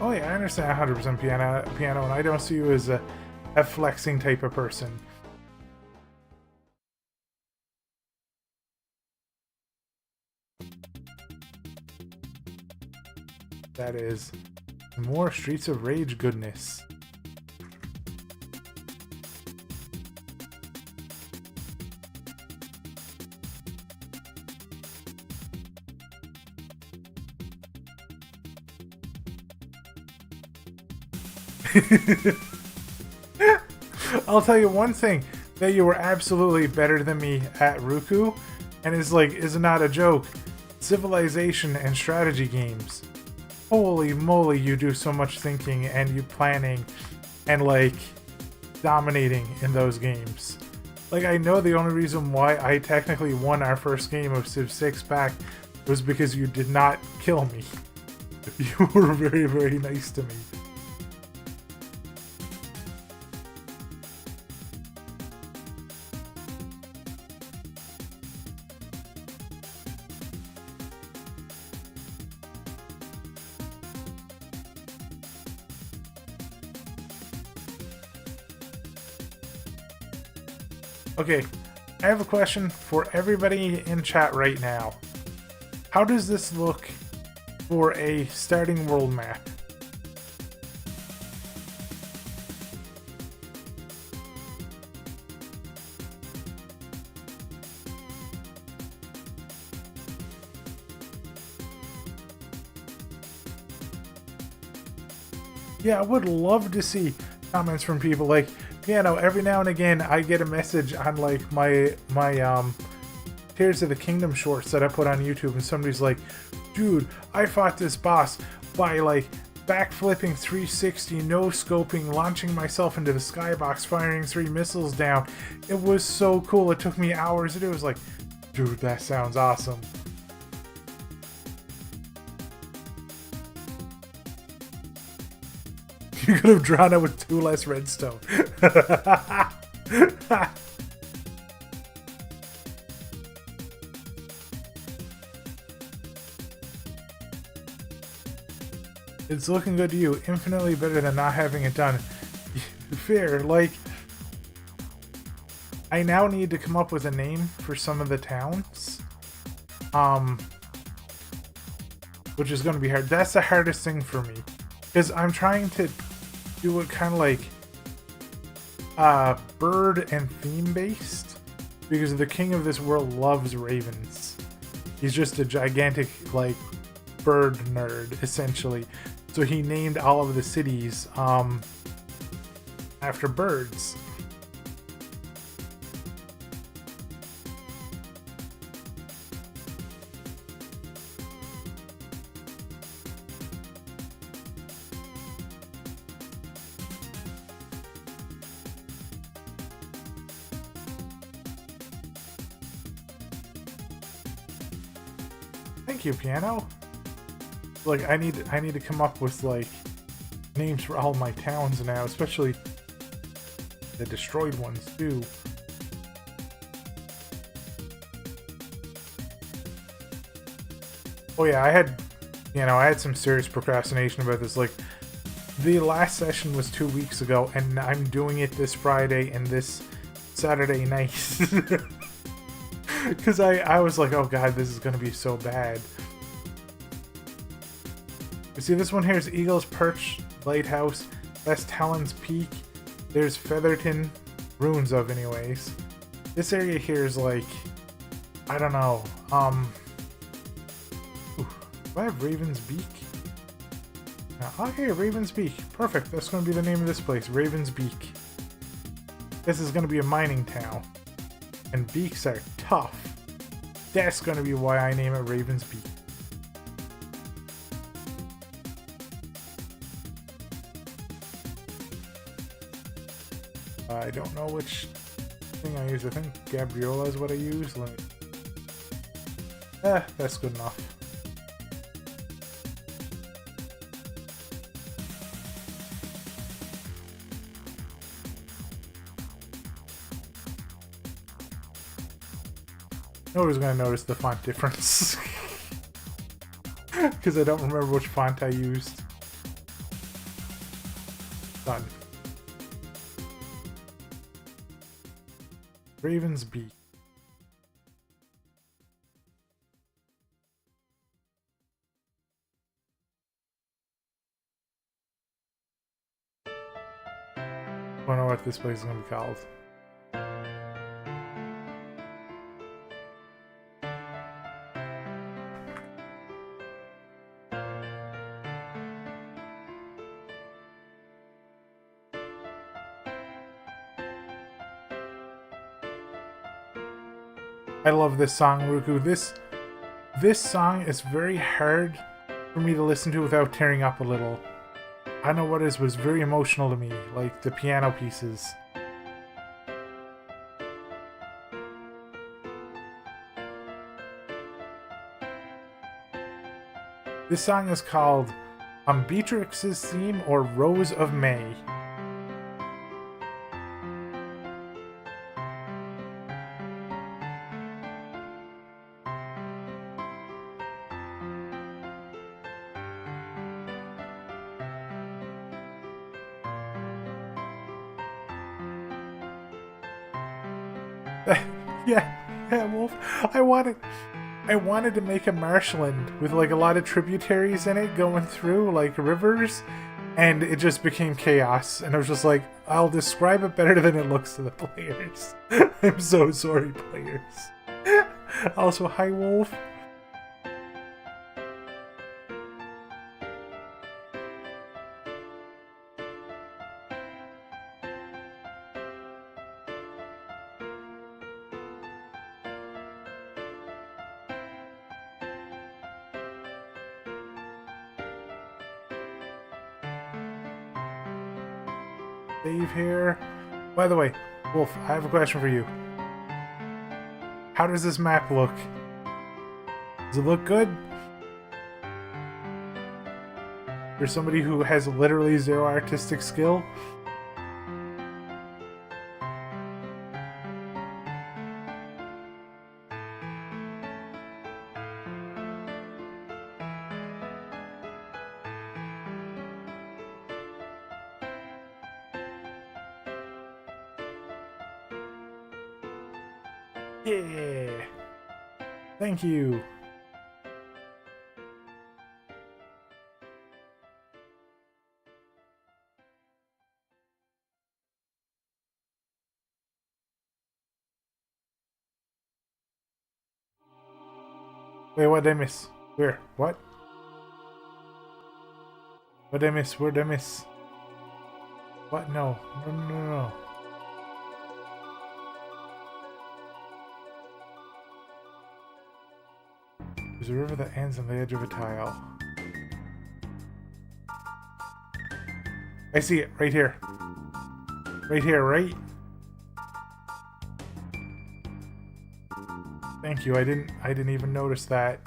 Oh yeah, I understand 100% piano, and I don't see you as a flexing type of person. That is more Streets of Rage goodness. I'll tell you one thing, that you were absolutely better than me at Ruku, and is not a joke. Civilization and strategy games. Holy moly, you do so much thinking and you planning and, like, dominating in those games. Like, I know the only reason why I technically won our first game of Civ 6 back was because you did not kill me. You were very, very nice to me. Okay, I have a question for everybody in chat right now. How does this look for a starting world map? Yeah, I would love to see comments from people. Like, Piano, every now and again I get a message on, like, my Tears of the Kingdom shorts that I put on YouTube, and somebody's like, dude, I fought this boss by, like, backflipping 360, no-scoping, launching myself into the skybox, firing 3 missiles down. It was so cool. It took me hours, and it was like, dude, that sounds awesome. You could have drawn it with 2 less redstone. It's looking good to you. Infinitely better than not having it done. Fair. Like, I now need to come up with a name for some of the towns. Which is going to be hard. That's the hardest thing for me. Because I'm trying to do it kind of like bird and theme based, because the king of this world loves ravens. He's just a gigantic, like, bird nerd, essentially. So he named all of the cities after birds. Thank you, Piano. Like, I need to come up with, like, names for all my towns now, especially the destroyed ones too. Oh yeah, I had some serious procrastination about this. Like, the last session was 2 weeks ago, and I'm doing it this Friday and this Saturday night. Because I was like, oh god, this is gonna be so bad. You see, this one here is Eagle's Perch Lighthouse. That's Talon's Peak. There's Featherton, ruins of anyways. This area here is like, I don't know. Ooh, do I have Raven's Beak? Okay, Raven's Beak. Perfect. That's going to be the name of this place, Raven's Beak. This is going to be a mining town. And beaks are tough. That's going to be why I name it Raven's Beak. I don't know which thing I use. I think Gabriola is what I use. That's good enough. Nobody's gonna notice the font difference. Because I don't remember which font I used. Done. Raven's Beak. I don't know what this place is gonna be called. I love this song, Ruku. This song is very hard for me to listen to without tearing up a little. I don't know what it is, but it's very emotional to me, like the piano pieces. This song is called Beatrix's Theme or Rose of May. Yeah, Wolf. I wanted to make a marshland with like a lot of tributaries in it going through like rivers, and it just became chaos. And I was just like, I'll describe it better than it looks to the players. I'm so sorry, players. Also, hi, Wolf. Save here. By the way, Wolf, I have a question for you. How does this map look? Does it look good? For somebody who has literally zero artistic skill? Yeah. Thank you. Wait, what did I miss? Where? What? What did I miss? Where did I miss? What? No. No. There's a river that ends on the edge of a tile. I see it right here. Right here, right? Thank you. I didn't even notice that.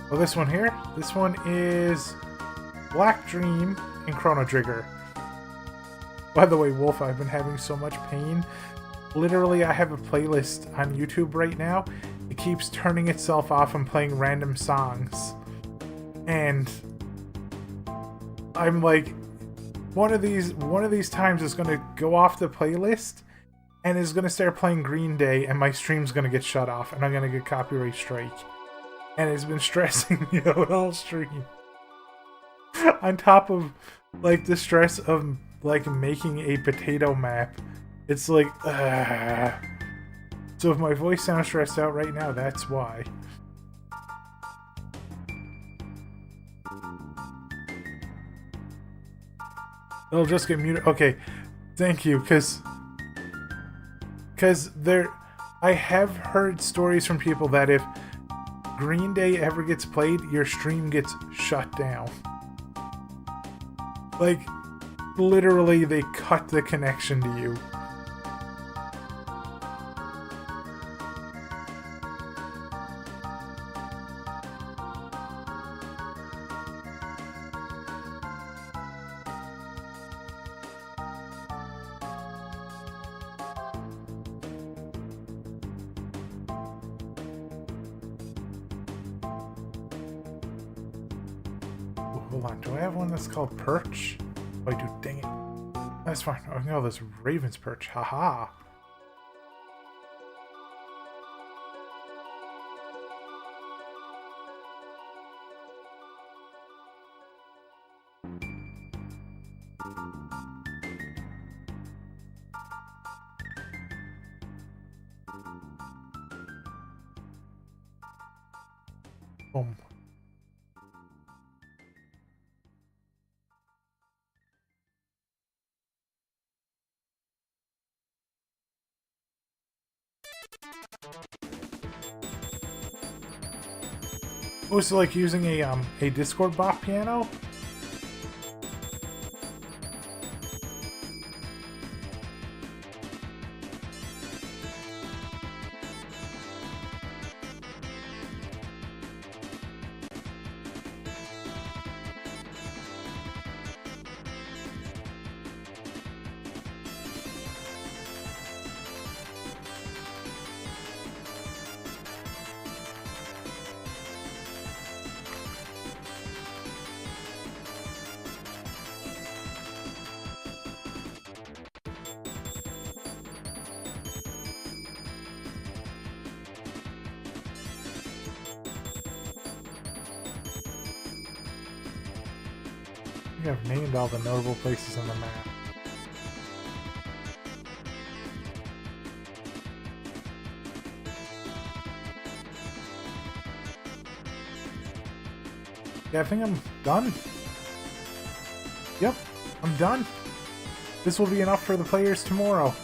Well, this one here. This one is Black Dream, and Chrono Trigger. By the way, Wolf, I've been having so much pain. Literally, I have a playlist on YouTube right now. It keeps turning itself off and playing random songs. And I'm like, one of these times it's gonna go off the playlist and it's gonna start playing Green Day and my stream's gonna get shut off and I'm gonna get copyright strike. And it's been stressing me out all stream. On top of like the stress of like making a potato map. It's like, So if my voice sounds stressed out right now, that's why. It'll just get muted. Okay, thank you, because I have heard stories from people that if Green Day ever gets played, your stream gets shut down. Like, literally, they cut the connection to you. Hold on, do I have one that's called Perch? Oh, I do, dang it. That's fine. Oh no, there's Raven's Perch. Haha. Boom. Oh, so like using a Discord bot piano? I think I've named all the notable places on the map. Yeah, I think I'm done. Yep, I'm done. This will be enough for the players tomorrow.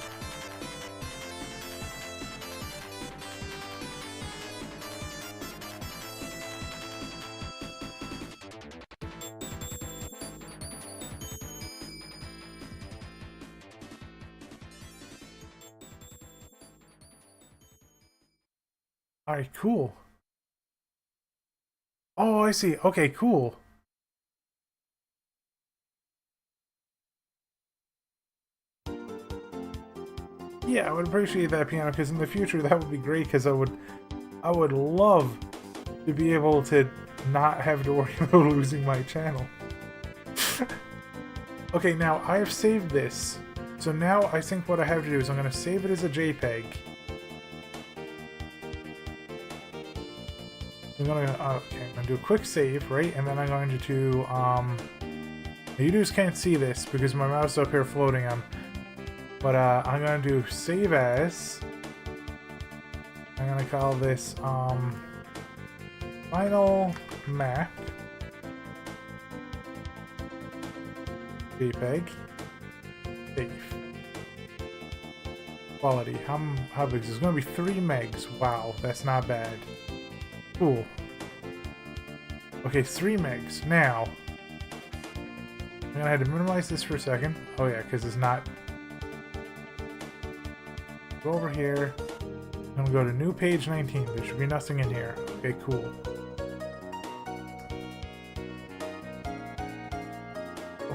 Alright, cool. Oh, I see. Okay, cool. Yeah, I would appreciate that piano, because in the future that would be great, because I would love to be able to not have to worry about losing my channel. Okay, now I have saved this. So now I think what I have to do is I'm going to save it as a JPEG. I'm gonna do a quick save, right? And then I'm going to do, you just can't see this because my mouse is up here floating on. But I'm gonna do save as. I'm gonna call this final map JPEG save. Quality. How big is this? It's gonna be 3 megs. Wow, that's not bad. Cool. Okay, 3 megs. Now, I'm gonna have to minimize this for a second. Oh yeah, because it's not. Go over here. I'm gonna go to new page 19. There should be nothing in here. Okay, cool.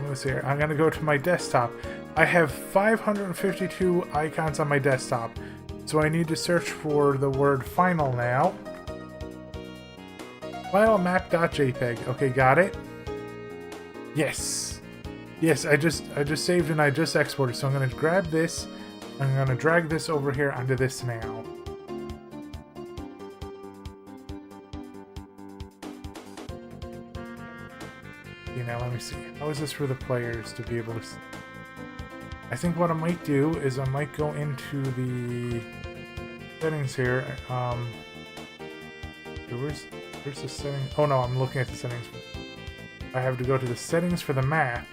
let me see here. I'm gonna go to my desktop. I have 552 icons on my desktop, so I need to search for the word final now. File map.jpg. Okay, got it. Yes. Yes, I just saved and I just exported. So I'm gonna grab this. I'm gonna drag this over here onto this now. Okay, now let me see. How is this for the players to be able to... I think what I might do is I might go into the settings here. Where's the setting? Oh no, I'm looking at the settings. I have to go to the settings for the map.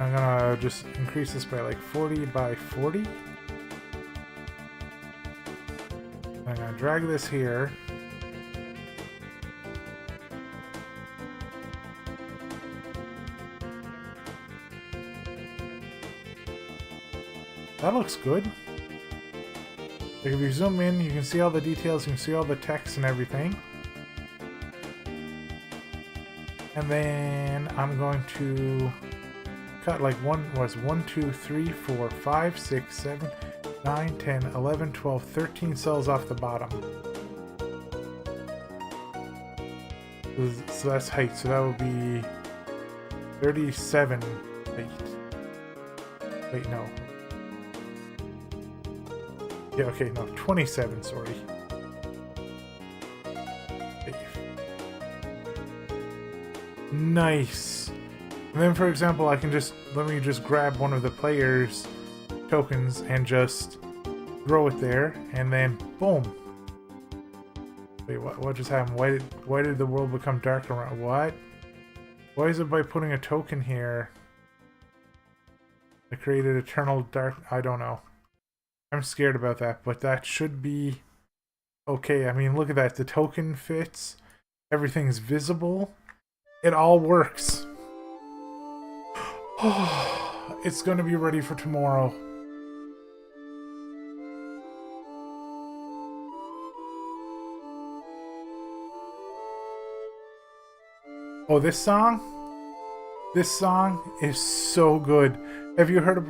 I'm gonna just increase this by like 40 by 40. I'm gonna drag this here. That looks good. Like if you zoom in, you can see all the details, you can see all the text and everything. And then I'm going to cut like 1, 2, 3, 4, 5, 6, 7, 9, 10, 11, 12, 13 cells off the bottom. So that's height, so that would be 37 height. Wait, no. Yeah, okay, no, 27, sorry. Nice. And then, for example, I can let me just grab one of the players' tokens and just throw it there, and then boom. Wait, what just happened? Why did the world become dark around? What? Why is it by putting a token here? I created eternal dark. I don't know. I'm scared about that, but that should be okay. I mean, look at that. The token fits. Everything's visible. It all works. It's going to be ready for tomorrow. Oh, this song? This song is so good. Have you heard of...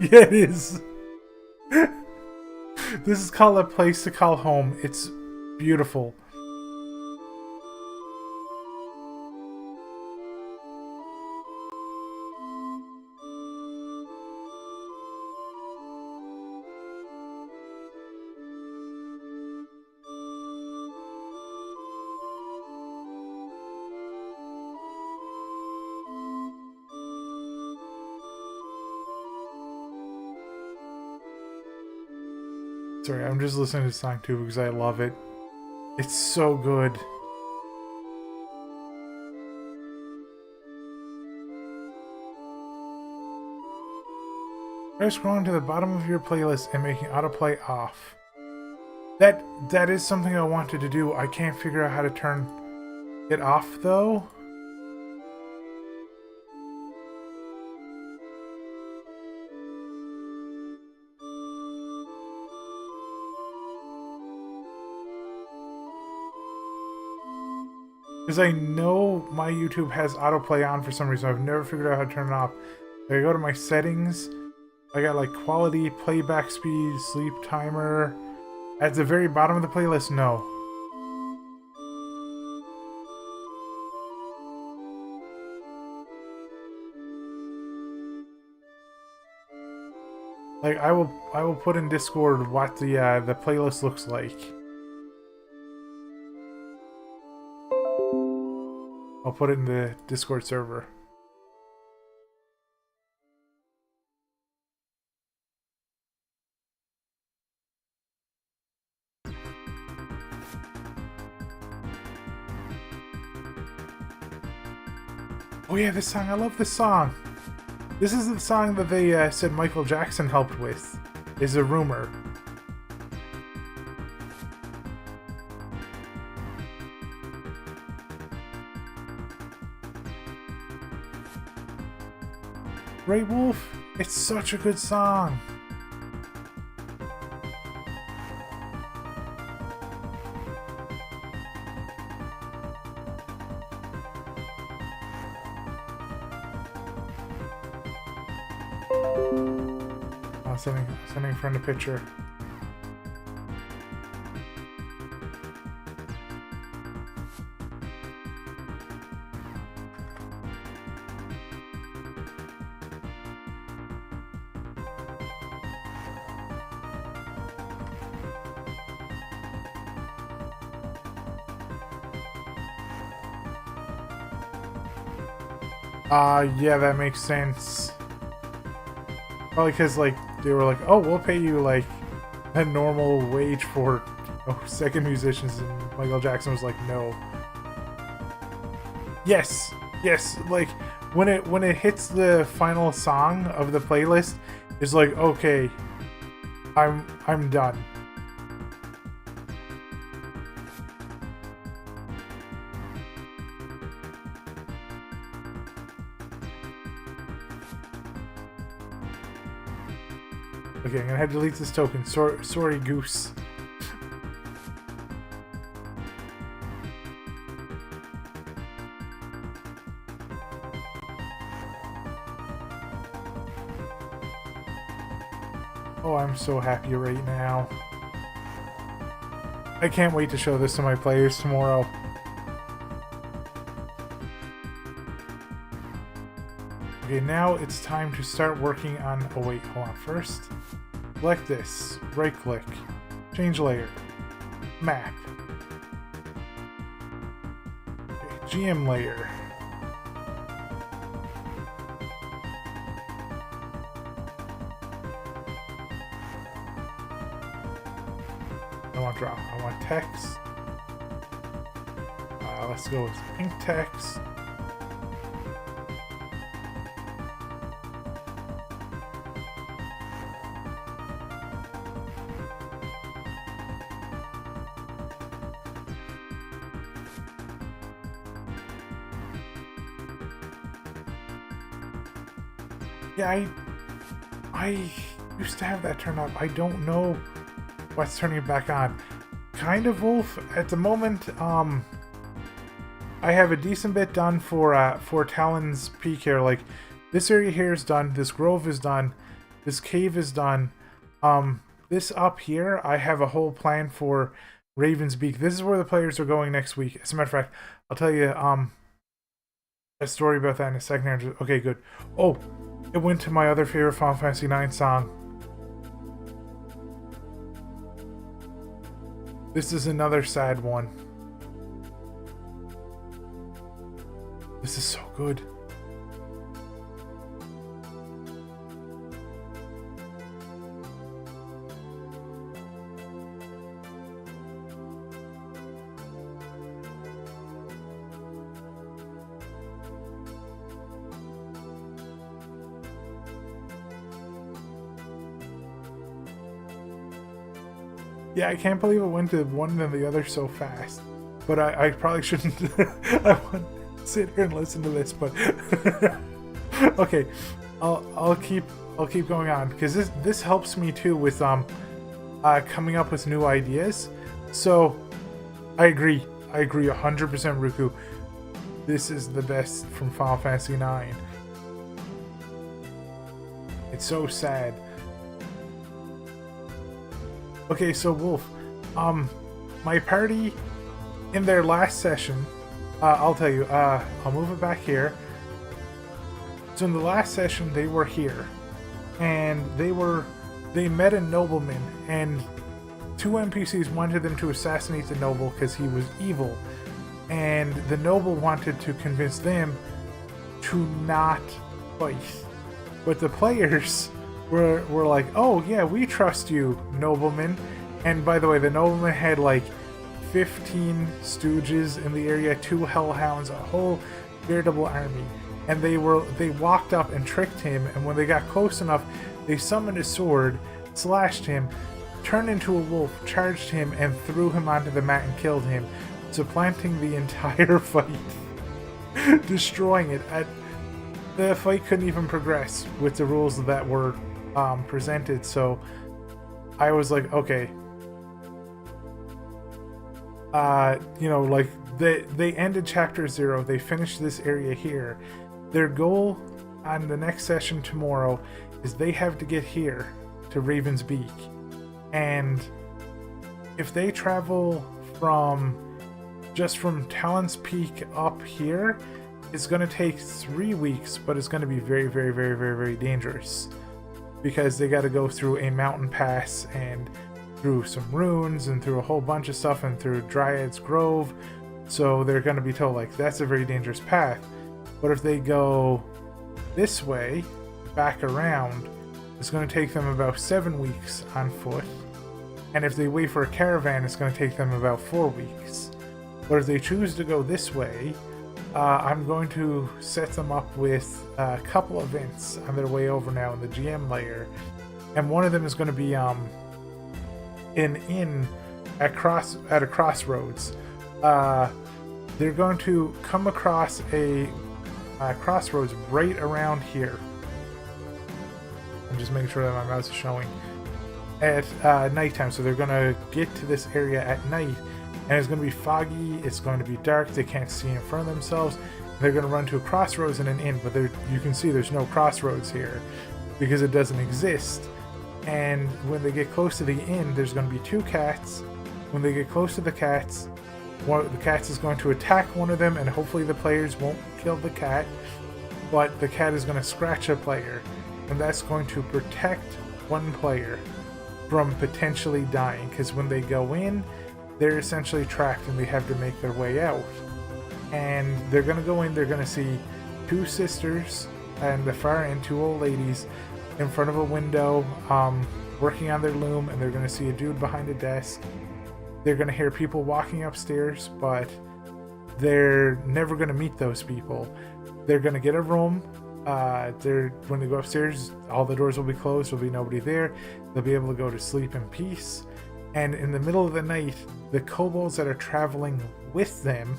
Yeah, it is. This is called A Place to Call Home. It's beautiful. Sorry, I'm just listening to the song too because I love it. It's so good. Try scrolling to the bottom of your playlist and making autoplay off. That is something I wanted to do. I can't figure out how to turn it off though. Because I know my YouTube has autoplay on for some reason. I've never figured out how to turn it off. I go to my settings. I got like quality, playback speed, sleep timer. At the very bottom of the playlist, no. Like I will put in Discord what the playlist looks like. I'll put it in the Discord server. Oh yeah, this song. I love this song. This is the song that they said Michael Jackson helped with. Is a rumor. Ray Wolf, it's such a good song. Sending a friend a picture. Yeah, that makes sense. Probably because, like, they were like, oh, we'll pay you, like, a normal wage for second musicians, and Michael Jackson was like, no. Yes, like, when it hits the final song of the playlist, it's like, okay, I'm done. Okay, I'm gonna have to delete this token. Sorry, Goose. Oh, I'm so happy right now. I can't wait to show this to my players tomorrow. Okay, now it's time to start working on... Oh wait, hold on. First, select this. Right-click. Change layer. Map. Okay, GM layer. I want drop. I want text. Let's go with pink text. Yeah, I used to have that turned off. I don't know what's turning it back on. Kind of, Wolf. At the moment, I have a decent bit done for Talon's Peak here. Like, this area here is done. This grove is done. This cave is done. This up here, I have a whole plan for Raven's Beak. This is where the players are going next week. As a matter of fact, I'll tell you a story about that in a second. Okay, good. Oh, it went to my other favorite Final Fantasy IX song. This is another sad one. This is so good. Yeah, I can't believe it went to one and the other so fast. But I probably shouldn't. I want to sit here and listen to this, but okay, I'll keep going on because this helps me too with coming up with new ideas. So I agree 100%, Ruku. This is the best from Final Fantasy IX. It's so sad. Okay, so Wolf, my party in their last session, I'll tell you, I'll move it back here. So in the last session, they were here, and they met a nobleman, and two NPCs wanted them to assassinate the noble because he was evil, and the noble wanted to convince them to not fight, but the players were like, oh yeah, we trust you, nobleman. And by the way, the nobleman had like 15 stooges in the area, 2 hellhounds, a whole veritable army. And they walked up and tricked him, and when they got close enough, they summoned a sword, slashed him, turned into a wolf, charged him, and threw him onto the mat and killed him, supplanting the entire fight, destroying it. The fight couldn't even progress with the rules that were presented, so I was like, okay, like they ended chapter 0, they finished this area here. Their goal on the next session tomorrow is they have to get here to Raven's Beak. And if they travel from Talon's Peak up here, it's going to take 3 weeks, but it's going to be very, very, very, very, very dangerous. Because they got to go through a mountain pass and through some ruins and through a whole bunch of stuff and through Dryad's Grove. So they're going to be told, like, that's a very dangerous path. But if they go this way, back around, it's going to take them about 7 weeks on foot. And if they wait for a caravan, it's going to take them about 4 weeks. But if they choose to go this way, I'm going to set them up with a couple events on their way over now in the GM layer. And one of them is going to be an inn at a crossroads. They're going to come across a crossroads right around here. I'm just making sure that my mouse is showing. At nighttime, so they're going to get to this area at night, and it's going to be foggy, it's going to be dark, they can't see in front of themselves. They're going to run to a crossroads and an inn, but you can see there's no crossroads here because it doesn't exist. And when they get close to the inn, there's going to be 2 cats. When they get close to the cats, one of the cats is going to attack one of them, and hopefully the players won't kill the cat, but the cat is going to scratch a player, and that's going to protect one player from potentially dying, because when they go in, they're essentially trapped and they have to make their way out. And they're going to go in, they're going to see 2 sisters and the far end, 2 old ladies in front of a window working on their loom, and they're going to see a dude behind a desk. They're going to hear people walking upstairs, but they're never going to meet those people. They're going to get a room. When they go upstairs, all the doors will be closed, there'll be nobody there. They'll be able to go to sleep in peace. And in the middle of the night, the kobolds that are traveling with them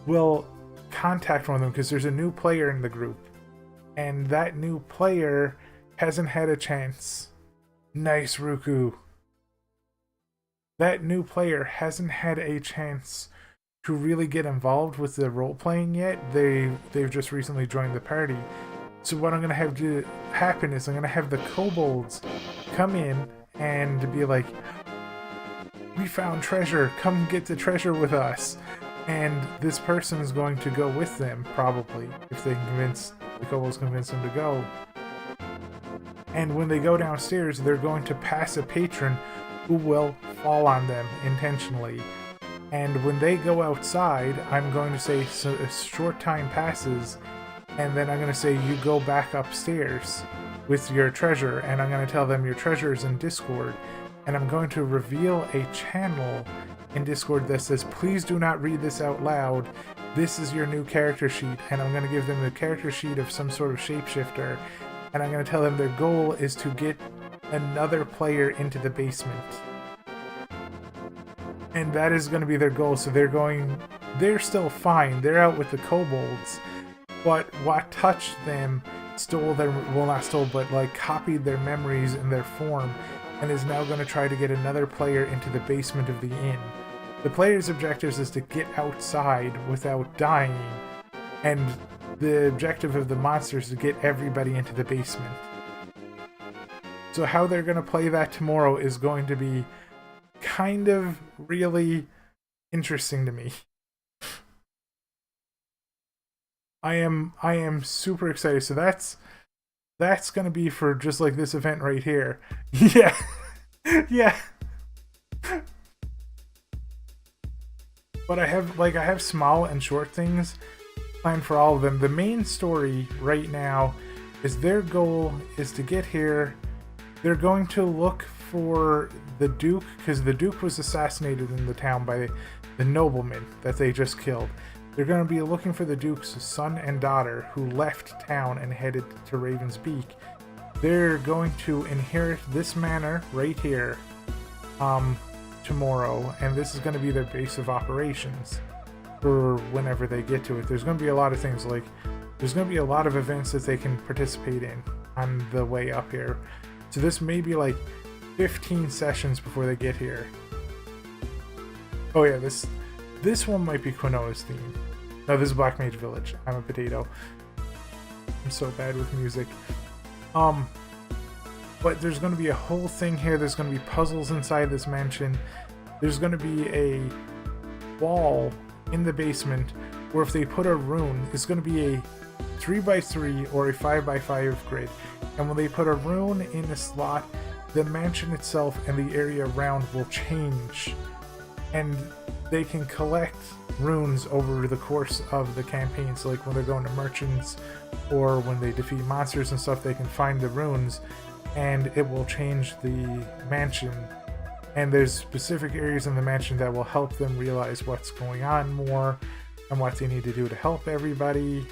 will contact one of them, because there's a new player in the group. And that new player hasn't had a chance. Nice, Ruku. That new player hasn't had a chance to really get involved with the role-playing yet. They've just recently joined the party. So what I'm going to have to happen is I'm going to have the kobolds come in and be like, we found treasure, come get the treasure with us. And this person is going to go with them, probably, if they convince the kobolds convince them to go. And when they go downstairs, they're going to pass a patron who will fall on them intentionally. And when they go outside, I'm going to say, so a short time passes, and then I'm going to say, you go back upstairs with your treasure, and I'm going to tell them your treasure is in Discord, and I'm going to reveal a channel in Discord that says, please do not read this out loud, this is your new character sheet, and I'm going to give them a character sheet of some sort of shapeshifter, and I'm going to tell them their goal is to get another player into the basement. And that is going to be their goal. So they're still fine. They're out with the kobolds. But what touched them copied their memories in their form, and is now going to try to get another player into the basement of the inn. The player's objective is to get outside without dying, and the objective of the monster is to get everybody into the basement. So how they're going to play that tomorrow is going to be kind of really interesting to me. I am super excited. So that's going to be for just like this event right here. Yeah. Yeah. But I have small and short things planned for all of them. The main story right now is their goal is to get here. They're going to look for the Duke, because the Duke was assassinated in the town by the nobleman that they just killed. They're going to be looking for the Duke's son and daughter who left town and headed to Raven's Beak. They're going to inherit this manor right here tomorrow, and this is going to be their base of operations for whenever they get to it. There's going to be a lot of things, like there's going to be a lot of events that they can participate in on the way up here. So this may be like 15 sessions before they get here. Oh yeah, this one might be Quinoa's theme. No, this is Black Mage Village. I'm a potato. I'm so bad with music. but there's going to be a whole thing here. There's going to be puzzles inside this mansion. There's going to be a wall in the basement where if they put a rune, it's going to be a 3x3 or a 5x5 grid. And when they put a rune in a slot, the mansion itself and the area around will change. And they can collect runes over the course of the campaign. So like when they're going to merchants or when they defeat monsters and stuff, they can find the runes and it will change the mansion. And there's specific areas in the mansion that will help them realize what's going on more and what they need to do to help everybody.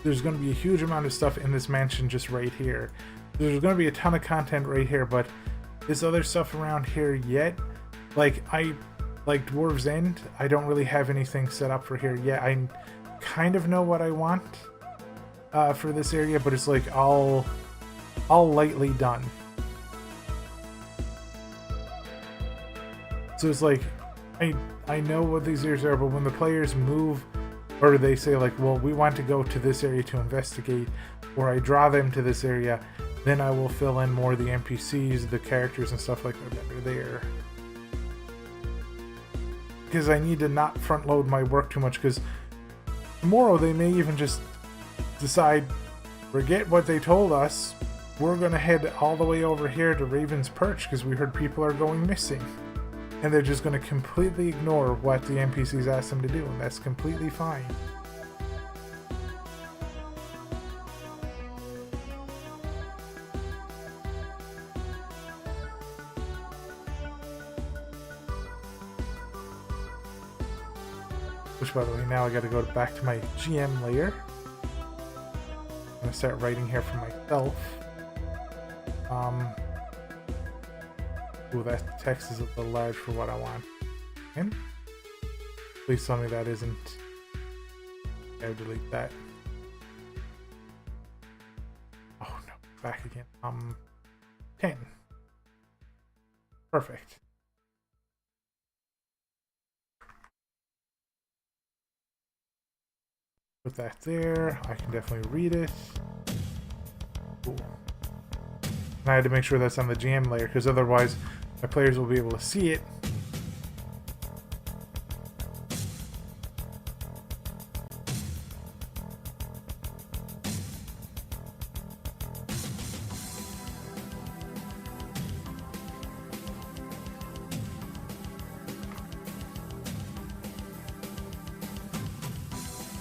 There's going to be a huge amount of stuff in this mansion just right here. There's going to be a ton of content right here, but this other stuff around here yet, like Dwarves End, I don't really have anything set up for here yet. I kind of know what I want for this area, but it's like all lightly done. So it's like I know what these areas are, but when the players move or they say like, well, we want to go to this area to investigate, or I draw them to this area, then I will fill in more of the NPCs, the characters and stuff like that are there. Because I need to not front load my work too much, because tomorrow they may even just decide, forget what they told us, we're going to head all the way over here to Raven's Perch because we heard people are going missing. And they're just going to completely ignore what the NPCs asked them to do, and that's completely fine. Which, by the way, now I got to go back to my GM layer. I'm going to start writing here for myself. Ooh, that text is a little large for what I want. And please tell me that isn't. I'll delete that. Oh no, back again. 10. Perfect. Put that there. I can definitely read it. Cool. And I had to make sure that's on the GM layer, because otherwise my players will be able to see it.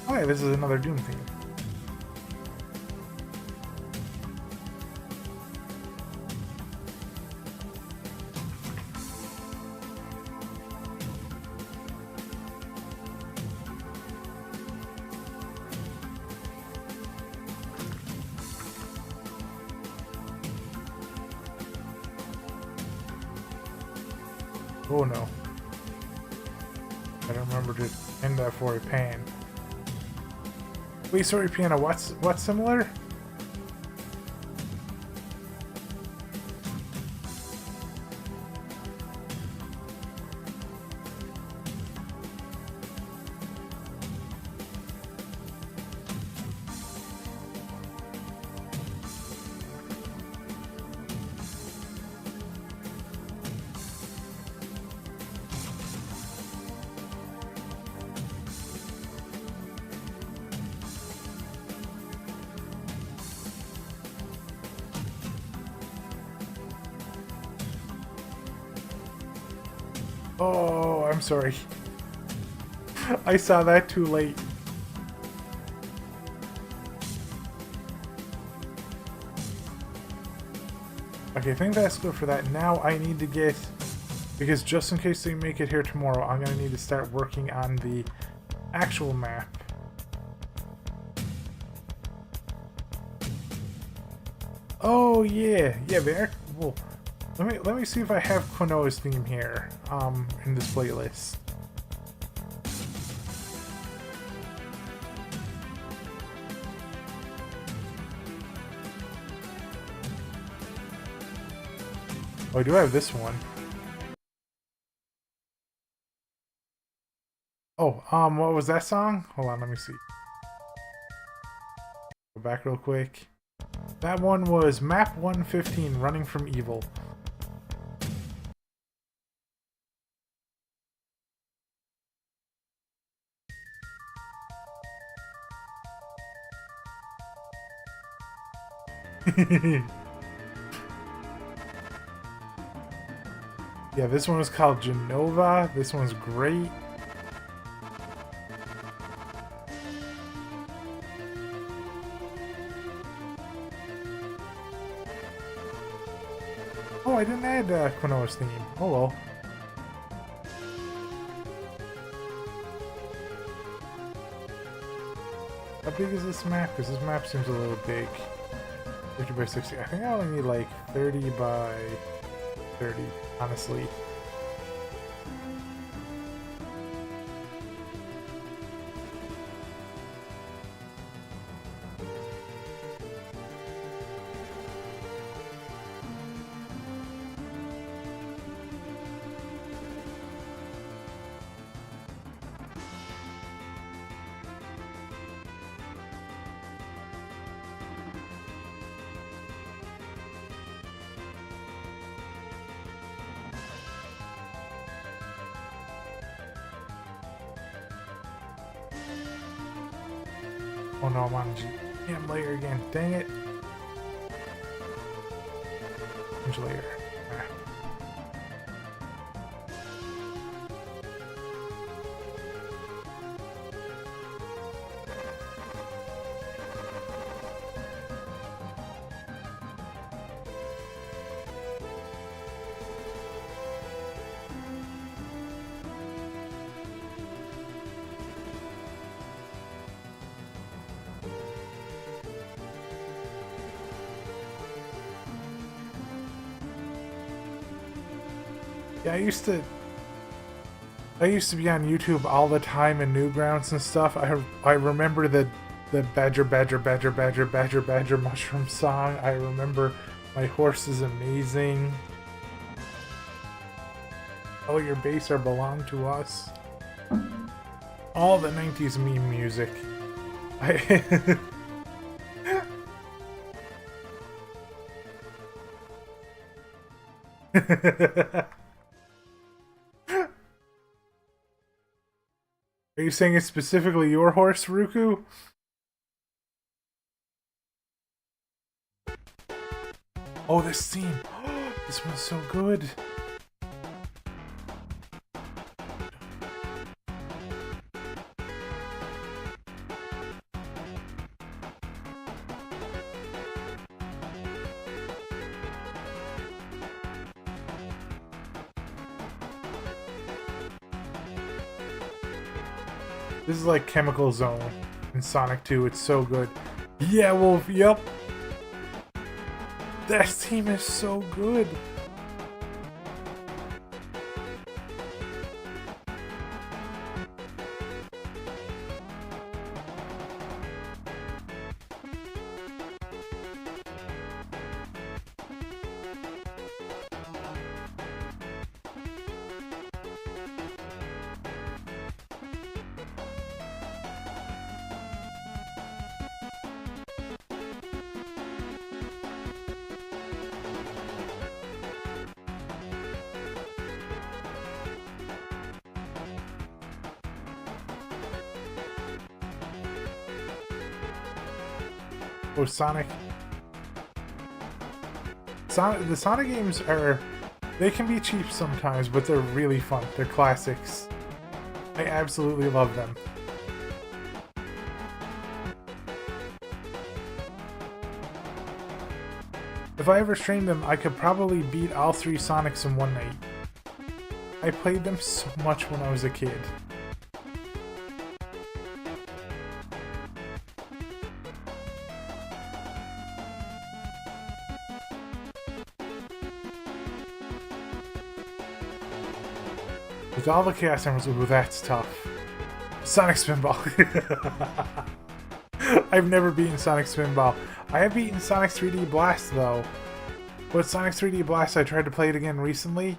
Oh yeah, this is another Doom theme. Oh no. I don't remember to end that for a pan. Wait, sorry, piano, what's similar? Oh, I'm sorry. I saw that too late. Okay, I think that's good for that. Now I need to get, because just in case they make it here tomorrow, I'm going to need to start working on the actual map. Oh yeah, yeah, there. Well, let me see if I have Quinoa's theme here, in this playlist. Oh, I do have this one. Oh, what was that song? Hold on, let me see. Go back real quick. That one was map 115, Running from Evil. Yeah, this one was called Genova. This one's great. Oh, I didn't add Quinoa's theme. Oh well. How big is this map? Because this map seems a little big. 50 by 60. I think I only need like 30 by 30, honestly. Oh no, I'm on GM layer again. Dang it. Change layer. Ah. Yeah, I used to be on YouTube all the time in Newgrounds and stuff. I remember the Badger Mushroom song. I remember My Horse is Amazing. Oh, your base are belong to us. All the 90s meme music. Are you saying it's specifically your horse, Ruku? Oh, this theme. This one's so good. This is like Chemical Zone in Sonic 2. It's so good. Yeah, Wolf. Yep. That theme is so good. Oh, Sonic. The Sonic games they can be cheap sometimes, but they're really fun. They're classics. I absolutely love them. If I ever streamed them, I could probably beat all 3 Sonics in one night. I played them so much when I was a kid. With all the Chaos Emeralds, ooh, that's tough. Sonic Spinball. I've never beaten Sonic Spinball. I have beaten Sonic 3D Blast, though. But Sonic 3D Blast, I tried to play it again recently,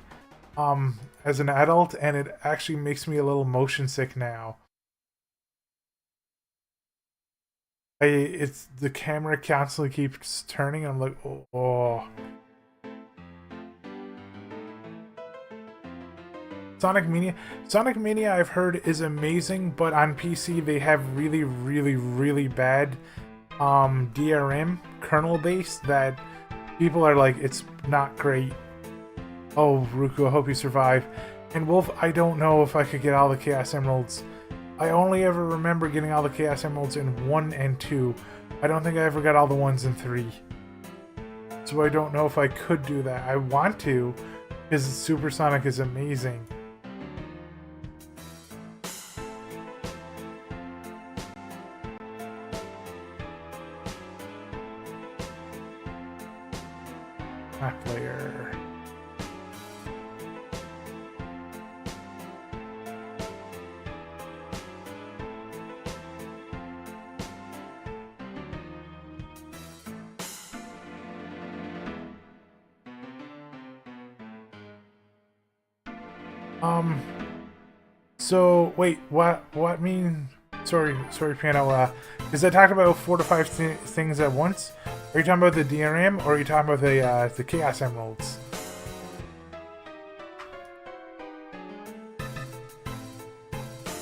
as an adult, and it actually makes me a little motion sick now. It's the camera constantly keeps turning. I'm like, oh. Sonic Mania I've heard is amazing, but on PC they have really bad DRM kernel base that people are like, it's not great. Oh, Ruku, I hope you survive. And Wolf, I don't know if I could get all the Chaos Emeralds. I only ever remember getting all the Chaos Emeralds in 1 and 2. I don't think I ever got all the ones in 3. So I don't know if I could do that. I want to, because Super Sonic is amazing. Map layer. So wait, what mean? Sorry, Piano. Is that talking about 4 to 5 things at once? Are you talking about the DRM, or are you talking about the Chaos Emeralds?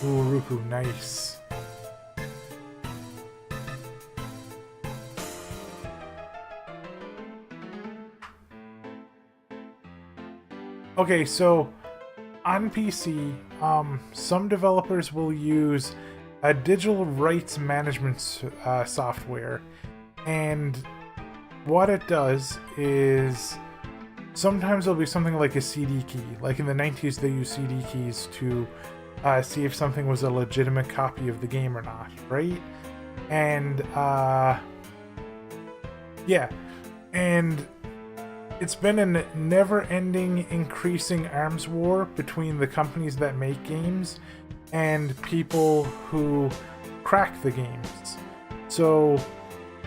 Ooh, Ruku, nice. Okay, so on PC, some developers will use a digital rights management software, and what it does is sometimes it'll be something like a CD key. Like in the 90s, they used CD keys to see if something was a legitimate copy of the game or not, right? And yeah, and it's been a never-ending, increasing arms war between the companies that make games and people who crack the games. So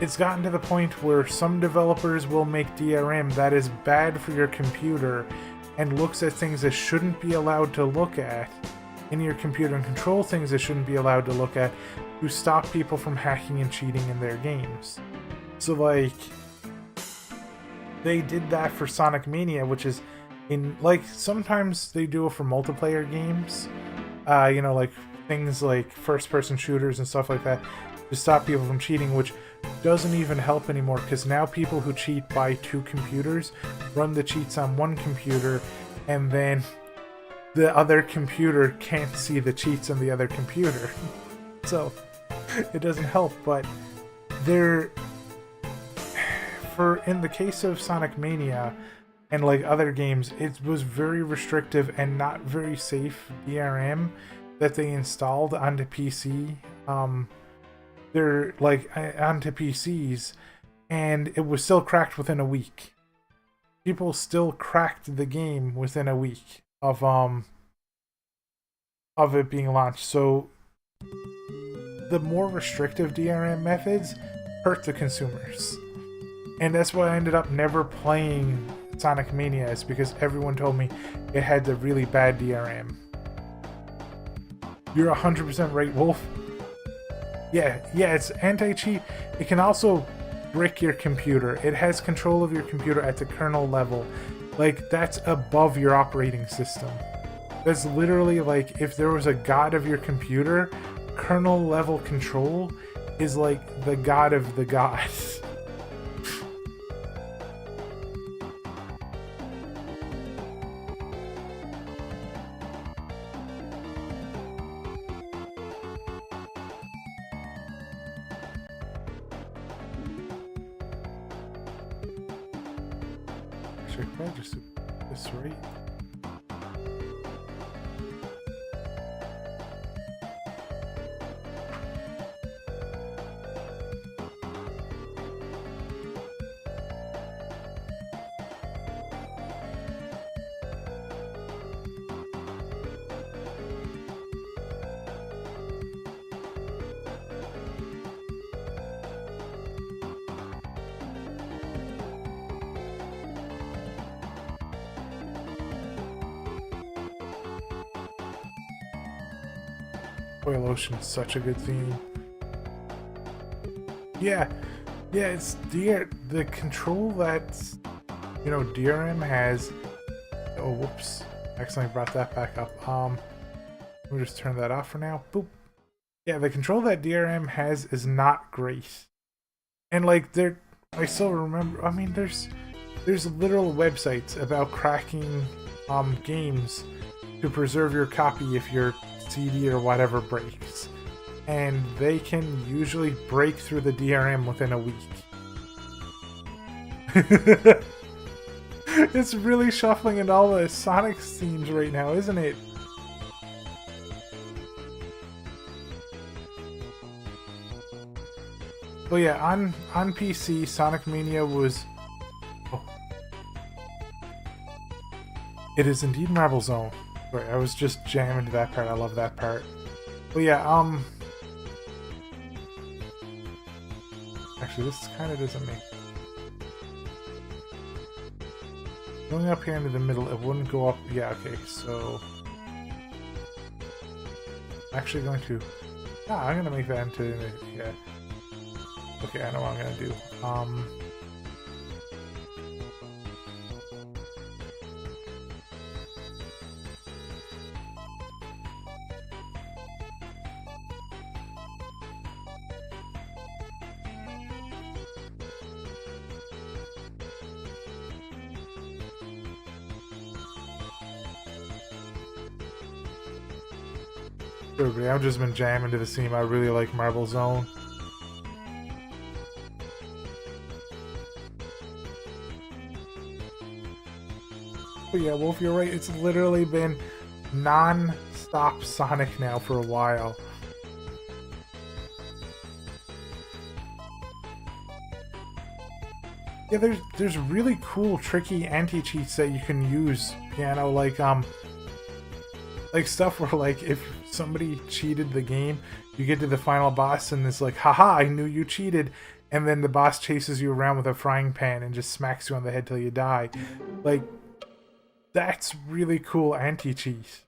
it's gotten to the point where some developers will make DRM that is bad for your computer and looks at things that shouldn't be allowed to look at in your computer and control things that shouldn't be allowed to look at to stop people from hacking and cheating in their games. So like, they did that for Sonic Mania, which is in, like, sometimes they do it for multiplayer games, you know, like things like first-person shooters and stuff like that, to stop people from cheating, which doesn't even help anymore, because now people who cheat buy 2 computers, run the cheats on one computer, and then the other computer can't see the cheats on the other computer. So it doesn't help, but in the case of Sonic Mania and like other games, it was very restrictive and not very safe DRM that they installed onto PC. They're like onto PCs, and it was still cracked within a week. People still cracked the game within a week of it being launched. So the more restrictive DRM methods hurt the consumers. And that's why I ended up never playing Sonic Mania, is because everyone told me it had the really bad DRM. You're 100% right, Wolf. Yeah, it's anti-cheat. It can also brick your computer. It has control of your computer at the kernel level. Like, that's above your operating system. That's literally like, if there was a god of your computer, kernel level control is like the god of the gods. Actually, I probably just do this right. Oil Ocean is such a good theme. Yeah, it's the control that DRM has. Oh, whoops! Accidentally brought that back up. We'll just turn that off for now. Boop. Yeah, the control that DRM has is not great, and like I still remember. I mean, there's literal websites about cracking games to preserve your copy if your CD or whatever breaks. And they can usually break through the DRM within a week. It's really shuffling into all the Sonic themes right now, isn't it? Well, yeah, on PC, Sonic Mania was... Oh. It is indeed Marble Zone. Sorry, I was just jamming to that part. I love that part. But yeah, actually, this kind of doesn't make... Going up here into the middle, it wouldn't go up... Yeah, okay, so... I'm actually going to... Ah, I'm going to make that into... Yeah. Okay, I know what I'm going to do. Everybody, I've just been jamming to the theme. I really like Marble Zone. But yeah, Wolf, you're right. It's literally been non-stop Sonic now for a while. Yeah, there's really cool, tricky anti-cheats that you can use, Piano, like stuff where, like, if somebody cheated the game, you get to the final boss and it's like, haha, I knew you cheated, and then the boss chases you around with a frying pan and just smacks you on the head till you die. Like, that's really cool anti-cheat.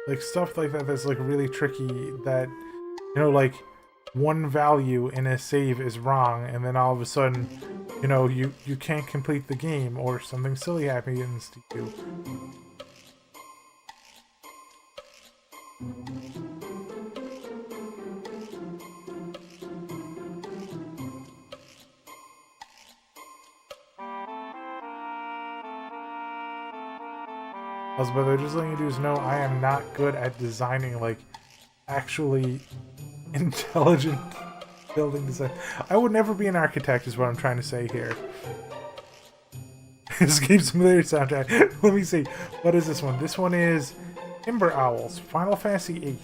Like, stuff like that that's, like, really tricky that, like, one value in a save is wrong, and then all of a sudden, you can't complete the game, or something silly happens to you. But they're just letting you do is know I am not good at designing, like, actually intelligent building design. I would never be an architect is what I'm trying to say here. Escape Simulator soundtrack. Let me see. What is this one? This one is Timber Owls, Final Fantasy VIII.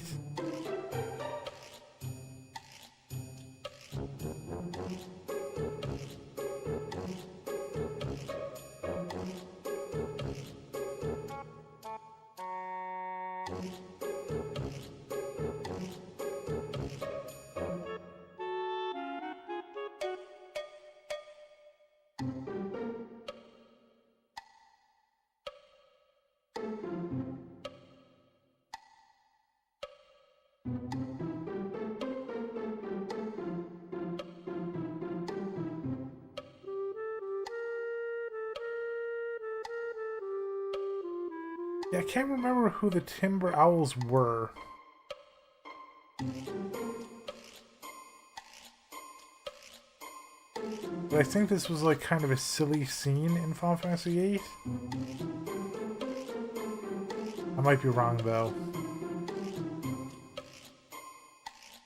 Yeah, I can't remember who the Timber Owls were. But I think this was like kind of a silly scene in Final Fantasy VIII. I might be wrong though.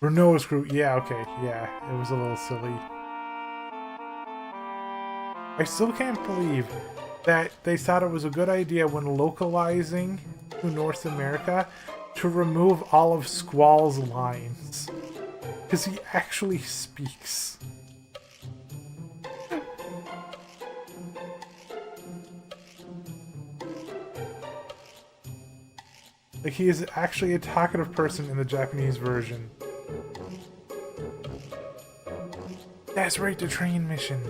Renault's crew, yeah, okay, yeah, it was a little silly. I still can't believe that they thought it was a good idea when localizing to North America to remove all of Squall's lines. Because he actually speaks. Like, he is actually a talkative person in the Japanese version. That's right, the train mission.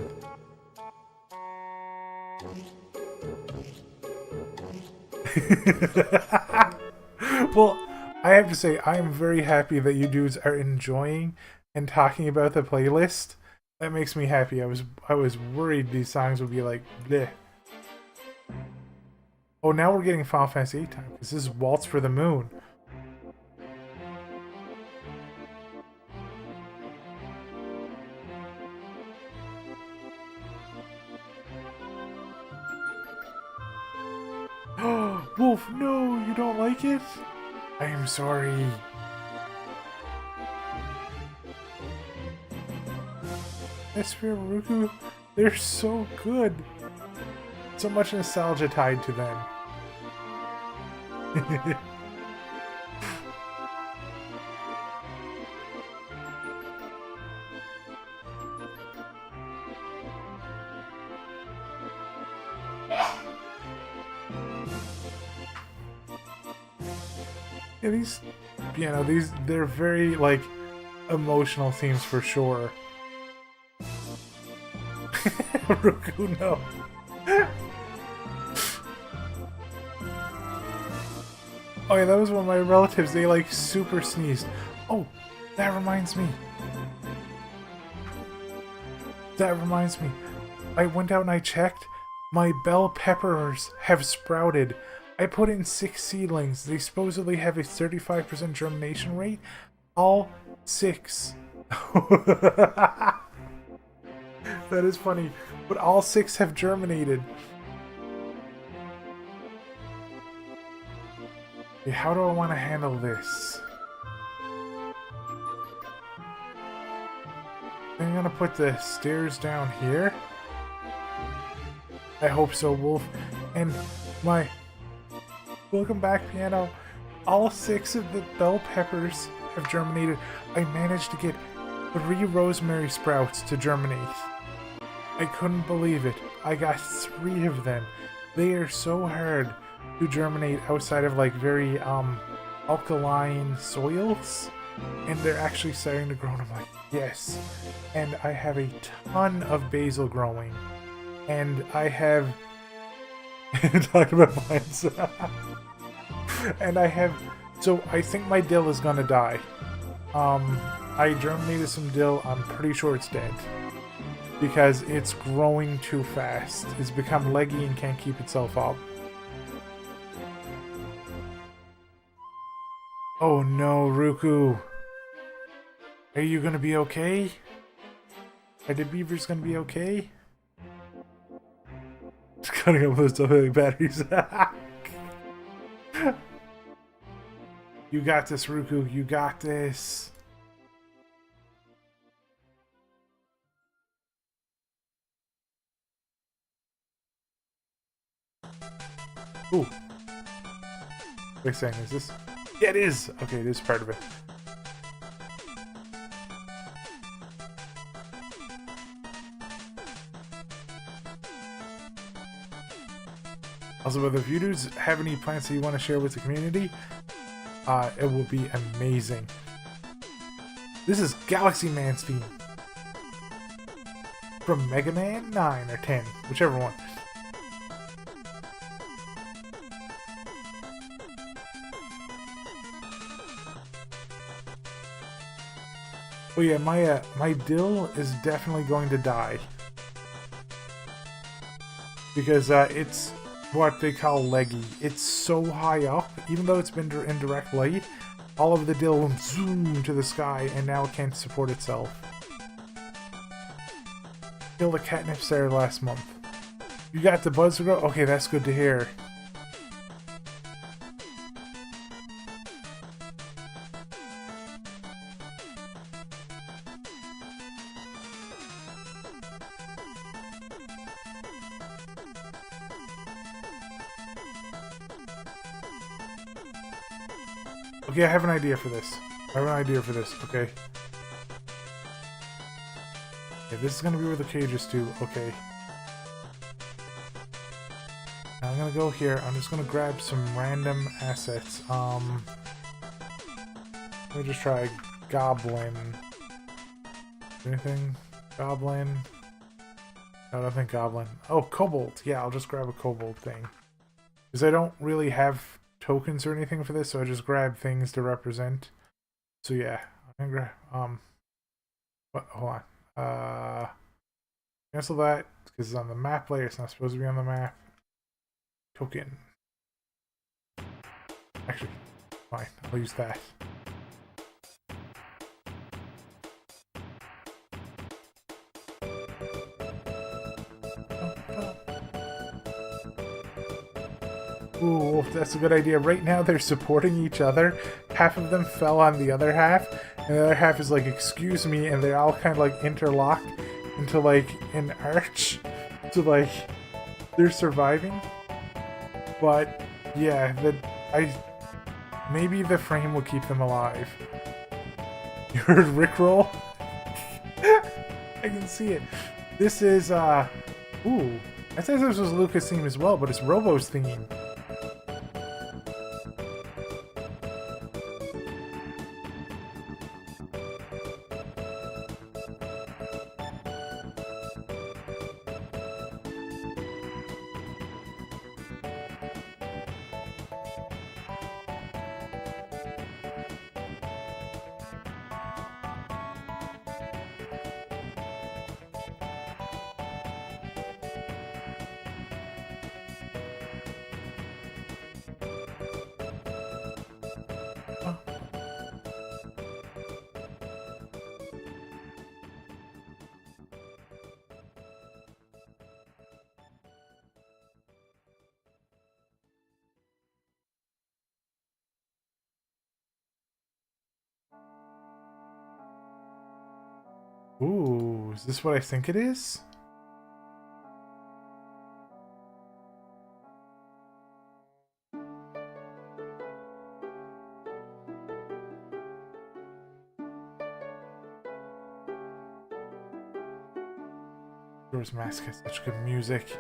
Well, I have to say, I am very happy that you dudes are enjoying and talking about the playlist. That makes me happy. I was worried these songs would be like, bleh. Oh, now we're getting Final Fantasy VIII time. This is Waltz for the Moon. Wolf, no, you don't like it? I am sorry. Esper, Ruku, they're so good. So much nostalgia tied to them. Yeah, these, you know, they're very, like, emotional themes for sure. Ruku, no. Oh yeah, that was one of my relatives. They, like, super sneezed. Oh, that reminds me. I went out and I checked. My bell peppers have sprouted. I put in 6 seedlings. They supposedly have a 35% germination rate. All 6. That is funny. But all 6 have germinated. Okay, how do I want to handle this? I'm gonna put the stairs down here. I hope so, Wolf. And my... Welcome back, Piano. All 6 of the bell peppers have germinated. I managed to get 3 rosemary sprouts to germinate. I couldn't believe it. I got 3 of them. They are so hard to germinate outside of like very alkaline soils. And they're actually starting to grow and I'm like, yes. And I have a ton of basil growing. And I have... talking about plants. And I have... So I think my dill is gonna die. I germinated some dill. I'm pretty sure it's dead. Because it's growing too fast. It's become leggy and can't keep itself up. Oh no, Ruku. Are you gonna be okay? Are the beavers gonna be okay? Just cutting up those double batteries. You got this, Ruku. You got this. Ooh. Wait a second, is this? Yeah, it is! Okay, it is part of it. Also, if you dudes have any plans that you want to share with the community, it will be amazing. This is Galaxy Man's theme. From Mega Man 9 or 10, whichever one. Oh yeah, my dill is definitely going to die. Because it's what they call leggy. It's so high up, even though it's been in direct light, all of the dill went zoom to the sky and now it can't support itself. Killed a catnip there last month. You got the buds to grow? Okay, that's good to hear. Okay, I have an idea for this. Okay. Okay, this is gonna be where the cage is too. Okay. Now I'm gonna go here. I'm just gonna grab some random assets. Let me just try goblin. Anything? Goblin. I don't think goblin. Oh, kobold. Yeah, I'll just grab a kobold thing. Because I don't really have tokens or anything for this, so I just grab things to represent. So yeah, I can grab, what, hold on. Cancel that, because it's on the map layer, it's not supposed to be on the map. Token. Actually, fine, I'll use that. Ooh, that's a good idea. Right now they're supporting each other. Half of them fell on the other half, and the other half is like, excuse me, and they're all kind of like interlocked into like an arch. So like, they're surviving. But yeah, maybe the frame will keep them alive. You heard Rickroll? I can see it. This is, ooh, I thought this was Lucas' theme as well, but it's Robo's theme. Ooh, is this what I think it is? Majora's Mask has such good music.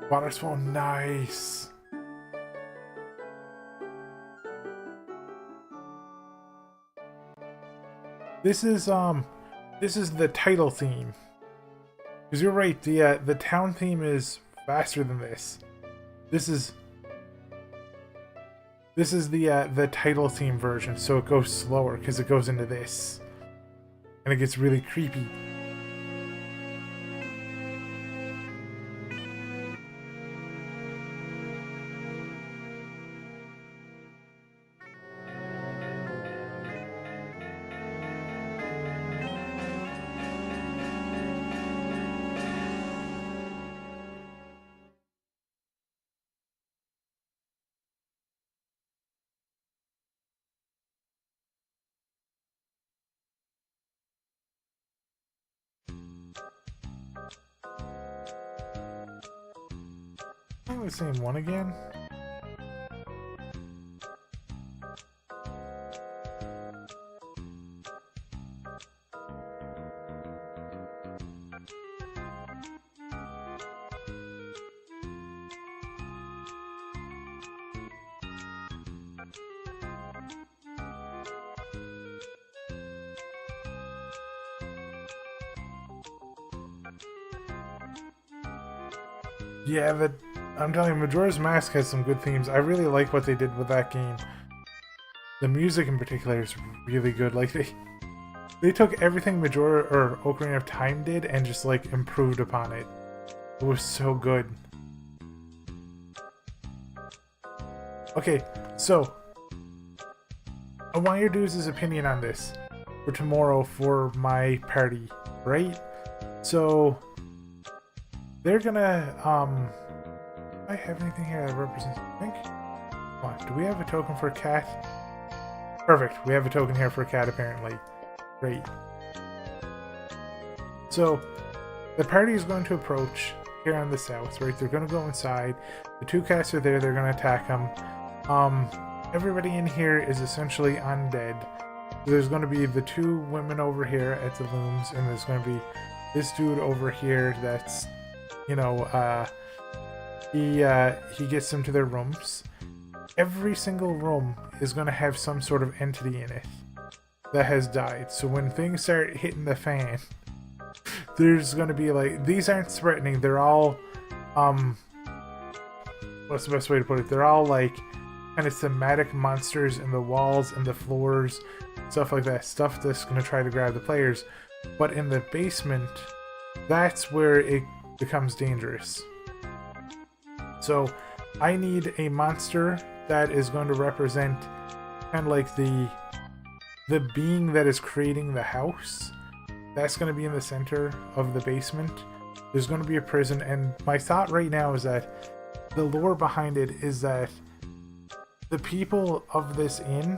Water's phone, nice. This is the title theme. Because you're right, the town theme is faster than this. This is the title theme version, so it goes slower because it goes into this. And it gets really creepy. The same one again? Yeah, but I'm telling you, Majora's Mask has some good themes. I really like what they did with that game. The music in particular is really good. Like They took everything Ocarina of Time did and just like improved upon it. It was so good. Okay, so I want your dudes' opinion on this for tomorrow for my party, right? So they're gonna do I have anything here that represents I think? Come on, do we have a token for a cat? Perfect, we have a token here for a cat apparently. Great. So the party is going to approach here on the south, right? They're gonna go inside. The two cats are there, they're gonna attack them. Everybody in here is essentially undead. So there's going to be the two women over here at the looms, and there's going to be this dude over here that's, you know, he gets them to their rooms. Every single room is going to have some sort of entity in it that has died. So when things start hitting the fan, there's going to be like, these aren't threatening, they're all, what's the best way to put it? They're all like kind of thematic monsters in the walls and the floors, stuff like that, stuff that's going to try to grab the players. But in the basement, that's where it becomes dangerous. So I need a monster that is going to represent kind of like the being that is creating the house. That's going to be in the center of the basement. There's going to be a prison, and my thought right now is that the lore behind it is that the people of this inn,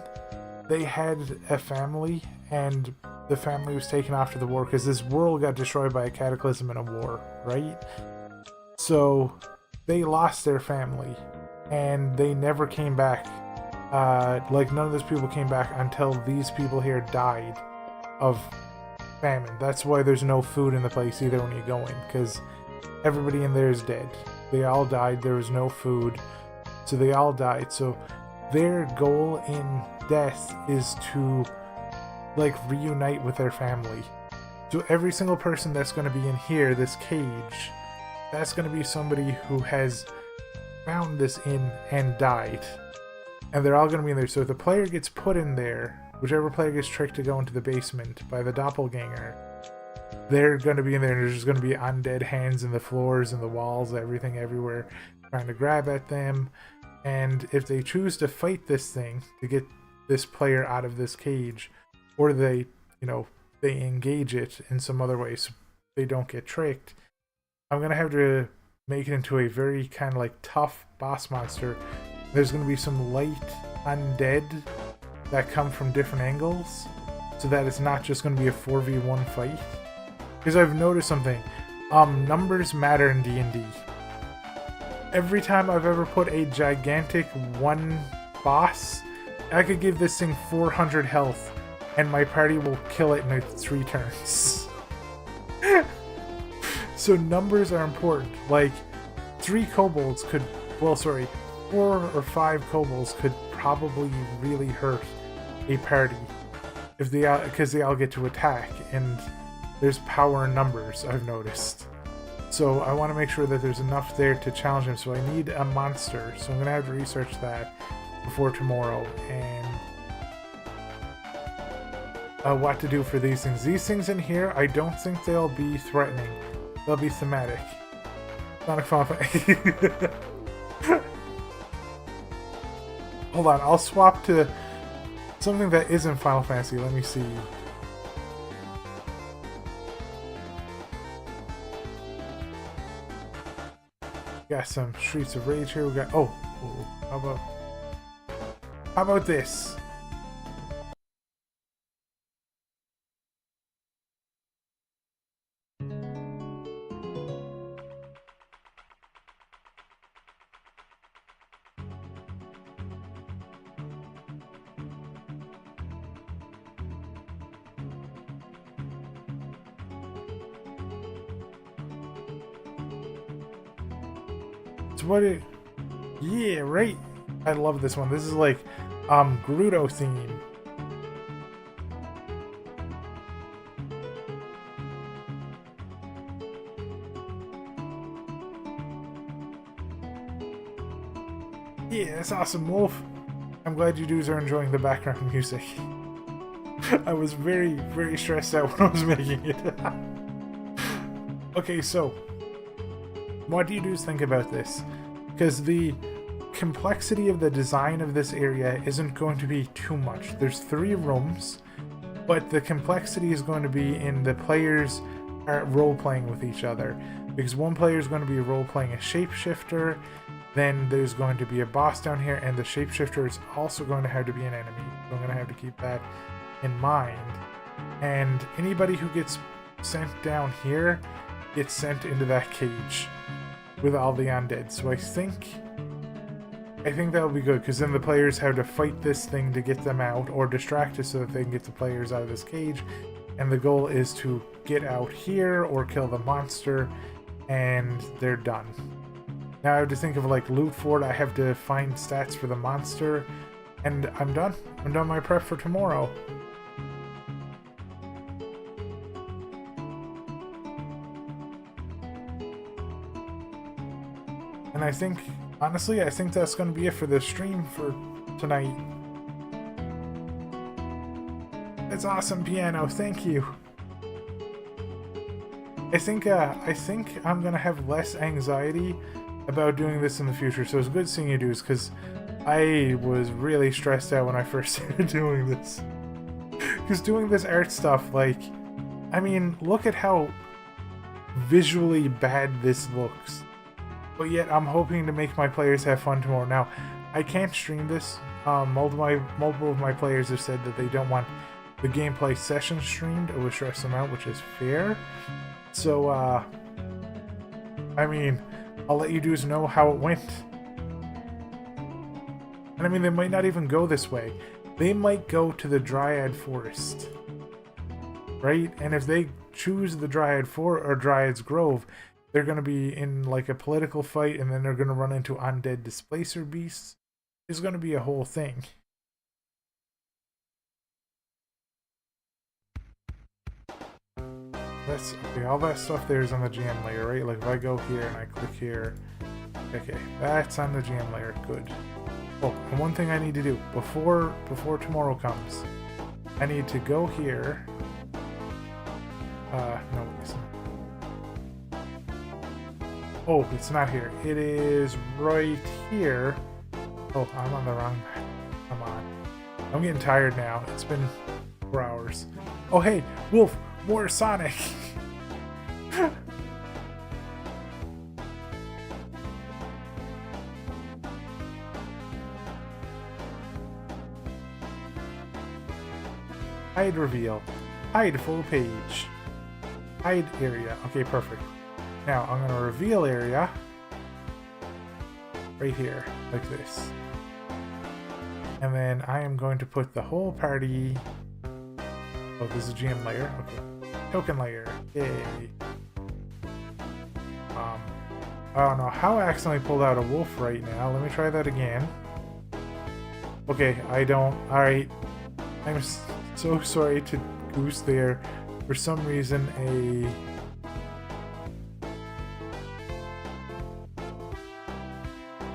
they had a family, and the family was taken after the war because this world got destroyed by a cataclysm in a war, right? So they lost their family, and they never came back. Like, none of those people came back until these people here died of famine. That's why there's no food in the place either when you go in, because everybody in there is dead. They all died, there was no food, so they all died. So their goal in death is to like reunite with their family. So every single person that's going to be in here, this cage, that's going to be somebody who has found this inn and died. And they're all going to be in there. So if the player gets put in there, whichever player gets tricked to go into the basement by the doppelganger, they're going to be in there, and there's just going to be undead hands in the floors and the walls, everything everywhere, trying to grab at them. And if they choose to fight this thing to get this player out of this cage, or they, you know, they engage it in some other way so they don't get tricked, I'm going to have to make it into a very kind of like tough boss monster. There's going to be some light undead that come from different angles, so that it's not just going to be a 4v1 fight. Because I've noticed something. Numbers matter in D&D. Every time I've ever put a gigantic one boss, I could give this thing 400 health, and my party will kill it in 3 turns. So numbers are important. Like, 4 or 5 kobolds could probably really hurt a party if they because they all get to attack, and there's power in numbers, I've noticed. So I want to make sure that there's enough there to challenge him. So I need a monster. So I'm going to have to research that before tomorrow, and what to do for these things. These things in here, I don't think they'll be threatening. They'll be thematic. Sonic Final. Hold on, I'll swap to something that isn't Final Fantasy. Let me see. Got some Streets of Rage here. We got how about this? Yeah, right. I love this one. This is like Gerudo theme. Yeah, that's awesome, Wolf. I'm glad you dudes are enjoying the background music. I was very, very stressed out when I was making it. Okay, so what do you dudes think about this? Because the complexity of the design of this area isn't going to be too much. There's 3 rooms, but the complexity is going to be in the players are role-playing with each other. Because one player is going to be role-playing a shapeshifter, then there's going to be a boss down here, and the shapeshifter is also going to have to be an enemy. So I'm going to have to keep that in mind. And anybody who gets sent down here gets sent into that cage with all the undead. So I think that'll be good, because then the players have to fight this thing to get them out, or distract it so that they can get the players out of this cage. And the goal is to get out here or kill the monster, and they're done. Now I have to think of like loot for it. I have to find stats for the monster, and I'm done. I'm done my prep for tomorrow. And I think, honestly, I think that's going to be it for the stream for tonight. It's awesome, Piano. Thank you. I think I'm gonna have less anxiety about doing this in the future. So it's good seeing you dudes, because I was really stressed out when I first started doing this. Because doing this art stuff, like, I mean, look at how visually bad this looks. But yet I'm hoping to make my players have fun tomorrow. Now, I can't stream this. Multiple of my players have said that they don't want the gameplay session streamed. It would stress them out, which is fair. So, I mean, I'll let you dudes know how it went. And I mean, they might not even go this way. They might go to the Dryad Forest. Right? And if they choose the Dryad's Grove, they're going to be in like a political fight, and then they're going to run into undead displacer beasts. It's going to be a whole thing. That's okay, all that stuff there is on the GM layer, right? Like if I go here and I click here, okay, that's on the GM layer, good. Oh, and one thing I need to do before tomorrow comes, I need to go here. No, it's not. Oh, it's not here. It is right here. Oh, I'm on the wrong map. Come on. I'm getting tired now. It's been 4 hours. Oh, hey, Wolf, more Sonic. Hide reveal. Hide full page. Hide area. Okay, perfect. Now I'm going to reveal area right here, like this. And then I am going to put the whole party. Oh, this is GM layer. Okay. Token layer. Yay. I don't know how I accidentally pulled out a wolf right now. Let me try that again. Okay, I don't. Alright. I'm so sorry to Goose there. For some reason,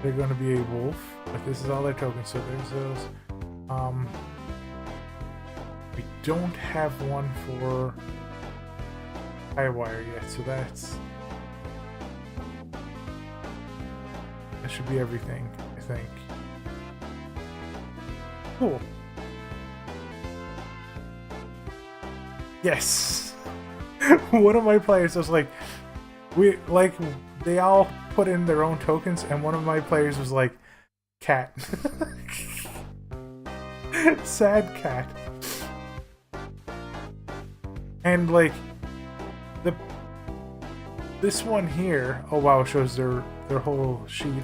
they're going to be a wolf, but this is all their tokens, so there's those. We don't have one for Highwire yet, so that should be everything, I think. Cool. Yes! One of my players was like, they all put in their own tokens, and one of my players was like, cat. Sad cat. And like, this one here, oh wow, shows their whole sheet.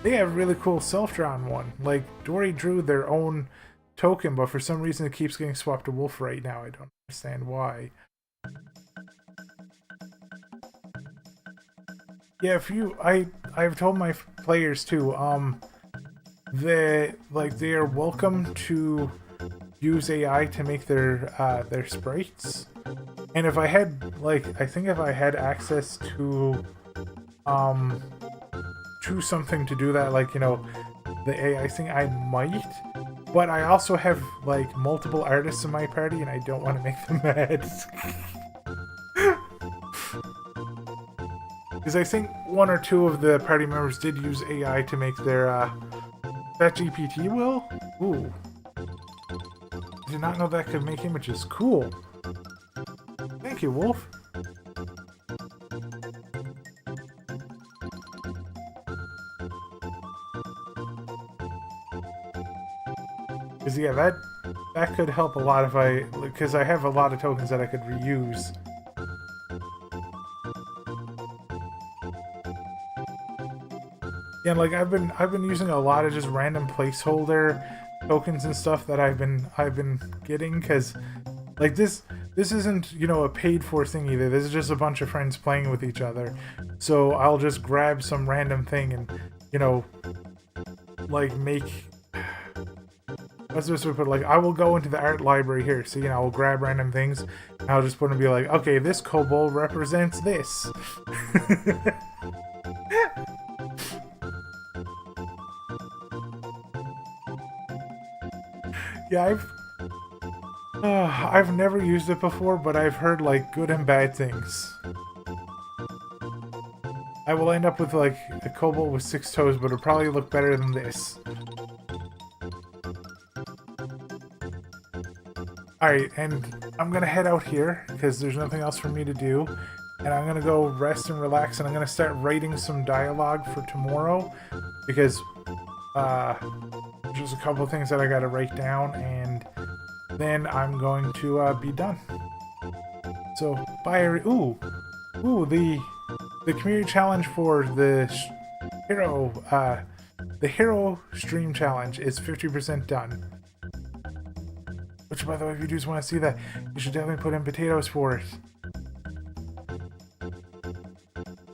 They have a really cool self-drawn one. Like, Dory drew their own token, but for some reason it keeps getting swapped to wolf right now. I don't understand why. Yeah, I've told my players too, they are welcome to use AI to make their sprites. And if I had I think if I had access to something to do that, like, you know, the AI thing, I might. But I also have like multiple artists in my party, and I don't want to make them mad. Because I think one or two of the party members did use AI to make their that GPT will? Ooh. Did not know that could make images. Cool. Thank you, Wolf. Because yeah, that could help a lot if because I have a lot of tokens that I could reuse. Yeah, like I've been using a lot of just random placeholder tokens and stuff that I've been getting, because like this isn't, you know, a paid for thing either. This is just a bunch of friends playing with each other. So I'll just grab some random thing and, you know, like make, what's this we put, like I will go into the art library here, so you know, I'll grab random things and I'll just put and be like, okay, this kobold represents this. Yeah, I've never used it before, but I've heard like good and bad things. I will end up with like a kobold with 6 toes, but it'll probably look better than this. Alright, and I'm gonna head out here because there's nothing else for me to do. And I'm gonna go rest and relax, and I'm gonna start writing some dialogue for tomorrow, because just a couple of things that I gotta write down, and then I'm going to be done. So bye. Ooh, the community challenge for the hero stream challenge is 50% done. Which, by the way, if you just want to see that, you should definitely put in potatoes for it,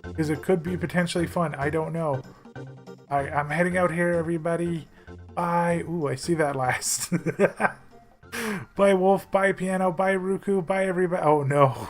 because it could be potentially fun. I don't know. I'm heading out here, everybody. Bye. Ooh, I see that last. Bye, Wolf. Bye, Piano. Bye, Ruku. Bye, everybody. Oh, no.